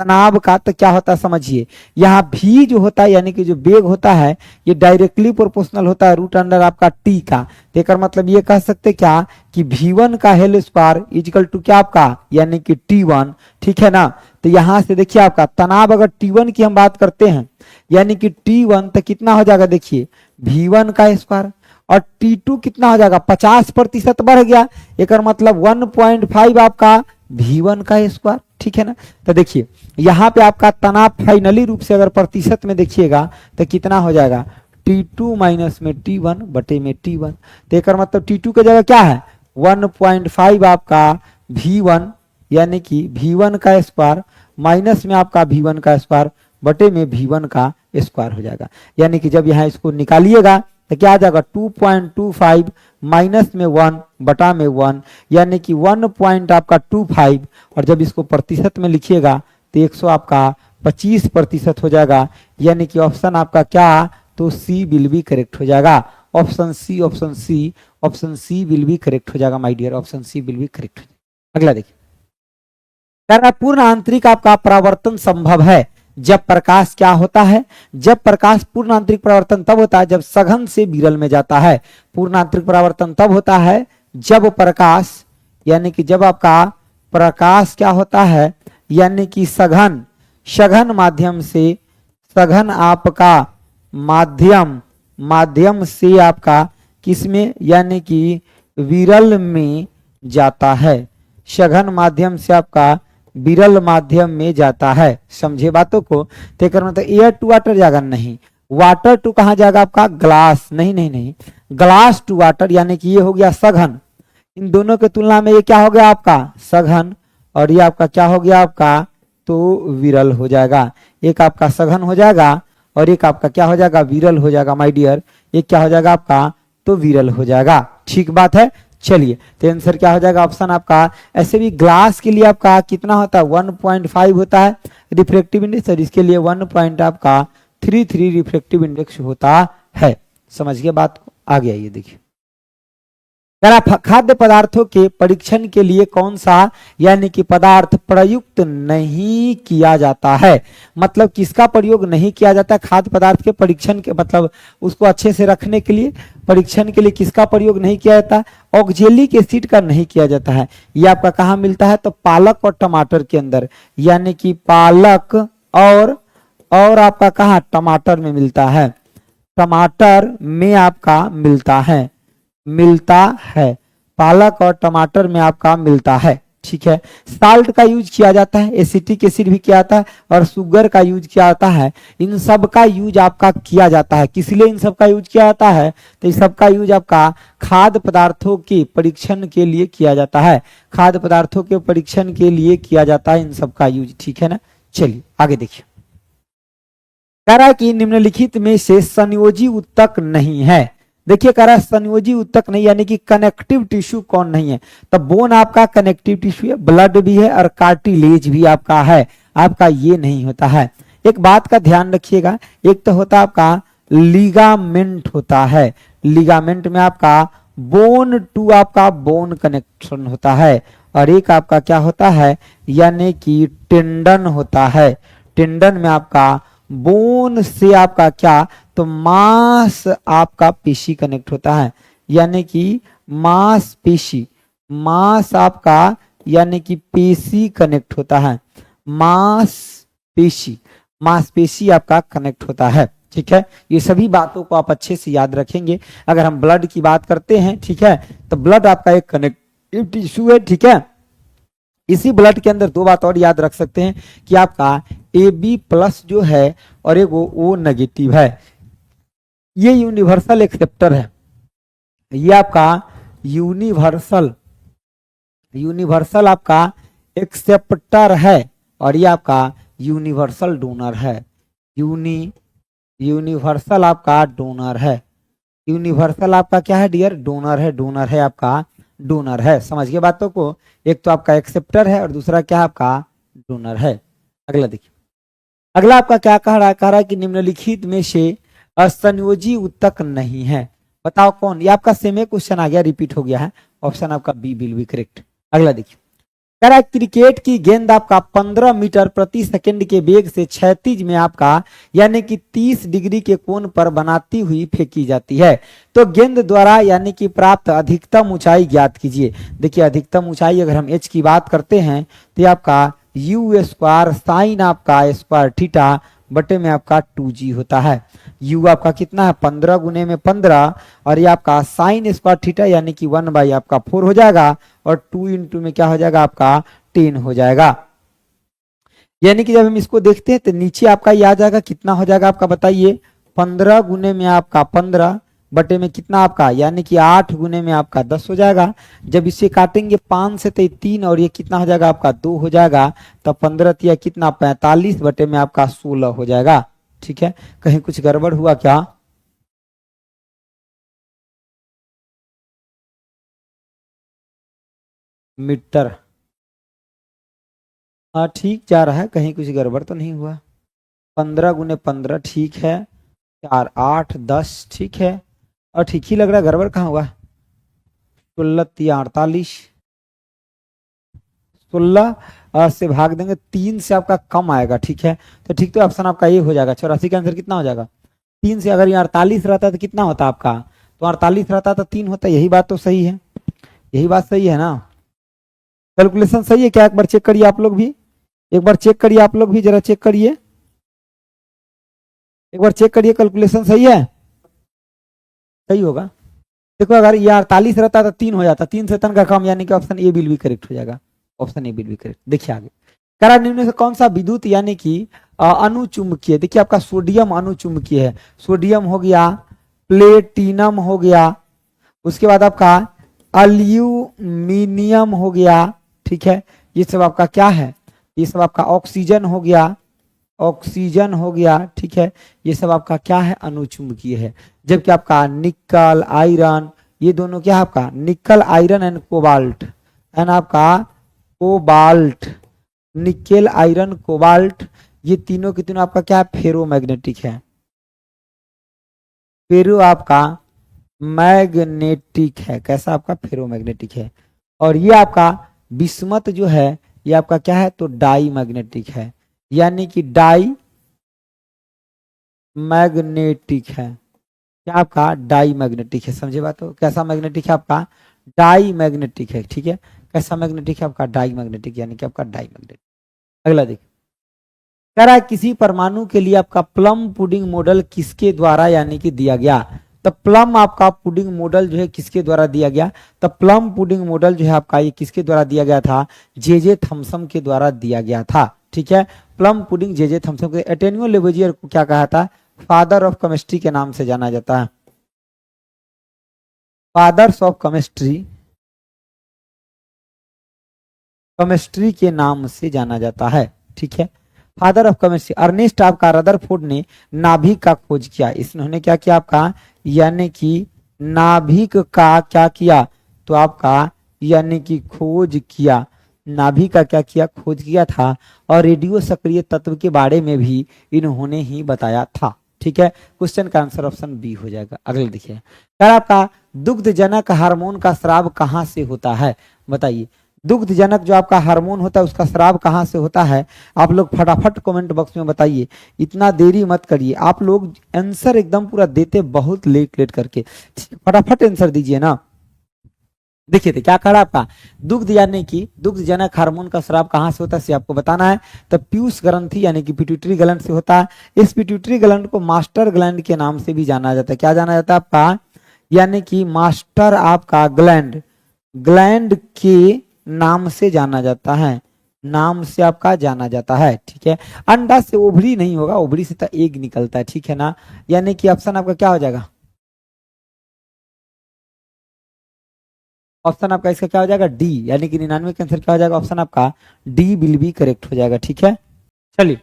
तनाव का, तो क्या होता है समझिए, यहाँ भी जो होता है यानी कि जो वेग होता है ये डायरेक्टली प्रोपोर्शनल होता है रूट अंडर आपका टी का। तो एक मतलब ये कह सकते क्या कि V1 का होल स्क्वायर इक्वल टू क्या आपका यानी कि T1, ठीक है ना। तो यहां से देखिए आपका तनाव अगर T1 की हम बात करते हैं यानी कि T1 तो कितना हो जाएगा, देखिए V1 का स्क्वायर, और T2 कितना हो जाएगा 50% बढ़ गया, एक मतलब 1.5 आपका V1 का स्क्वायर, ठीक है ना। तो देखिए यहाँ पे आपका तनाव फाइनली रूप से अगर प्रतिशत में देखिएगा तो कितना हो जाएगा T2 माइनस में T1 बटे में T1। तो एक मतलब T2 की जगह क्या है 1.5 आपका V1 यानी कि V1 का स्क्वायर माइनस में आपका V1 का स्क्वायर बटे में V1 का स्क्वायर हो जाएगा। यानी कि जब यहाँ इसको निकालिएगा तो क्या आ जाएगा 2.25 माइनस में 1 बटा में 1 यानी कि 1.25, और जब इसको प्रतिशत में लिखिएगा तो 100 आपका 25% हो जाएगा। यानी कि ऑप्शन आपका क्या, तो सी विल बी करेक्ट हो जाएगा। Option C will be correct हो जाएगा my dear, option C will be correct हो जाएगा। अगला देखिए, कह रहा पूर्ण आंतरिक आपका परावर्तन संभव है जब प्रकाश क्या होता है, जब प्रकाश पूर्ण आंतरिक परावर्तन तब होता है जब सघन से विरल में जाता है। पूर्ण आंतरिक परावर्तन तब होता है जब प्रकाश यानी कि जब आपका प्रकाश क्या होता है यानी कि सघन माध्यम से, सघन आपका माध्यम से आपका किसमें यानी कि विरल में जाता है, सघन माध्यम से आपका विरल माध्यम में जाता है। समझे बातों को। तो मतलब एयर टू वाटर जाएगा नहीं, वाटर टू कहां जाएगा आपका ग्लास, नहीं, ग्लास टू वाटर यानी कि ये हो गया सघन। इन दोनों के तुलना में ये क्या हो गया आपका सघन, और ये आपका क्या हो गया आपका तो विरल हो जाएगा। एक आपका सघन हो जाएगा और एक आपका क्या हो जाएगा विरल हो जाएगा माय डियर। एक क्या हो जाएगा आपका तो विरल हो जाएगा, ठीक बात है। चलिए तो आंसर क्या हो जाएगा ऑप्शन आपका। ऐसे भी ग्लास के लिए आपका कितना होता है 1.5 होता है रिफ्लेक्टिव इंडेक्स, और इसके लिए 1.33 रिफ्लेक्टिव इंडेक्स होता है। समझ गए बात को, आगे आइए देखिए। खाद्य पदार्थों के परीक्षण के लिए कौन सा यानी कि पदार्थ प्रयुक्त नहीं किया जाता है, मतलब किसका प्रयोग नहीं किया जाता है खाद्य पदार्थ के परीक्षण के, मतलब उसको अच्छे से रखने के लिए परीक्षण के लिए किसका प्रयोग नहीं किया जाता, ऑक्जेलिक एसिड का नहीं किया जाता है। ये आपका कहाँ मिलता है तो पालक और टमाटर के अंदर, यानी कि पालक और आपका कहाँ टमाटर में मिलता है, टमाटर में आपका मिलता है, पालक और टमाटर में आपका मिलता है, ठीक है। साल्ट का यूज किया जाता है, एसिटिक एसिड भी किया जाता है, और शुगर का यूज किया जाता है। इन सब का यूज आपका किया जाता है, किस लिए इन सब का यूज किया जाता है तो इस सब का यूज आपका खाद्य पदार्थों के परीक्षण के लिए किया जाता है, खाद्य पदार्थों के परीक्षण के लिए किया जाता है इन सब का यूज, ठीक है ना। चलिए आगे देखिए, कह रहा है कि निम्नलिखित में से संयोजी उत्तक नहीं है। देखिए कह रहा है संयोजी उत्तक नहीं यानी कि कनेक्टिव टिश्यू कौन नहीं है, तो बोन आपका कनेक्टिव टिश्यू है, ब्लड भी है और कार्टिलेज भी आपका है, आपका ये नहीं होता है। एक बात का ध्यान रखिएगा, एक तो होता है आपका लिगामेंट होता है, लिगामेंट में आपका बोन टू आपका बोन कनेक्शन होता है, और एक आपका क्या होता है यानी कि टेंडन होता है, टेंडन में आपका बोन से आपका क्या तो मांस आपका पेशी कनेक्ट होता है, यानी कि मांस पेशी, मांस आपका यानी कि पेशी कनेक्ट होता है, मांस पेशी आपका कनेक्ट होता है, ठीक है। ये सभी बातों को आप अच्छे से याद रखेंगे। अगर हम ब्लड की बात करते हैं, ठीक है, तो ब्लड आपका एक कनेक्टिव टिश्यू है, ठीक है। इसी ब्लड के अंदर दो बात और याद रख सकते हैं कि आपका AB+ जो है और एक O नेगेटिव है, ये यूनिवर्सल एक्सेप्टर है, ये आपका यूनिवर्सल आपका एक्सेप्टर है, और ये आपका यूनिवर्सल डोनर है, यूनिवर्सल आपका डोनर है, यूनिवर्सल आपका क्या है डियर डोनर है आपका डोनर है। समझ गए बातों को, एक तो आपका एक्सेप्टर है और दूसरा क्या है आपका डोनर है। अगला देखिए, अगला आपका क्या कह रहा है कि निम्नलिखित में से असंयोजी उत्तक नहीं है, बताओ कौन। ये आपका सेम क्वेश्चन आ गया, रिपीट हो गया है, ऑप्शन आपका बी विल बी करेक्ट। अगला देखिए, कह रहा है क्रिकेट की गेंद आपका 15 मीटर प्रति सेकंड के वेग से क्षैतिज में आपका यानी कि 30 डिग्री के कोण पर बनाती हुई फेंकी जाती है। तो गेंद द्वारा यानी कि प्राप्त अधिकतम ऊंचाई ज्ञात कीजिए। देखिए अधिकतम ऊंचाई अगर हम एच की बात करते हैं तो ये आपका यू स्क्वायर साइन आपका स्क्वायर थीटा बटे में आपका 2g होता है। u आपका कितना है 15 गुने में 15 और ये आपका साइन स्क्वायर थीटा यानी कि 1 बाई आपका 4 हो जाएगा और 2 इंटू में क्या हो जाएगा आपका 10 हो जाएगा। यानी कि जब हम इसको देखते हैं तो नीचे आपका ये आ जाएगा कितना हो जाएगा आपका बताइए 15 गुने में आपका 15 बटे में कितना आपका यानी कि 8 गुने में आपका 10 हो जाएगा। जब इसे काटेंगे 5 से तो 3 और ये कितना हो जाएगा आपका 2 हो जाएगा। तो 15 तिया कितना 45 बटे में आपका 16 हो जाएगा। ठीक है, कहीं कुछ गड़बड़ हुआ क्या? मीटर ठीक जा रहा है, कहीं कुछ गड़बड़ तो नहीं हुआ। 15 गुने 15 ठीक है, 4 8 10 ठीक है और ठीक ही लग रहा है, गड़बड़ कहाँ हुआ? 16 तिया 48 16 से भाग देंगे 3 से आपका कम आएगा। ठीक है, तो ठीक तो ऑप्शन आपका ये हो जाएगा। 84 का आंसर कितना हो जाएगा 3 से। अगर ये 48 रहता तो कितना होता आपका? तो 48 रहता तो 3 होता। यही बात तो सही है, यही बात सही है ना? कैलकुलेशन सही है क्या? एक बार चेक करिए आप लोग भी, एक बार चेक करिए आप लोग भी, जरा चेक करिए, एक बार चेक करिए कैलकुलेशन सही है, सही होगा। देखो अगर ये 48 रहता तो 3 हो जाता, 3 से तन का कम यानी कि ऑप्शन ए बिल भी करेक्ट हो जाएगा। ऑप्शन ए बिल भी करेक्ट। देखिए आगे करा निम्न से कौन सा विद्युत यानी कि अनुचुंबकीय, देखिए आपका सोडियम अनुचुंबकीय है। सोडियम हो गया, प्लेटिनम हो गया, उसके बाद आपका अल्यूमिनियम हो गया। ठीक है, ये सब आपका क्या है? ये सब आपका ऑक्सीजन हो गया, ऑक्सीजन हो गया। ठीक है, ये सब आपका क्या है? अनुचुंबकीय है। जबकि आपका निकल आयरन, ये दोनों क्या है आपका? निकल आयरन एंड कोबाल्ट एंड आपका कोबाल्ट, निकेल आयरन कोबाल्ट, ये तीनों के तीनों आपका क्या है? फेरोमैग्नेटिक है। फेरो आपका मैग्नेटिक है। कैसा आपका? फेरोमैग्नेटिक है। और ये आपका बिस्मत जो है ये आपका क्या है? तो डाई मैग्नेटिक है, यानी कि डाई मैग्नेटिक है। क्या आपका? डाई मैग्नेटिक है। समझे बात? तो कैसा मैग्नेटिक है आपका? डाई मैग्नेटिक है। ठीक है, कैसा मैग्नेटिक है आपका? डाई मैग्नेटिक, यानी कि आपका डाई मैग्नेटिक। अगला देखिए कह रहा है किसी परमाणु के लिए आपका प्लम पुडिंग मॉडल किसके द्वारा यानी कि दिया गया? तो प्लम आपका पुडिंग मॉडल जो है किसके द्वारा दिया गया? तो प्लम पुडिंग मॉडल जो है आपका ये किसके द्वारा दिया गया था? जे थॉमसन के द्वारा दिया गया था। ठीक है, प्लम पुडिंग जे थॉमसन के। एंटोनियो लेवोजियर को क्या कहा था? फादर ऑफ केमिस्ट्री के नाम से जाना जाता है। फादर्स ऑफ केमिस्ट्री, केमिस्ट्री के नाम से जाना जाता है। ठीक है, फादर ऑफ केमिस्ट्री। अर्नेस्ट आपका रदरफोर्ड ने नाभिक का खोज किया। इन्होंने क्या किया आपका? यानी कि नाभिक का क्या किया? तो आपका यानी कि खोज किया। नाभिक का क्या किया? खोज किया था। और रेडियो सक्रिय तत्व के बारे में भी इन्होंने ही बताया था। ठीक है, क्वेश्चन का आंसर ऑप्शन बी हो जाएगा। अगले देखिए सर आपका दुग्धजनक हार्मोन का स्राव कहाँ से होता है? बताइए, दुग्धजनक जो आपका हार्मोन होता है उसका स्राव कहाँ से होता है? आप लोग फटाफट कमेंट बॉक्स में बताइए, इतना देरी मत करिए। आप लोग आंसर एकदम पूरा देते बहुत लेट लेट करके, फटाफट आंसर दीजिए ना। देखिए थे क्या कह रहा आपका? दुग्ध यानी कि दुग्धजनक हार्मोन का स्राव कहाँ से होता है आपको बताना है। तो पीयूष ग्रंथि यानी कि पिट्यूटरी ग्लैंड से होता है। इस पिट्यूटरी ग्लैंड को मास्टर ग्लैंड के नाम से भी जाना जाता है। क्या जाना जाता है आपका? यानी कि मास्टर आपका ग्लैंड, ग्लैंड के नाम से जाना जाता है, नाम से आपका जाना जाता है। ठीक है, अंडा से ओवरी नहीं होगा, ओवरी से तो एग निकलता है। ठीक है ना, यानी कि ऑप्शन आपका क्या हो जाएगा? ऑप्शन आपका इसका क्या हो जाएगा? डी, यानी कि 99 का आंसर क्या हो जाएगा? ऑप्शन आपका डी विल बी करेक्ट हो जाएगा। ठीक है, चलिए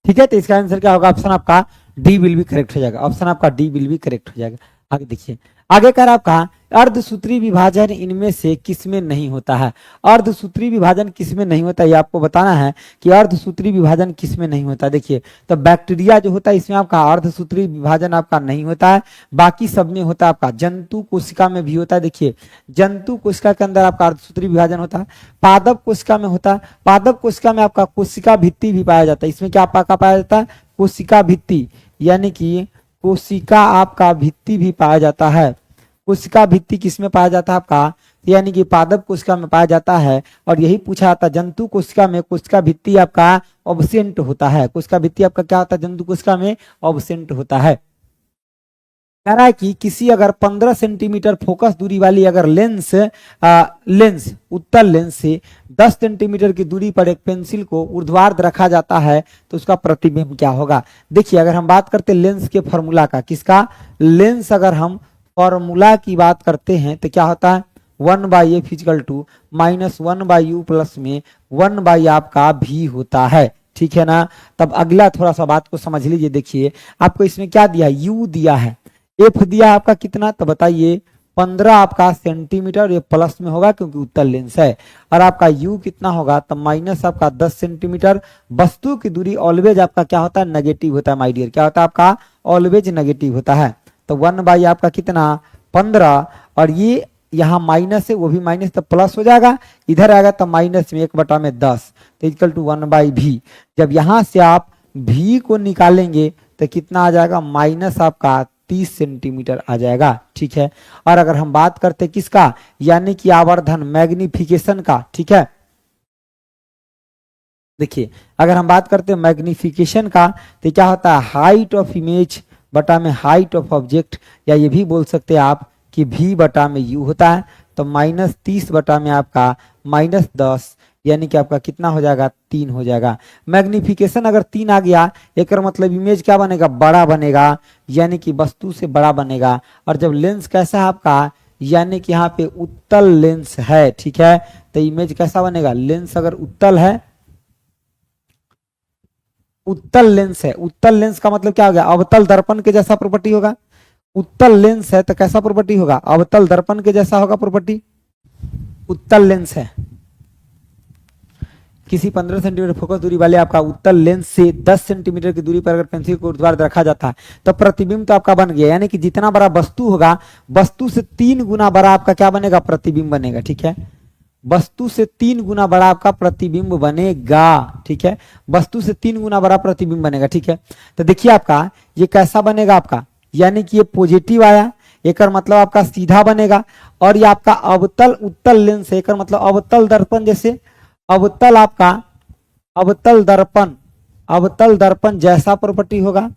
ठीक है, तो इसका आंसर क्या होगा? ऑप्शन आपका डी विल बी करेक्ट हो जाएगा। ऑप्शन आपका डी विल बी करेक्ट हो जाएगा। आगे देखिए, आगे कह रहा आपका अर्धसूत्री विभाजन इनमें से किसमें नहीं होता है? अर्धसूत्री विभाजन किसमें नहीं होता, ये आपको बताना है कि अर्धसूत्री विभाजन किसमें नहीं होता। देखिए, तो बैक्टीरिया जो होता है इसमें आपका अर्धसूत्री विभाजन आपका नहीं होता है, बाकी सब में होता है आपका। जंतु कोशिका में भी होता है। देखिए, जंतु कोशिका के अंदर आपका अर्धसूत्री विभाजन होता है। पादप कोशिका में होता है। पादप कोशिका में आपका कोशिका भित्ति भी पाया जाता है। इसमें क्या आपका पाया जाता है? कोशिका भित्ति, यानी कि कोशिका आपका भित्ति भी पाया जाता है। कोशिका भित्ति किसमें पाया जाता है आपका? यानी कि पादप कोशिका में पाया जाता है। और यही पूछा जाता है जंतु कोशिका में कोशिका भित्ति आपका ऑब्सेंट होता है। कोशिका भित्ति आपका क्या होता है? जंतु कोशिका में ऑब्सेंट होता है। कह रहा है कि किसी अगर 15 सेंटीमीटर फोकस दूरी वाली अगर लेंस उत्तल लेंस से 10 सेंटीमीटर की दूरी पर एक पेंसिल को ऊर्ध्वाधर रखा जाता है तो उसका प्रतिबिंब क्या होगा? देखिए, अगर हम बात करते लेंस के फॉर्मूला का, किसका? लेंस अगर हम फॉर्मूला की बात करते हैं तो क्या होता है? 1/f equal to -1/u plus में 1/ आपका v होता है। ठीक है ना? तब अगला थोड़ा सा बात को समझ लीजिए। देखिए, आपको इसमें क्या दिया? u दिया है, f दिया आपका कितना? तो बताइए 15 आपका सेंटीमीटर, ये प्लस में होगा क्योंकि उत्तल लेंस है। और आपका u कितना होगा? तो माइनस आपका 10 सेंटीमीटर। वस्तु की दूरी ऑलवेज आपका क्या होता है? नेगेटिव होता है माय डियर। क्या होता है आपका? ऑलवेज नेगेटिव होता है। तो 1/ आपका कितना? 15। और ये यहाँ माइनस है, वो भी माइनस, तो प्लस हो जाएगा। इधर आएगा तो माइनस में 1/10 तो इक्वल टू 1/v। जब यहाँ से आप v को निकालेंगे तो कितना आ जाएगा? माइनस आपका 30 सेंटीमीटर आ जाएगा। ठीक है। और अगर हम बात करते किसका? यानी कि आवर्धन, मैग्निफिकेशन का। ठीक है, देखिए, अगर हम बात करते हैं मैग्निफिकेशन का तो क्या होता है? हाइट ऑफ इमेज बटा में हाइट ऑफ ऑब्जेक्ट, या ये भी बोल सकते हैं आप कि v बटा में u होता है। तो -30 बटा में आपका -10, यानी कि आपका कितना हो जाएगा? 3 हो जाएगा। मैग्निफिकेशन अगर 3 आ गया, एक मतलब इमेज क्या बनेगा? बड़ा बनेगा, यानी कि वस्तु से बड़ा बनेगा। और जब लेंस कैसा है आपका? यानी कि यहाँ पे उत्तल लेंस है। ठीक है, तो इमेज कैसा बनेगा? लेंस अगर उत्तल है, उत्तल लेंस है, उत्तल लेंस का मतलब क्या हो गया? अवतल दर्पण के जैसा प्रॉपर्टी होगा। उत्तल लेंस है तो कैसा प्रॉपर्टी होगा? अवतल दर्पण के जैसा होगा प्रॉपर्टी। उत्तल लेंस है, किसी 15 सेंटीमीटर फोकस दूरी वाले आपका उत्तल लेंस से 10 सेंटीमीटर की दूरी पर अगर पेंसिल को ऊर्ध्वाधर रखा जाता है तो प्रतिबिंब तो आपका बन गया। यानी कि जितना बड़ा वस्तु होगा, वस्तु से 3 गुना बड़ा आपका क्या बनेगा? प्रतिबिंब बनेगा। ठीक है, वस्तु से 3 गुना बड़ा आपका प्रतिबिंब बनेगा। ठीक है, वस्तु से 3 गुना बड़ा प्रतिबिंब बनेगा। ठीक है, तो देखिए आपका ये कैसा बनेगा आपका? यानी कि ये पॉजिटिव आया, एक मतलब आपका सीधा बनेगा। और ये आपका अवतल उत्तल लेंस है, एक मतलब अवतल दर्पण, जैसे अवतल आपका अवतल दर्पण जैसा प्रॉपर्टी होगा,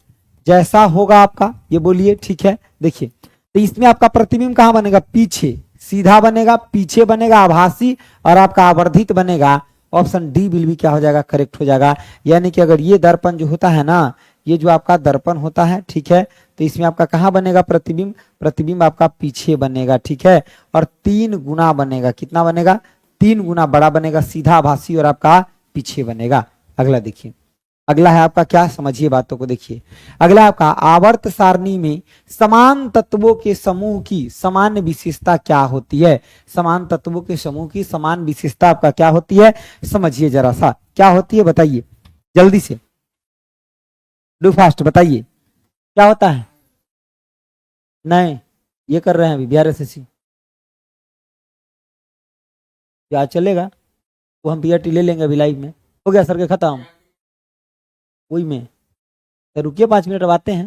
जैसा होगा आपका, ये बोलिए। ठीक है, देखिए, तो इसमें आपका प्रतिबिंब कहाँ बनेगा? पीछे, सीधा बनेगा, पीछे बनेगा, आभासी, और आपका आवर्धित बनेगा। ऑप्शन डी बिल भी क्या हो जाएगा? करेक्ट हो जाएगा। यानी कि अगर ये दर्पण जो होता है ना, ये जो आपका दर्पण होता है, ठीक है, तो इसमें आपका कहाँ बनेगा प्रतिबिंब? प्रतिबिंब आपका पीछे बनेगा। ठीक है, और 3 गुना बनेगा। कितना बनेगा? 3 गुना बड़ा बनेगा, सीधा, आभासी, और आपका पीछे बनेगा। अगला देखिए, अगला है आपका क्या? समझिए बातों को, देखिए। अगला आपका आवर्त सारणी में समान तत्वों के समूह की समान विशेषता क्या होती है? समान तत्वों के समूह की समान विशेषता आपका क्या होती है? समझिए जरा सा, क्या होती है बताइए जल्दी से, डू फास्ट, बताइए क्या होता है? नहीं, ये कर रहे हैं अभी बिहार एसएससी, आज चलेगा तो हम पीआरटी ले लेंगे अभी लाइव में। हो गया सर के खत्म, वही में। तो रुकिए 5 मिनट, अब आते हैं।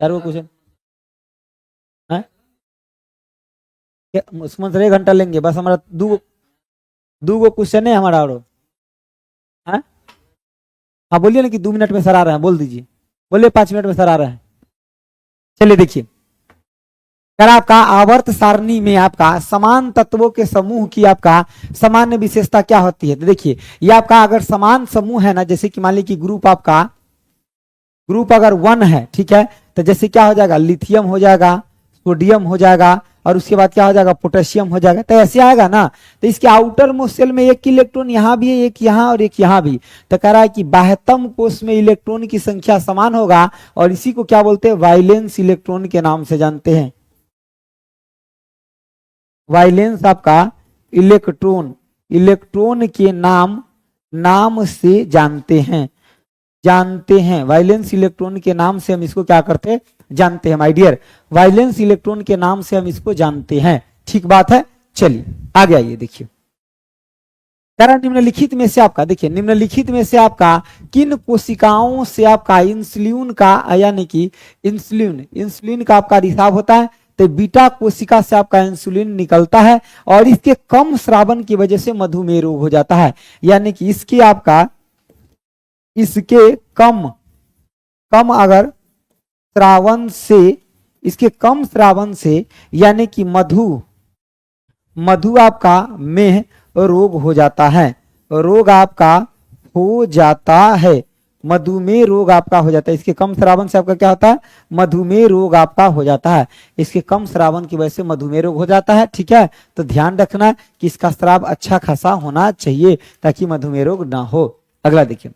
यार वो क्वेश्चन है उस्मान सर, 1 घंटा लेंगे बस, हमारा दो क्वेश्चन है हमारा। और हाँ बोलिए ना कि 2 मिनट में सर आ रहे हैं, बोल दीजिए, बोलिए 5 मिनट में सर आ रहे हैं। चलिए देखिए, अगर आपका आवर्त सारणी में आपका समान तत्वों के समूह की आपका सामान्य विशेषता क्या होती है? तो देखिए, ये आपका अगर समान समूह है ना, जैसे कि मान लीजिए कि ग्रुप आपका ग्रुप अगर 1 है, ठीक है, तो जैसे क्या हो जाएगा? लिथियम हो जाएगा, सोडियम हो जाएगा, और उसके बाद क्या हो जाएगा? पोटेशियम हो जाएगा। तो ऐसे आएगा ना, तो इसके आउटर मोस्ट शेल में एक इलेक्ट्रॉन यहाँ भी है, एक यहाँ और एक यहाँ भी। तो कह रहा है कि बाह्यतम कोश में इलेक्ट्रॉन की संख्या समान होगा, और इसी को क्या बोलते हैं? वाइलेंस इलेक्ट्रॉन के नाम से जानते हैं। वाइलेंस आपका इलेक्ट्रॉन, इलेक्ट्रॉन के नाम से जानते हैं। वाइलेंस इलेक्ट्रॉन के नाम से हम इसको क्या करते हैं, जानते हैं माय डियर। वाइलेंस इलेक्ट्रॉन के नाम से हम इसको जानते हैं, ठीक बात है। चलिए आगे आइए, देखिए निम्नलिखित में से आपका, देखिए निम्नलिखित में से आपका किन कोशिकाओं से आपका इंसुलिन का, यानी कि इंसुलिन का आपका रिसाव होता है, तो बीटा कोशिका से आपका इंसुलिन निकलता है और इसके कम स्रावन की वजह से मधुमेह रोग हो जाता है। यानी कि इसके कम श्रावण से यानी कि मधु आपका में रोग हो जाता है, मधुमेह रोग आपका हो जाता है। इसके कम श्रावण से आपका क्या होता है, मधुमेह रोग आपका हो जाता है। इसके कम श्रावण की वजह से मधुमेह रोग हो जाता है, ठीक है। तो ध्यान रखना कि इसका स्राव अच्छा खासा होना चाहिए ताकि मधुमेह रोग ना हो। अगला देखिए,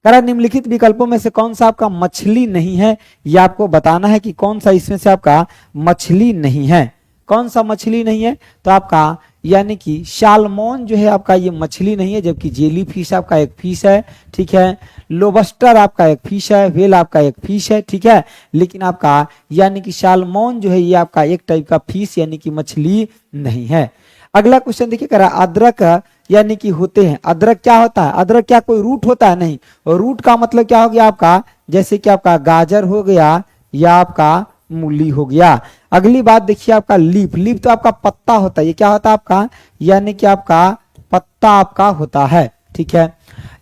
निम्नलिखित विकल्पों में से कौन सा आपका मछली नहीं है, यह आपको बताना है कि कौन सा इसमें से आपका मछली नहीं है। कौन सा मछली नहीं है, तो आपका यानी कि साल्मोन जो है आपका ये मछली नहीं है, जबकि जेली फिश आपका एक फिश है, ठीक है। लोबस्टर आपका एक फिश है, व्हेल आपका एक फिश है, ठीक है। लेकिन आपका यानी कि साल्मोन जो है ये आपका एक टाइप का फिश यानी कि मछली नहीं है। अगला क्वेश्चन देखिए, अदरक यानी कि होते हैं, अदरक क्या होता है, अदरक क्या कोई रूट होता है, नहीं। और रूट का मतलब क्या हो गया आपका, जैसे कि आपका गाजर हो गया या आपका मूली हो गया। अगली बात देखिए आपका लीफ तो आपका पत्ता होता है, ये क्या होता है आपका, यानी कि आपका पत्ता आपका होता है, ठीक है।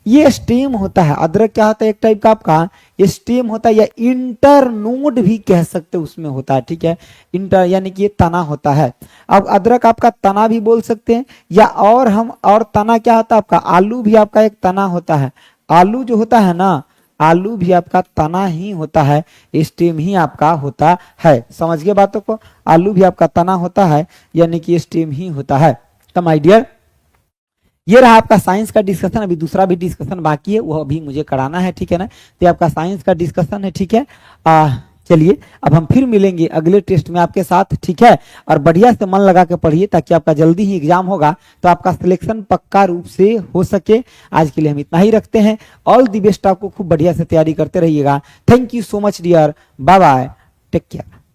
ये स्टेम होता है, अदरक क्या होता है, एक टाइप का आपका स्टेम होता है या इंटरनोड भी कह सकते उसमें होता है, ठीक है। इंटर यानी कि ये तना होता है। अब अदरक आपका तना भी बोल सकते हैं या और तना क्या होता है आपका, आलू भी आपका एक तना होता है। आलू जो होता है ना, आलू भी आपका तना ही होता है, स्टेम ही आपका होता है। समझ गए बातों को, आलू भी आपका तना होता है यानी कि स्टेम ही होता है। तो माय डियर, ये रहा आपका साइंस का डिस्कशन। अभी दूसरा भी डिस्कशन बाकी है, वो अभी मुझे कराना है, ठीक है ना। तो आपका साइंस का डिस्कशन है, ठीक है। चलिए अब हम फिर मिलेंगे अगले टेस्ट में आपके साथ, ठीक है। और बढ़िया से मन लगा के पढ़िए ताकि आपका जल्दी ही एग्जाम होगा तो आपका सिलेक्शन पक्का रूप से हो सके। आज के लिए हम इतना ही रखते हैं। ऑल दी बेस्ट, आपको खूब बढ़िया से तैयारी करते रहिएगा। Thank you so much dear, bye bye, take care.